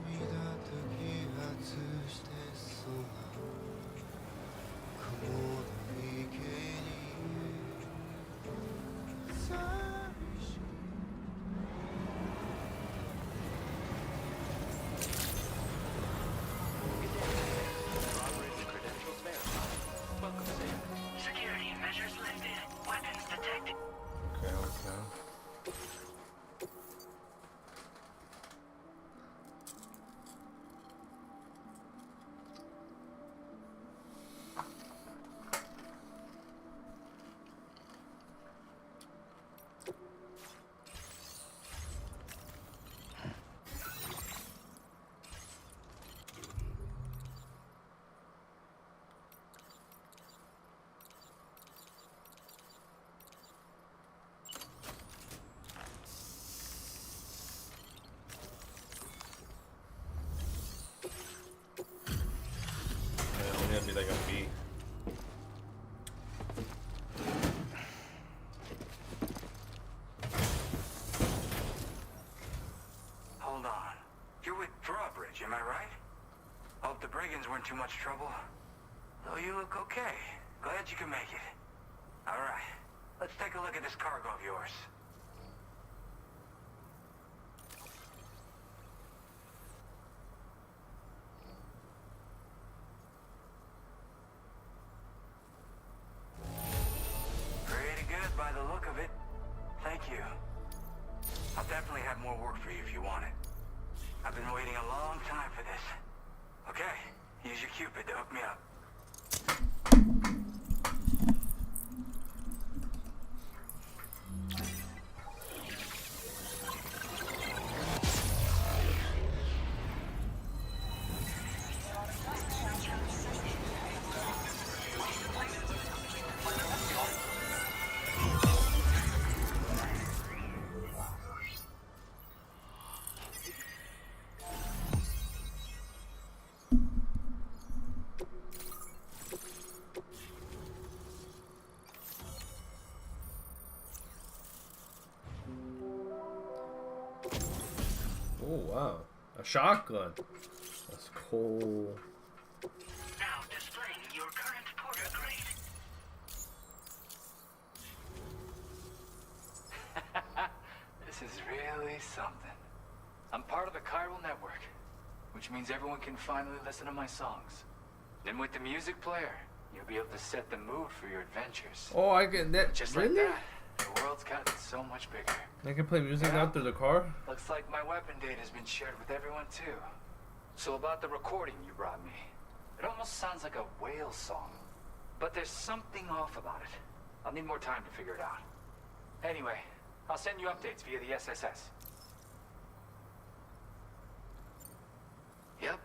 Speaker 14: Drawbridge credentials verified. Welcome, Sam.
Speaker 6: Security measures lifted. Weapons detected.
Speaker 1: Okay, okay. Be like a bee.
Speaker 15: Hold on. You're with Drawbridge, am I right? Hope the brigands weren't too much trouble. Though you look okay. Glad you can make it. Alright. Let's take a look at this cargo of yours. Pretty good by the look of it. Thank you. I'll definitely have more work for you if you want it. I've been waiting a long time for this. Okay, use your Cupid to hook me up.
Speaker 1: Oh wow, a shotgun. That's cool.
Speaker 13: Now displaying your current Porter grade.
Speaker 19: This is really something. I'm part of the chiral network, which means everyone can finally listen to my songs. Then with the music player, you'll be able to set the mood for your adventures.
Speaker 1: Oh, I get that.
Speaker 19: Just
Speaker 1: Really?
Speaker 19: like that, the world's gotten so much bigger.
Speaker 1: I can play music now through the car?
Speaker 19: Looks like my weapon data has been shared with everyone too. So about the recording you brought me, it almost sounds like a whale song. But there's something off about it. I'll need more time to figure it out. Anyway, I'll send you updates via the SSS. Yep,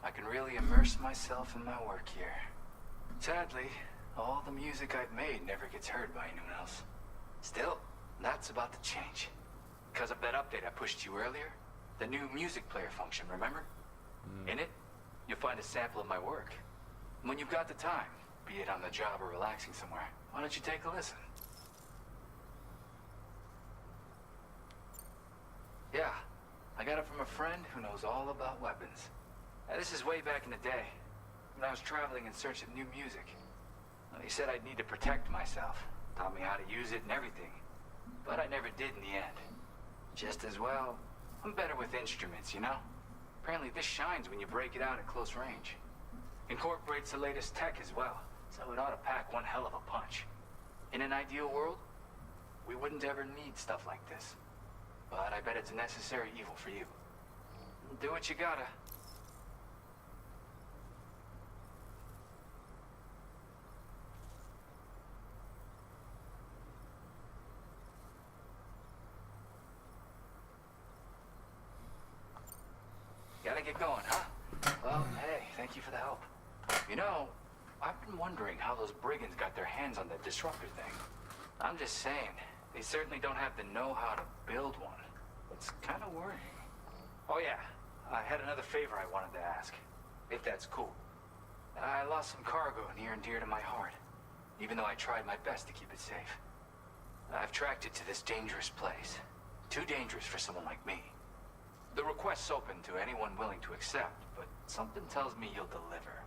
Speaker 19: I can really immerse myself in my work here. Sadly, all the music I've made never gets heard by anyone else. Still, that's about to change. Because of that update I pushed you earlier, the new music player function, remember? In it, you'll find a sample of my work. When you've got the time, be it on the job or relaxing somewhere, why don't you take a listen? Yeah, I got it from a friend who knows all about weapons. This is way back in the day, when I was traveling in search of new music. He said I'd need to protect myself, taught me how to use it and everything. But I never did in the end. Just as well, I'm better with instruments, you know? Apparently this shines when you break it out at close range. Incorporates the latest tech as well, so it ought to pack one hell of a punch. In an ideal world, we wouldn't ever need stuff like this. But I bet it's a necessary evil for you. Do what you gotta. Gotta get going, huh? Well, hey, thank you for the help. You know, I've been wondering how those brigands got their hands on that disruptor thing. I'm just saying, they certainly don't have the know-how to build one. It's kind of worrying. Oh yeah, I had another favor I wanted to ask, if that's cool. I lost some cargo near and dear to my heart, even though I tried my best to keep it safe. I've tracked it to this dangerous place. Too dangerous for someone like me. The request's open to anyone willing to accept, but something tells me you'll deliver.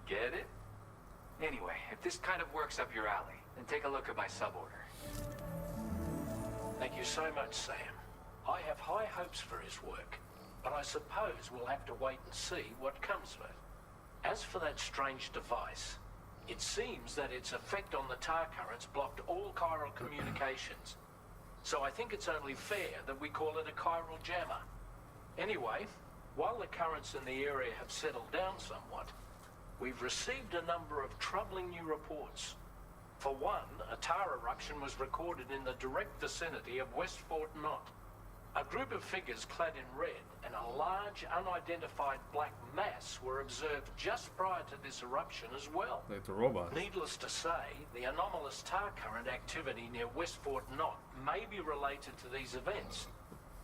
Speaker 19: Get it? Anyway, if this kind of works up your alley, then take a look at my suborder.
Speaker 4: Thank you so much, Sam. I have high hopes for his work, but I suppose we'll have to wait and see what comes of it. As for that strange device, it seems that its effect on the tar currents blocked all chiral communications. So I think it's only fair that we call it a chiral jammer. Anyway, while the currents in the area have settled down somewhat, we've received a number of troubling new reports. For one, a tar eruption was recorded in the direct vicinity of West Fort Knot. A group of figures clad in red and a large unidentified black mass were observed just prior to this eruption as well.
Speaker 1: Like the robot.
Speaker 4: Needless to say, the anomalous tar current activity near West Fort Knot may be related to these events.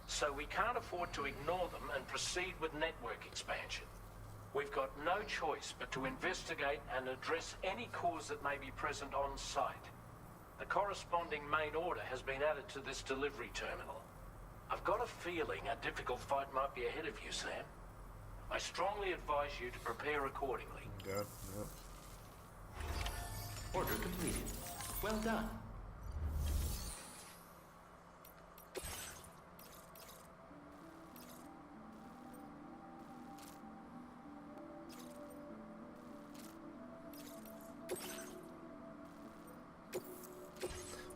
Speaker 4: So we can't afford to ignore them and proceed with network expansion. We've got no choice but to investigate and address any cause that may be present on site. The corresponding main order has been added to this delivery terminal. I've got a feeling a difficult fight might be ahead of you, Sam. I strongly advise you to prepare accordingly.
Speaker 1: Yep.
Speaker 14: Order completed. Well done.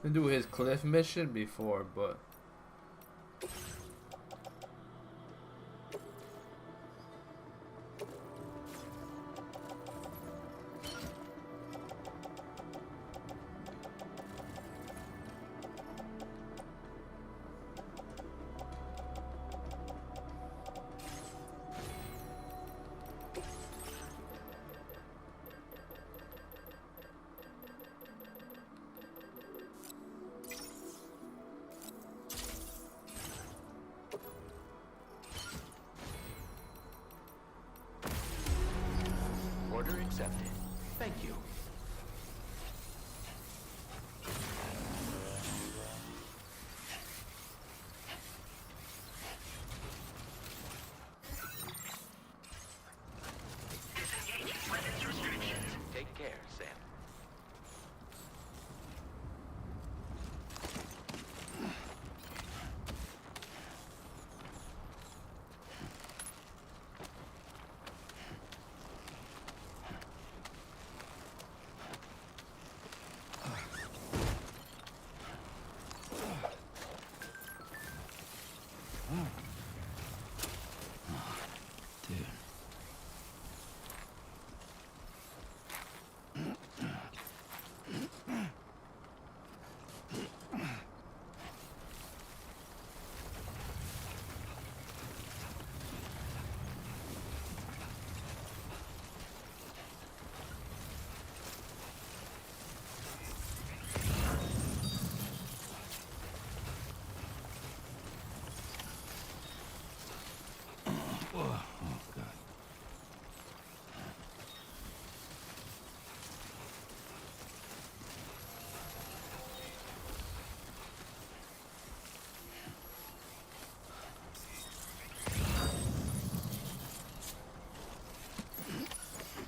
Speaker 1: Been do his cliff mission before, but
Speaker 14: Order accepted. Thank you.
Speaker 3: Dude.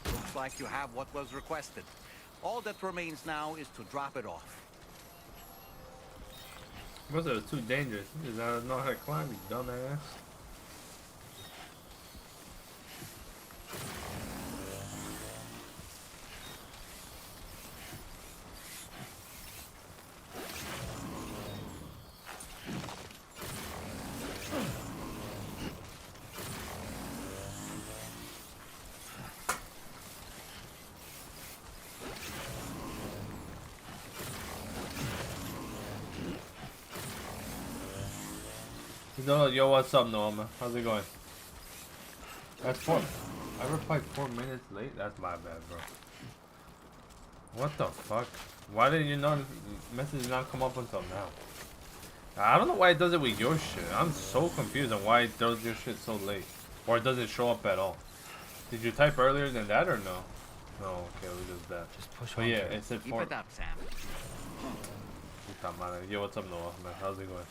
Speaker 5: Looks like you have what was requested. All that remains now is to drop it off.
Speaker 1: Because it was too dangerous. You just know how to climb, you dumbass. Yo, what's up, Norma? How's it going? That's 4. I replied 4 minutes late? That's my bad, bro. What the fuck? Why did you not message not come up until now? I don't know why it does it with your shit. I'm so confused on why it does your shit so late. Or it doesn't show up at all. Did you type earlier than that or no? No, okay, it was just that. Just push on. But yeah, it said 4.
Speaker 5: Keep it up, Sam.
Speaker 1: Yo, what's up, Noah? Man, how's it going?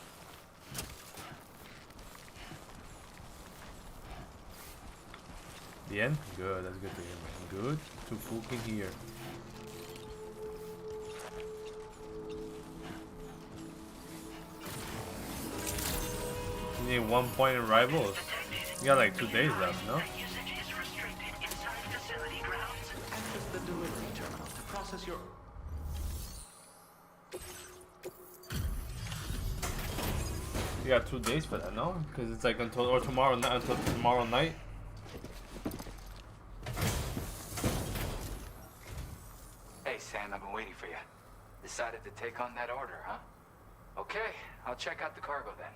Speaker 1: The end? Good, that's good to hear, man. Good to fucking hear. You need 1 point in rivals. You got like 2 days left, no?
Speaker 14: Access the delivery terminal to process your...
Speaker 1: You got 2 days for that, no? Because it's like until tomorrow night.
Speaker 19: Hey, Sam, I've been waiting for you. Decided to take on that order, huh? Okay, I'll check out the cargo then.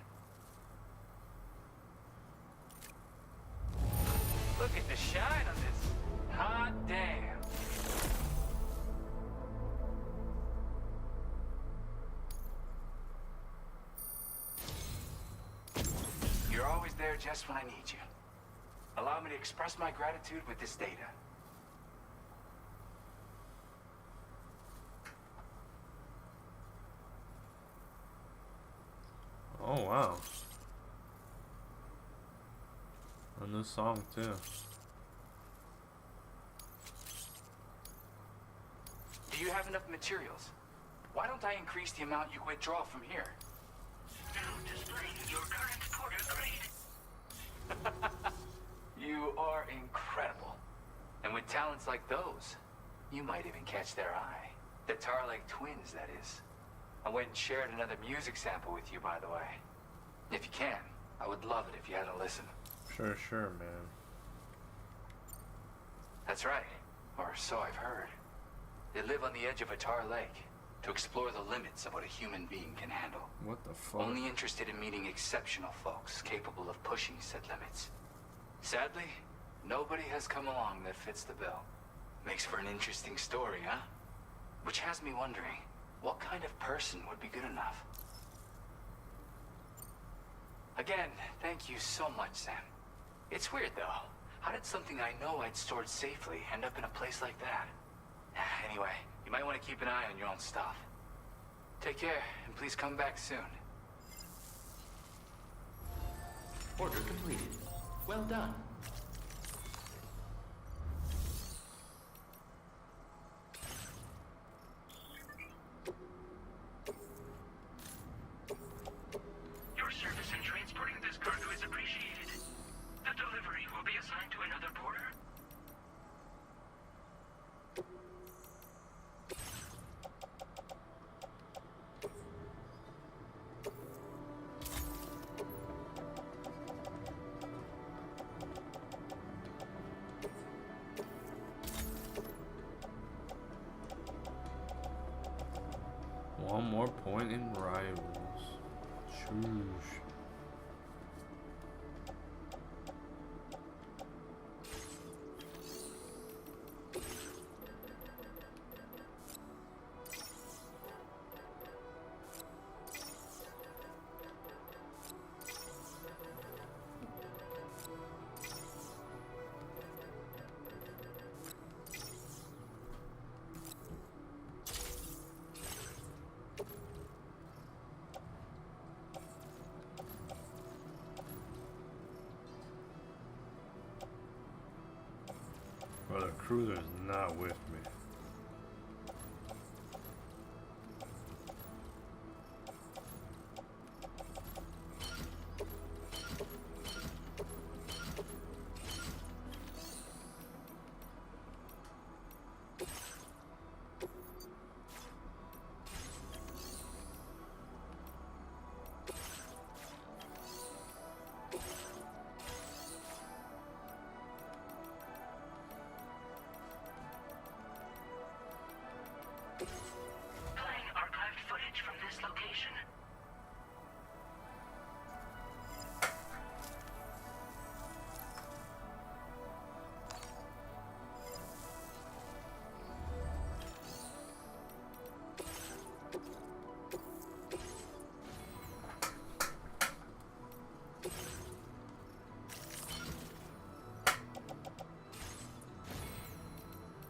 Speaker 19: Look at the shine on this. Hot damn. You're always there just when I need you. Allow me to express my gratitude with this data.
Speaker 1: Oh wow. A new song too.
Speaker 19: Do you have enough materials? Why don't I increase the amount you withdraw from here?
Speaker 14: Now displaying your current Porter grade.
Speaker 19: You are incredible. And with talents like those, you might even catch their eye. The Tarlake twins, that is. I went and shared another music sample with you, by the way. If you can, I would love it if you had a listen.
Speaker 1: Sure, man.
Speaker 19: That's right. Or so I've heard. They live on the edge of a tar lake to explore the limits of what a human being can handle.
Speaker 1: What the fuck?
Speaker 19: Only interested in meeting exceptional folks capable of pushing said limits. Sadly, nobody has come along that fits the bill. Makes for an interesting story, huh? Which has me wondering, what kind of person would be good enough? Again, thank you so much, Sam. It's weird, though. How did something I know I'd stored safely end up in a place like that? Anyway, you might want to keep an eye on your own stuff. Take care, and please come back soon.
Speaker 14: Order completed. Well done. Your service in transporting this cargo is appreciated. The delivery will be assigned to another porter.
Speaker 1: more point in rivals. Shoosh. Well, the cruiser's not with me.
Speaker 14: Playing archived footage from this location.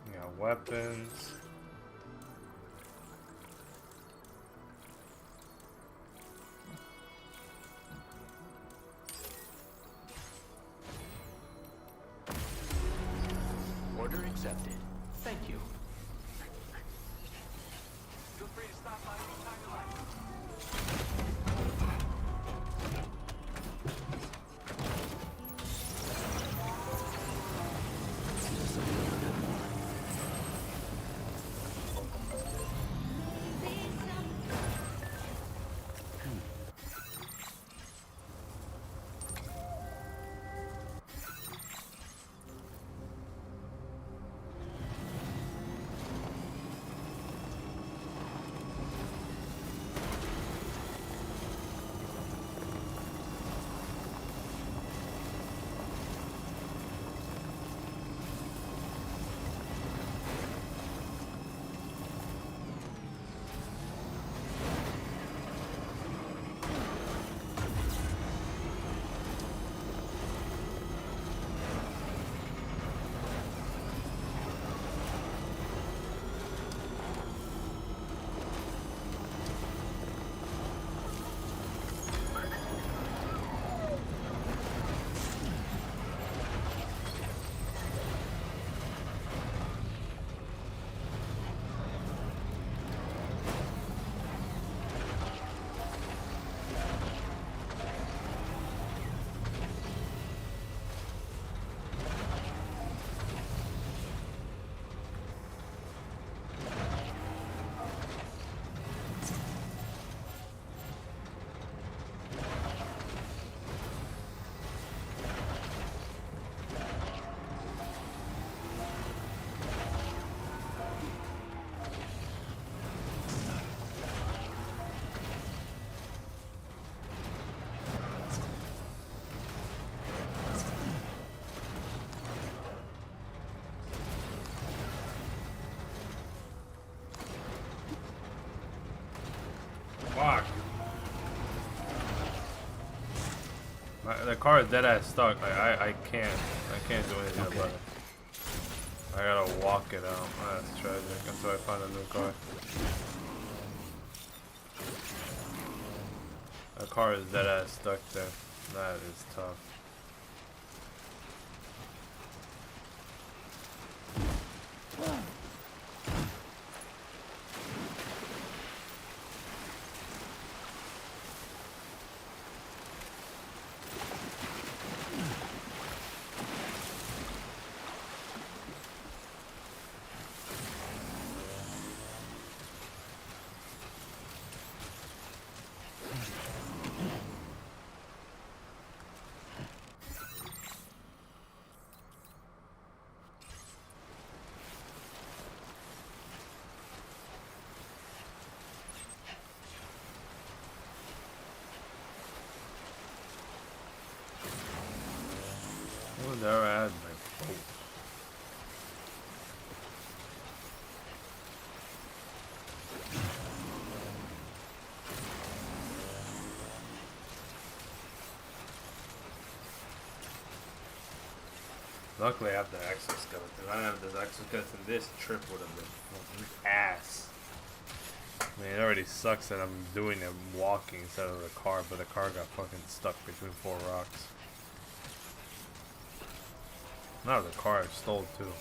Speaker 1: We got weapons.
Speaker 13: Order accepted. Thank you. Feel free to stop by anytime you like.
Speaker 1: Fuck. The car is dead ass stuck. Like, I can't do anything about it. I gotta walk it out. That's tragic until I find a new car. The car is dead ass stuck there. That is tough. Oh, there I had my boat. Luckily I have the exoskeleton. If I didn't have this exoskeleton, this trip would have been fucking ass. I mean, it already sucks that I'm doing it walking instead of the car, but the car got fucking stuck between 4 rocks. Now the car I stole too.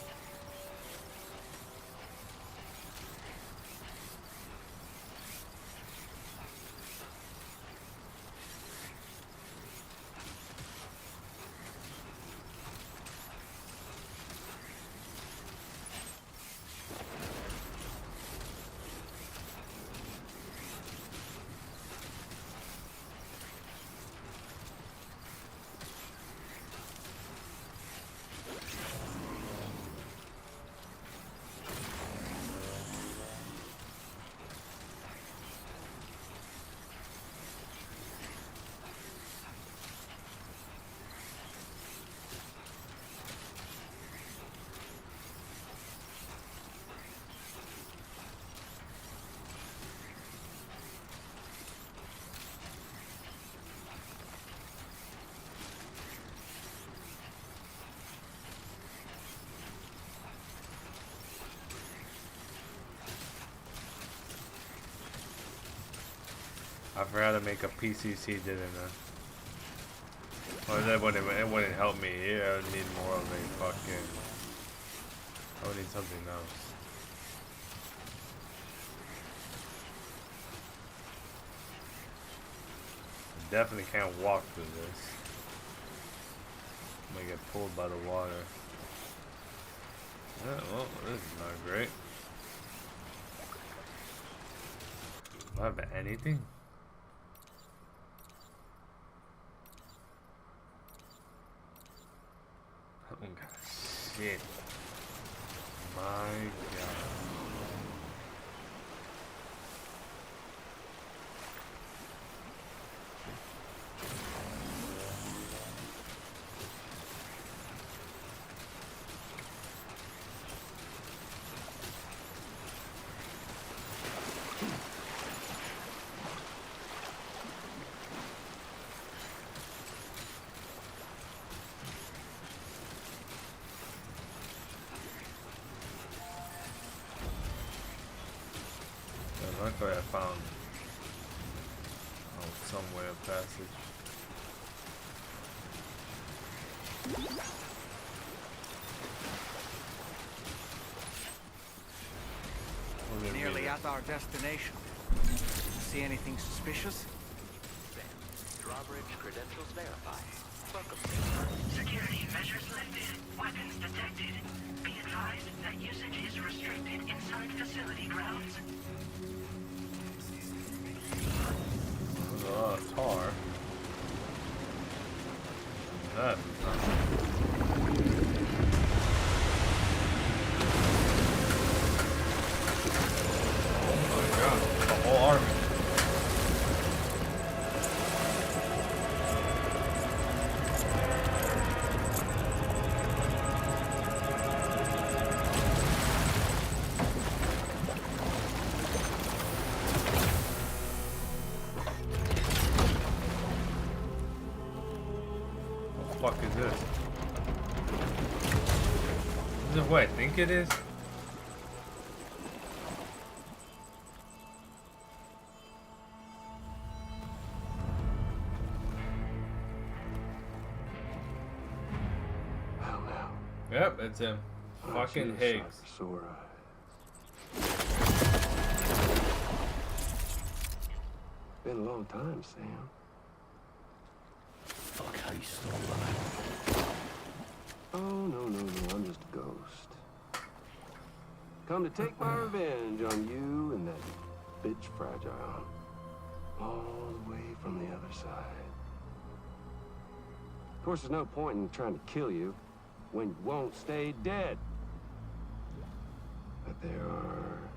Speaker 1: I forgot to make a PCC, didn't I? Or that wouldn't help me here. I would need more of a fucking... I would need something else. I definitely can't walk through this. I'm gonna get pulled by the water. Yeah, well, this is not great. Do I have anything? Oh god, shit. My god. Luckily I found some way of passage.
Speaker 5: Nearly at our destination. See anything suspicious?
Speaker 20: Drawbridge credentials verified. Welcome.
Speaker 14: Security measures lifted. Weapons detected. Be advised that usage is restricted inside facility grounds.
Speaker 1: Tar. That is not... Oh my god, the whole army. What the fuck is this? Is it what I think it is? Yep, it's him. Fucking Higgs.
Speaker 20: Been a long time, Sam.
Speaker 3: Fuck, how you still alive?
Speaker 20: Oh, no, I'm just a ghost. Come to take my revenge on you and that bitch Fragile. All the way from the other side. Of course, there's no point in trying to kill you when you won't stay dead. But there are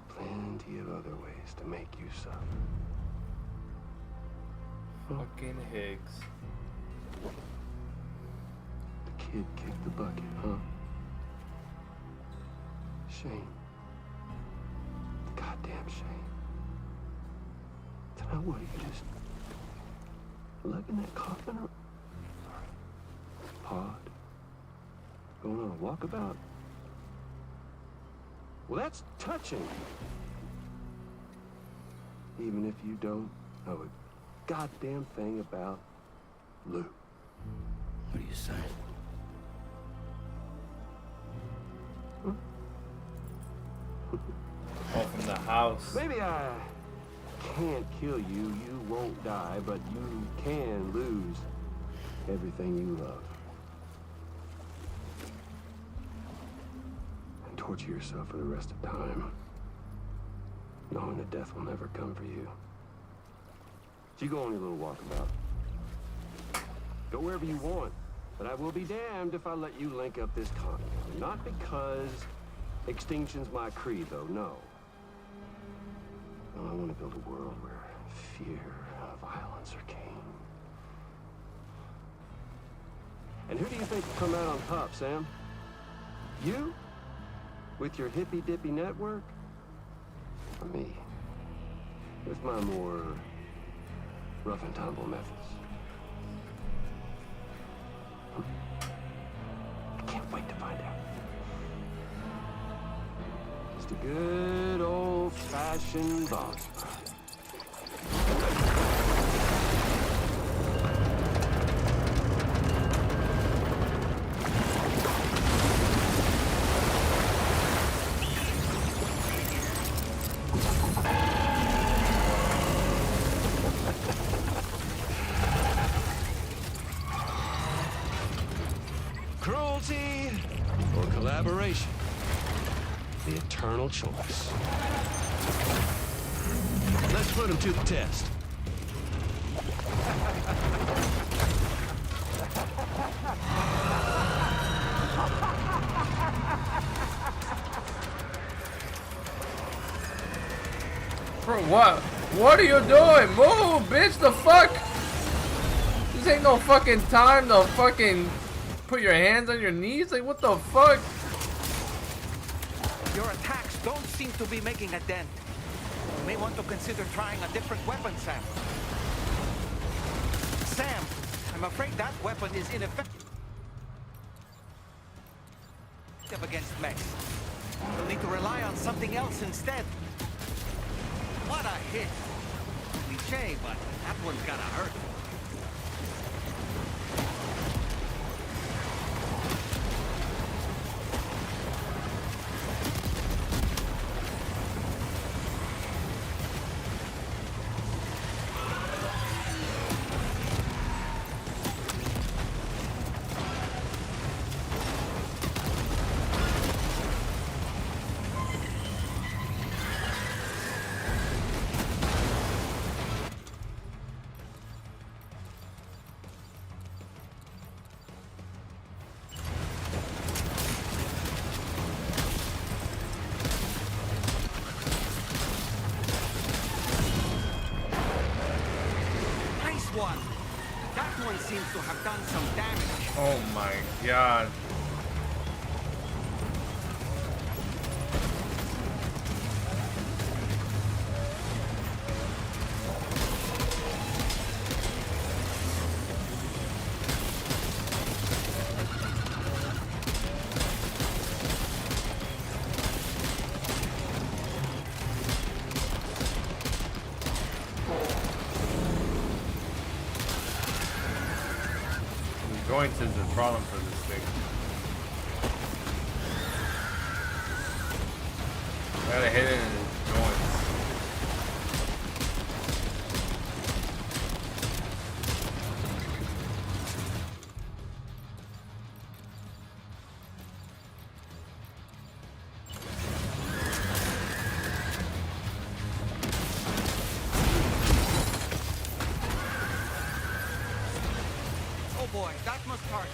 Speaker 20: plenty of other ways to make you suffer.
Speaker 1: Fucking Higgs.
Speaker 20: kid kicked the bucket, huh? Shame. Goddamn shame. Now what, are you just lugging that coffin around? Pod? Going on a walkabout? Well, that's touching. Even if you don't know a goddamn thing about Lou.
Speaker 3: What are you saying?
Speaker 1: Oh, from the house.
Speaker 20: Maybe I can't kill you, you won't die, but you can lose everything you love. And torture yourself for the rest of time, knowing that death will never come for you. So you go on your little walkabout. Go wherever you want, but I will be damned if I let you link up this continent. Not because extinction's my creed, though, no. No, I want to build a world where fear and violence are king. And who do you think will come out on top, Sam? You? With your hippy-dippy network? Or me? With my more rough and tumble methods? I can't wait to find out. Just a good old-fashioned boss fight. Cruelty or collaboration? The eternal choice. Let's put him to the test.
Speaker 1: Bro, what? What are you doing? Move, bitch, the fuck? This ain't no fucking time to fucking put your hands on your knees? Like, what the fuck?
Speaker 5: Your attacks don't seem to be making a dent. You may want to consider trying a different weapon, Sam. Sam, I'm afraid that weapon is ineffective against mechs. You'll need to rely on something else instead. What a hit! Cliché, but that one's gotta hurt. One. That one seems to have done some damage.
Speaker 1: Oh my god. Joints is the problem for this thing. I gotta hit it in the joints.
Speaker 5: Oh boy, that must hurt.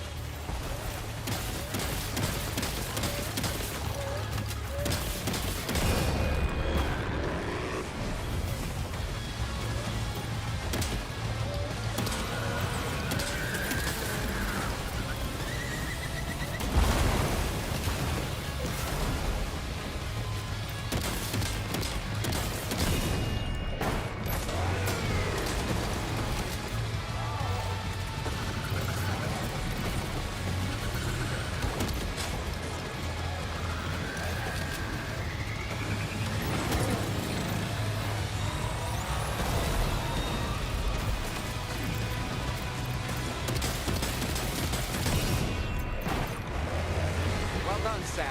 Speaker 5: Sam.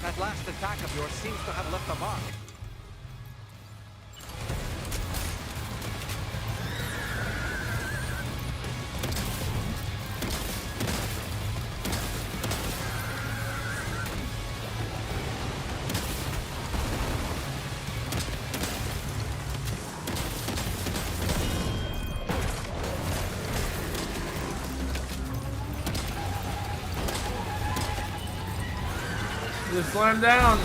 Speaker 5: That last attack of yours seems to have left a mark.
Speaker 1: Just slam down.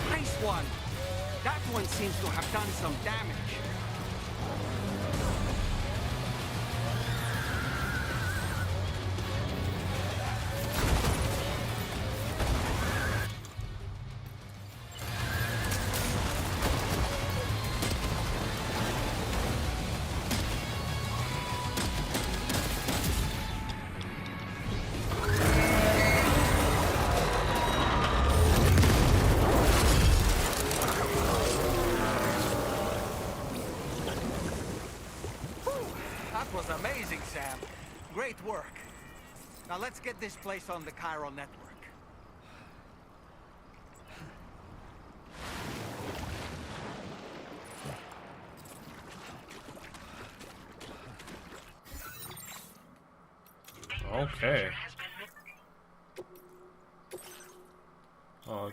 Speaker 5: Nice one. That one seems to have done some damage. That was amazing, Sam. Great work. Now let's get this place on the chiral network.
Speaker 1: Okay. Oh.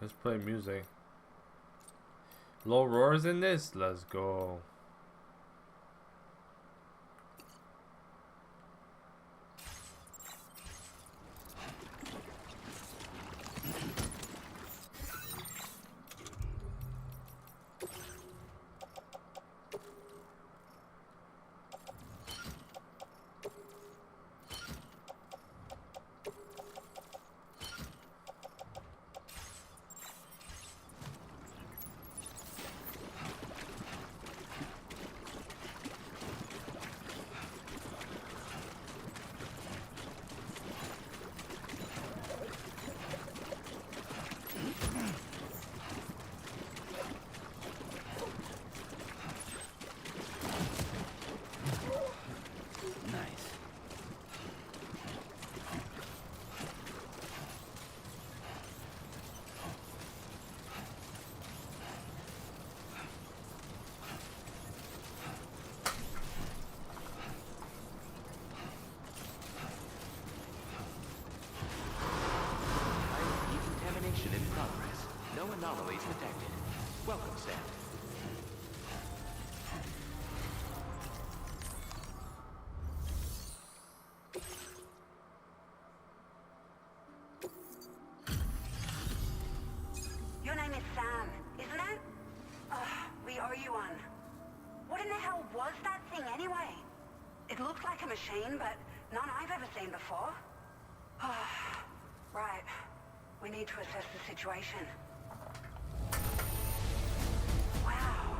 Speaker 1: Let's play music. Low roars in this? Let's go.
Speaker 21: Decontamination in progress. No anomalies detected. Welcome, Sam.
Speaker 6: Your name is Sam, isn't it? We owe you one. What in the hell was that thing anyway? It looked like a machine, but none I've ever seen before. Right. We need to assess the situation. Wow.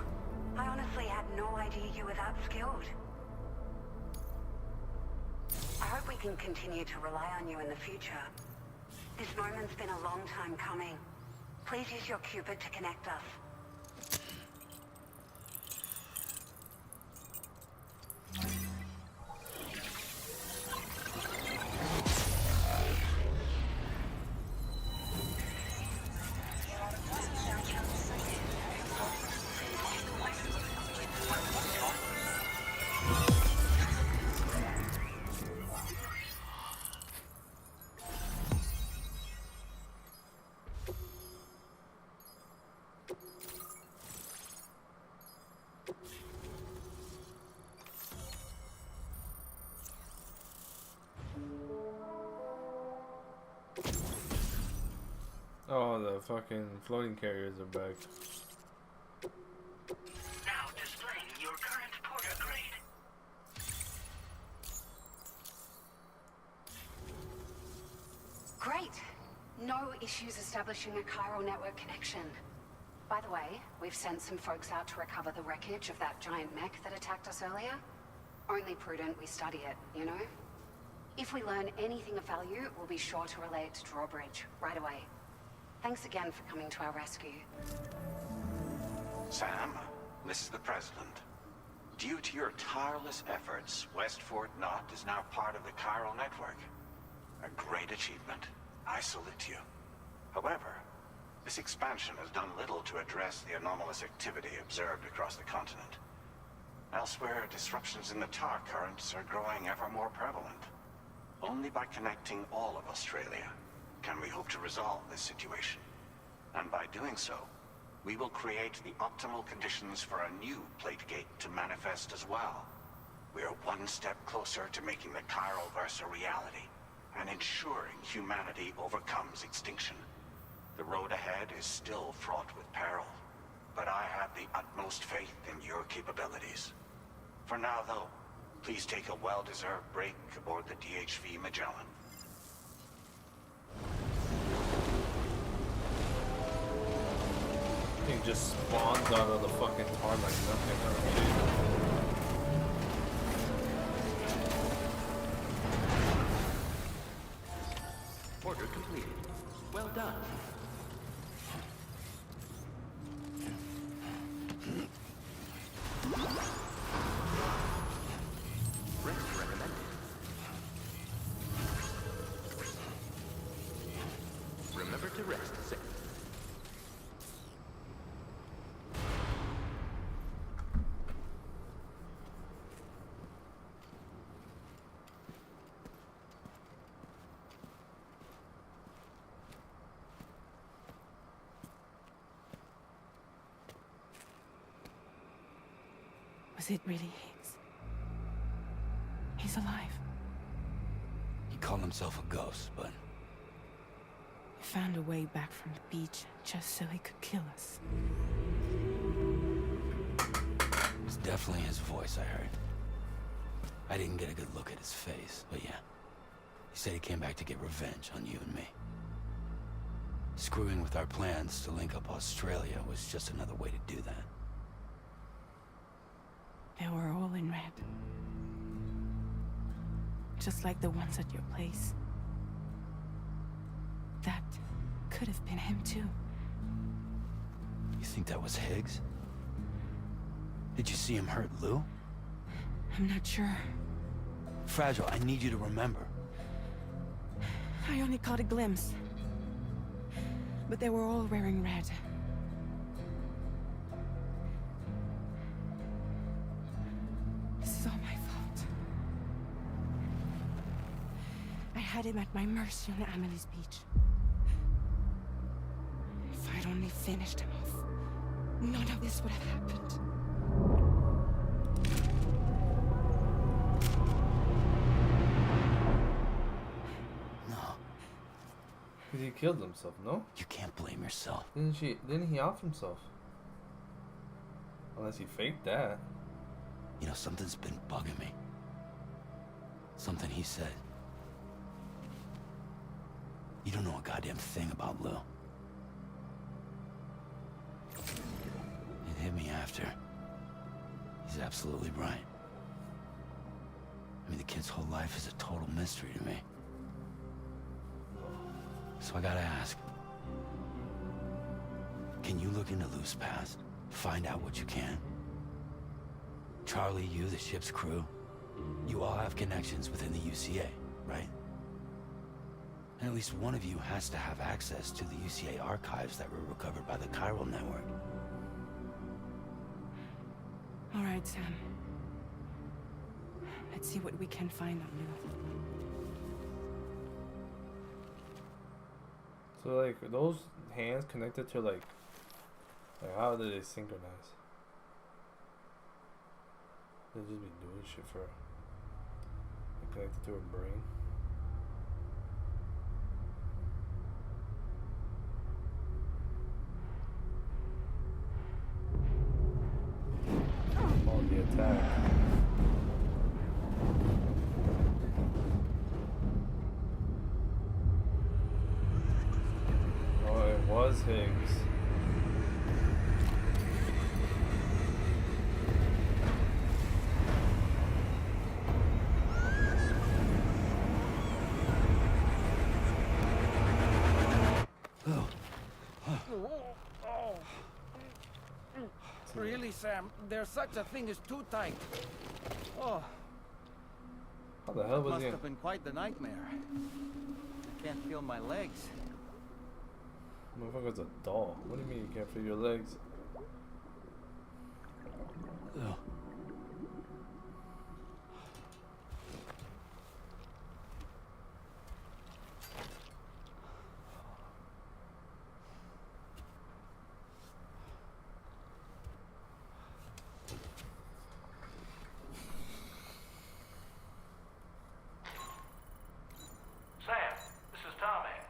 Speaker 6: I honestly had no idea you were that skilled. I hope we can continue to rely on you in the future. This moment's been a long time coming. Please use your Cupid to connect us.
Speaker 1: Oh, the fucking floating carriers are back.
Speaker 14: Now displaying your current porter grade.
Speaker 6: Great.
Speaker 9: No issues establishing a chiral network connection. By the way, we've sent some folks out to recover the wreckage of that giant mech that attacked us earlier. Only prudent we study it, you know? If we learn anything of value, we'll be sure to relay it to Drawbridge right away. Thanks again for coming to our rescue.
Speaker 12: Sam, this is the President. Due to your tireless efforts, West Fort Knot is now part of the chiral network. A great achievement. I salute you. However, this expansion has done little to address the anomalous activity observed across the continent. Elsewhere, disruptions in the tar currents are growing ever more prevalent. Only by connecting all of Australia can we hope to resolve this situation. And by doing so, we will create the optimal conditions for a new plate gate to manifest as well. We are one step closer to making the chiral verse a reality, and ensuring humanity overcomes extinction. The road ahead is still fraught with peril, but I have the utmost faith in your capabilities. For now, though, please take a well-deserved break aboard the DHV Magellan.
Speaker 1: He just spawns out of the fucking tar like nothing.
Speaker 21: Order completed. Well done. Rest recommended. Remember to rest.
Speaker 2: Was it really Higgs? He's alive.
Speaker 3: He called himself a ghost, but
Speaker 2: He found a way back from the beach just so he could kill us.
Speaker 3: it was definitely his voice I heard. I didn't get a good look at his face, but yeah. He said he came back to get revenge on you and me. Screwing with our plans to link up Australia was just another way to do that.
Speaker 2: They were all in red. Just like the ones at your place. That could have been him too.
Speaker 3: You think that was Higgs? Did you see him hurt Lou?
Speaker 2: I'm not sure.
Speaker 3: Fragile, I need you to remember.
Speaker 2: I only caught a glimpse. But they were all wearing red. This is all my fault. I had him at my mercy on Amelie's beach. If I'd only finished him off, none of this would have happened.
Speaker 1: Because he killed himself, no?
Speaker 3: You can't blame yourself.
Speaker 1: Didn't he off himself? Unless he faked that.
Speaker 3: You know, something's been bugging me. Something he said. You don't know a goddamn thing about Lou. It hit me after. He's absolutely right. I mean, the kid's whole life is a total mystery to me. So I gotta ask. Can you look into Lou's past? Find out what you can? Charlie, you, the ship's crew, you all have connections within the UCA, right? And at least one of you has to have access to the UCA archives that were recovered by the chiral network.
Speaker 2: All right, Sam. Let's see what we can find on Lou.
Speaker 1: So like, are those hands connected to like how do they synchronize? They just be doing shit for connected to her brain. Oh, the attack. that's Higgs.
Speaker 5: Really, Sam? There's such a thing as too tight. Oh.
Speaker 1: How the hell was
Speaker 5: Must
Speaker 1: he?
Speaker 5: have been quite the nightmare. I can't feel my legs.
Speaker 1: Motherfucker's a doll. What do you mean you can't feel your legs?
Speaker 3: Ugh.
Speaker 18: Sam, this is Tarmac.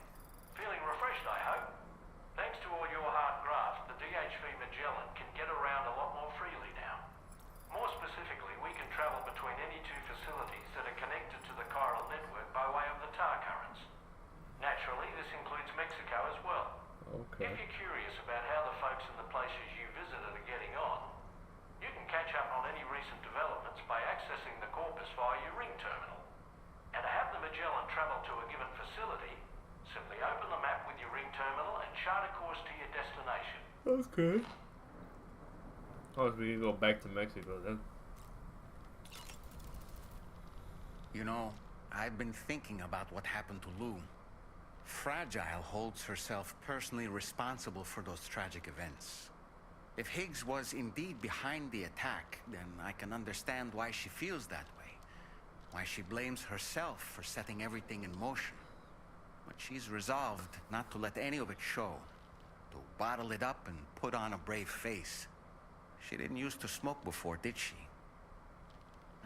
Speaker 18: Feeling refreshed, I hope. Thanks to all your hard graft, the DHV Magellan can get around a lot more freely now. More specifically, we can travel between any two facilities that are connected to the chiral network by way of the tar currents. Naturally, this includes Mexico as well.
Speaker 1: Okay.
Speaker 18: If you're curious about how the folks in the places you visited are getting on, you can catch up on any recent developments by accessing the corpus via your ring terminal. And to have the Magellan travel to a given facility, simply open the map with your ring terminal and chart a course to your destination.
Speaker 1: Okay. Oh, so we can go back to Mexico then.
Speaker 5: You know, I've been thinking about what happened to Lou. Fragile holds herself personally responsible for those tragic events. If Higgs was indeed behind the attack, then I can understand why she feels that way. Why she blames herself for setting everything in motion. But she's resolved not to let any of it show. To bottle it up and put on a brave face. She didn't used to smoke before, did she?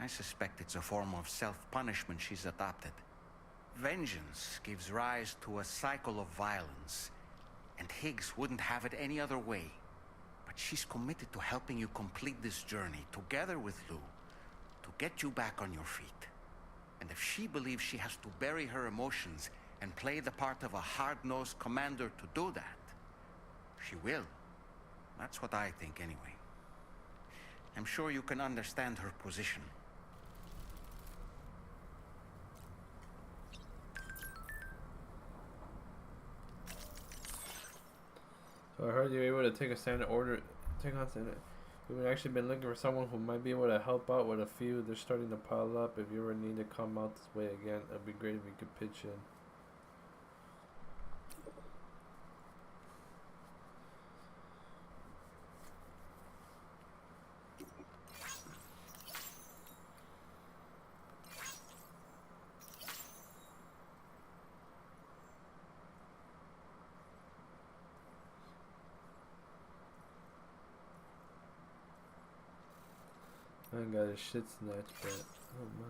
Speaker 5: I suspect it's a form of self-punishment she's adopted. Vengeance gives rise to a cycle of violence, and Higgs wouldn't have it any other way. But she's committed to helping you complete this journey, together with Lou, to get you back on your feet. And if she believes she has to bury her emotions and play the part of a hard-nosed commander to do that, she will. That's what I think, anyway. I'm sure you can understand her position.
Speaker 1: So I heard you were able to take on standard. We've actually been looking for someone who might be able to help out with a few. They're starting to pile up. If you ever need to come out this way again, it'd be great if you could pitch in. I ain't got a shit snatch, but oh my.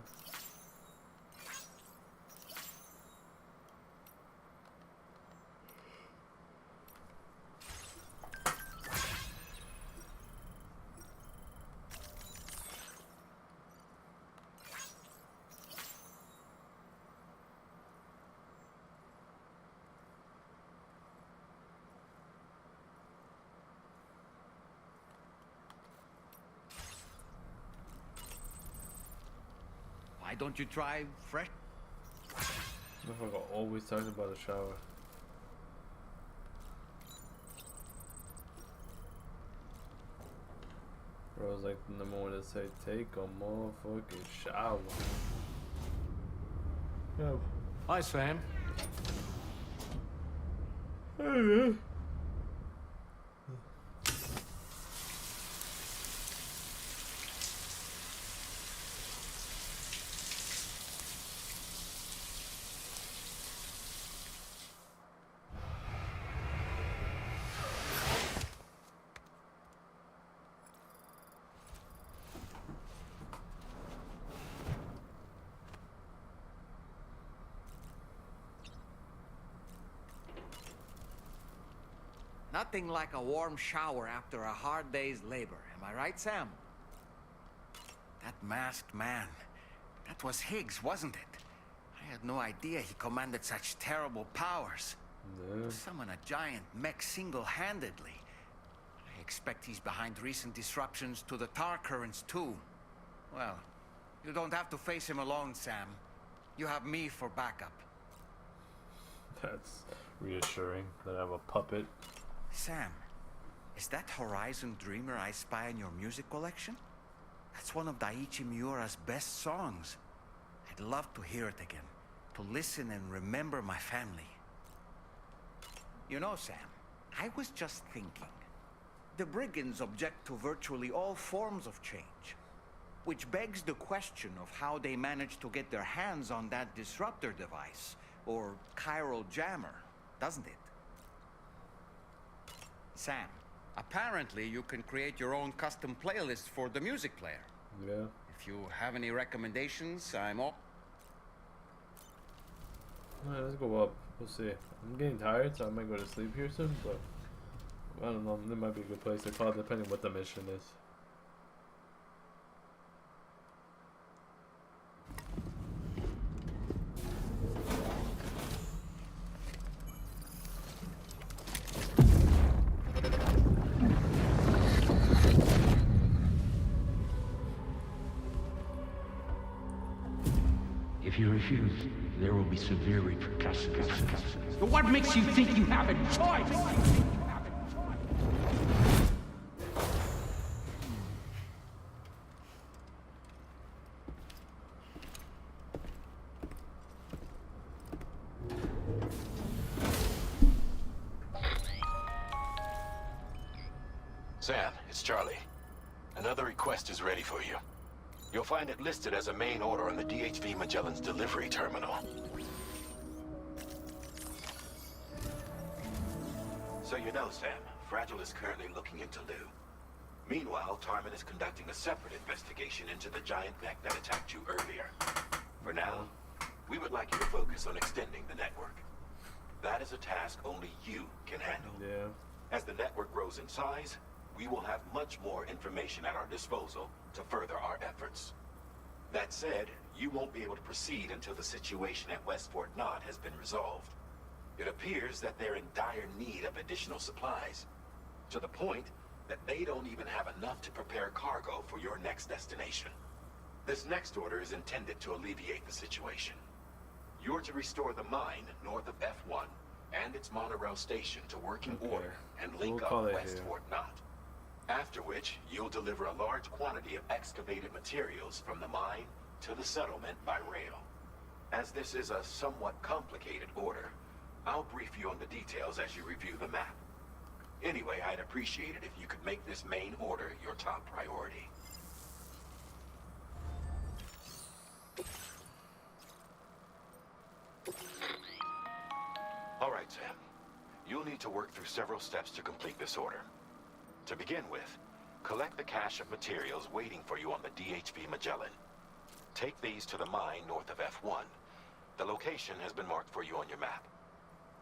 Speaker 5: Why don't you try fresh?
Speaker 1: Motherfucker always talking about a shower. Bro's like the number one to say, take a motherfucking shower.
Speaker 4: Oh. Hi, Sam.
Speaker 1: Hey, man.
Speaker 5: Nothing like a warm shower after a hard day's labor. Am I right, Sam? That masked man. That was Higgs, wasn't it? I had no idea he commanded such terrible powers.
Speaker 1: Yeah.
Speaker 5: Summon a giant mech single-handedly. I expect he's behind recent disruptions to the tar currents too. Well, you don't have to face him alone, Sam. You have me for backup.
Speaker 1: That's reassuring that I have a puppet.
Speaker 5: Sam, is that Horizon Dreamer I spy in your music collection? That's one of Daiichi Miura's best songs. I'd love to hear it again, to listen and remember my family. You know, Sam, I was just thinking. The brigands object to virtually all forms of change, which begs the question of how they managed to get their hands on that disruptor device, or chiral jammer, doesn't it? Sam, apparently you can create your own custom playlist for the music player.
Speaker 1: Yeah.
Speaker 5: If you have any recommendations, I'm all...
Speaker 1: Alright, let's go up. We'll see. I'm getting tired, so I might go to sleep here soon, but I don't know. There might be a good place to call, depending on what the mission is.
Speaker 3: If you refuse, there will be severe repercussions.
Speaker 8: What makes you think you have a choice?
Speaker 12: Sam, it's Charlie. Another request is ready for you. You'll find it listed as a main order on the DHV Magellan's delivery terminal. So you know, Sam, Fragile is currently looking into Lou. Meanwhile, Tarman is conducting a separate investigation into the giant mech that attacked you earlier. For now, we would like you to focus on extending the network. That is a task only you can handle.
Speaker 1: Yeah.
Speaker 12: As the network grows in size, we will have much more information at our disposal to further our efforts. That said, you won't be able to proceed until the situation at West Fort Knott has been resolved. It appears that they're in dire need of additional supplies, to the point that they don't even have enough to prepare cargo for your next destination. This next order is intended to alleviate the situation. You're to restore the mine north of F1 and its monorail station to working order and link up West Fort Knott. After which, you'll deliver a large quantity of excavated materials from the mine to the settlement by rail. As this is a somewhat complicated order, I'll brief you on the details as you review the map. Anyway, I'd appreciate it if you could make this main order your top priority. All right, Sam. You'll need to work through several steps to complete this order. To begin with, collect the cache of materials waiting for you on the DHV Magellan. Take these to the mine north of F1. The location has been marked for you on your map.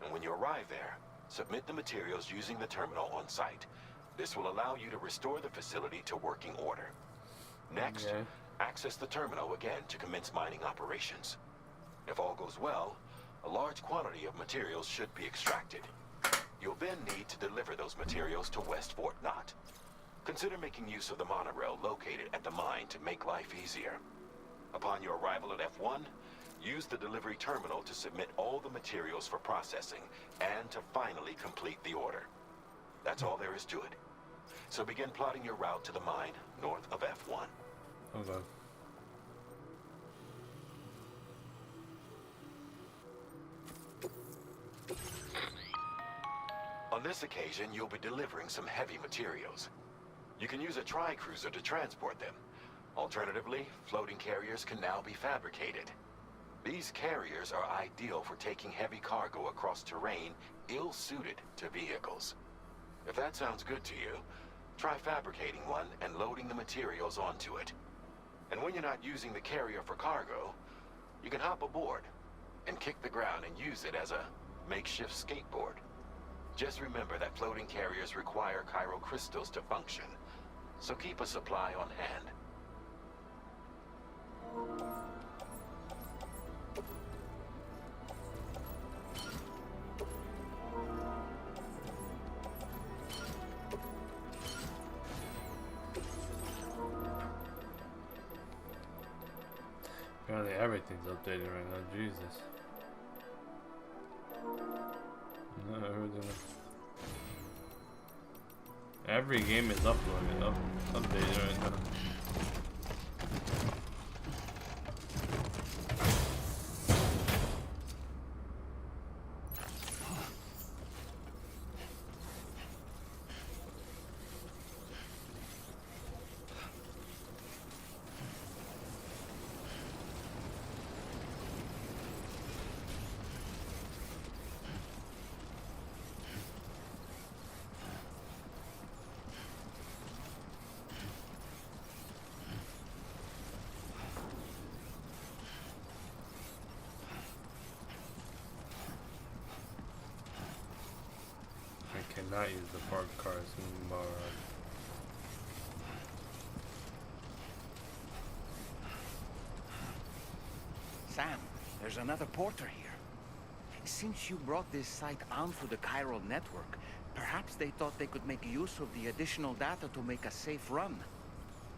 Speaker 12: And when you arrive there, submit the materials using the terminal on site. This will allow you to restore the facility to working order. Next, access the terminal again to commence mining operations. If all goes well, a large quantity of materials should be extracted. You'll then need to deliver those materials to West Fort Knott. Consider making use of the monorail located at the mine to make life easier. Upon your arrival at F1, use the delivery terminal to submit all the materials for processing and to finally complete the order. That's all there is to it. So begin plotting your route to the mine north of F1.
Speaker 1: Okay.
Speaker 12: On this occasion, you'll be delivering some heavy materials. You can use a tri-cruiser to transport them. Alternatively, floating carriers can now be fabricated. These carriers are ideal for taking heavy cargo across terrain ill-suited to vehicles. If that sounds good to you, try fabricating one and loading the materials onto it. And when you're not using the carrier for cargo, you can hop aboard and kick the ground and use it as a makeshift skateboard. Just remember that floating carriers require chiral crystals to function, so keep a supply on hand.
Speaker 1: Everything's updated right now, Jesus. No, every game is updated right now. Cannot use the parked cars anymore.
Speaker 5: Sam, there's another porter here. Since you brought this site onto the chiral network, perhaps they thought they could make use of the additional data to make a safe run.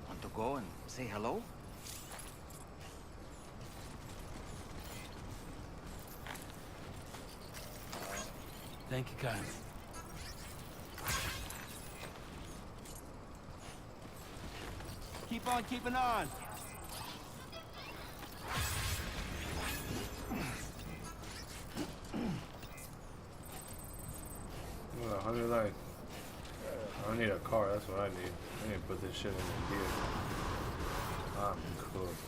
Speaker 5: Want to go and say hello?
Speaker 3: Thank you, kindly.
Speaker 5: Keep on keeping on.
Speaker 1: Well, how do you like? I need a car, that's what I need. I need to put this shit in the gear. I'm cooked.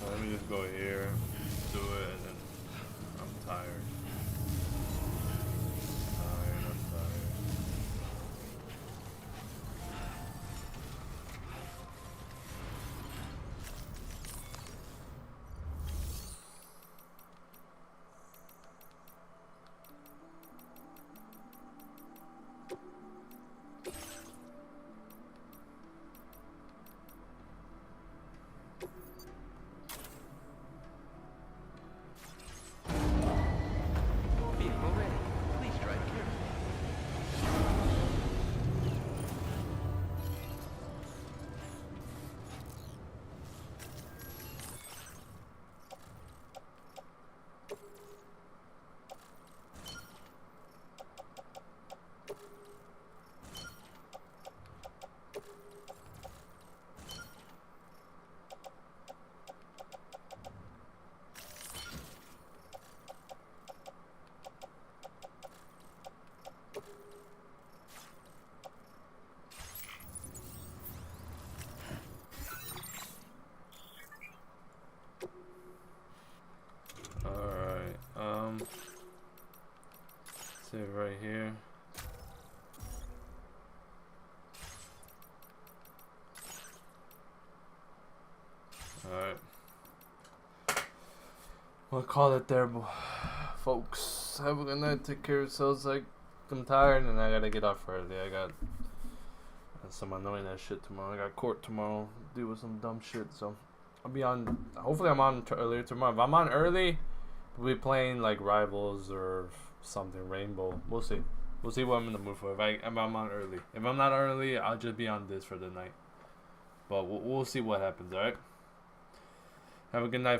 Speaker 1: Let me just go here, do it, and then I'm tired. I'm tired.
Speaker 21: Vehicle ready. Please drive carefully. Save right here. Alright. We'll call it there, folks. Have a good night. Take care of yourselves. I'm tired and I gotta get off early. I got some annoying ass shit tomorrow. I got court tomorrow. Deal with some dumb shit. So I'll be on. Hopefully I'm on earlier tomorrow. If I'm on early, we'll be playing like Rivals or something, Rainbow. We'll see. We'll see what I'm in the mood for. If I'm on early. If I'm not early, I'll just be on this for the night. But we'll see what happens. All right. Have a good night.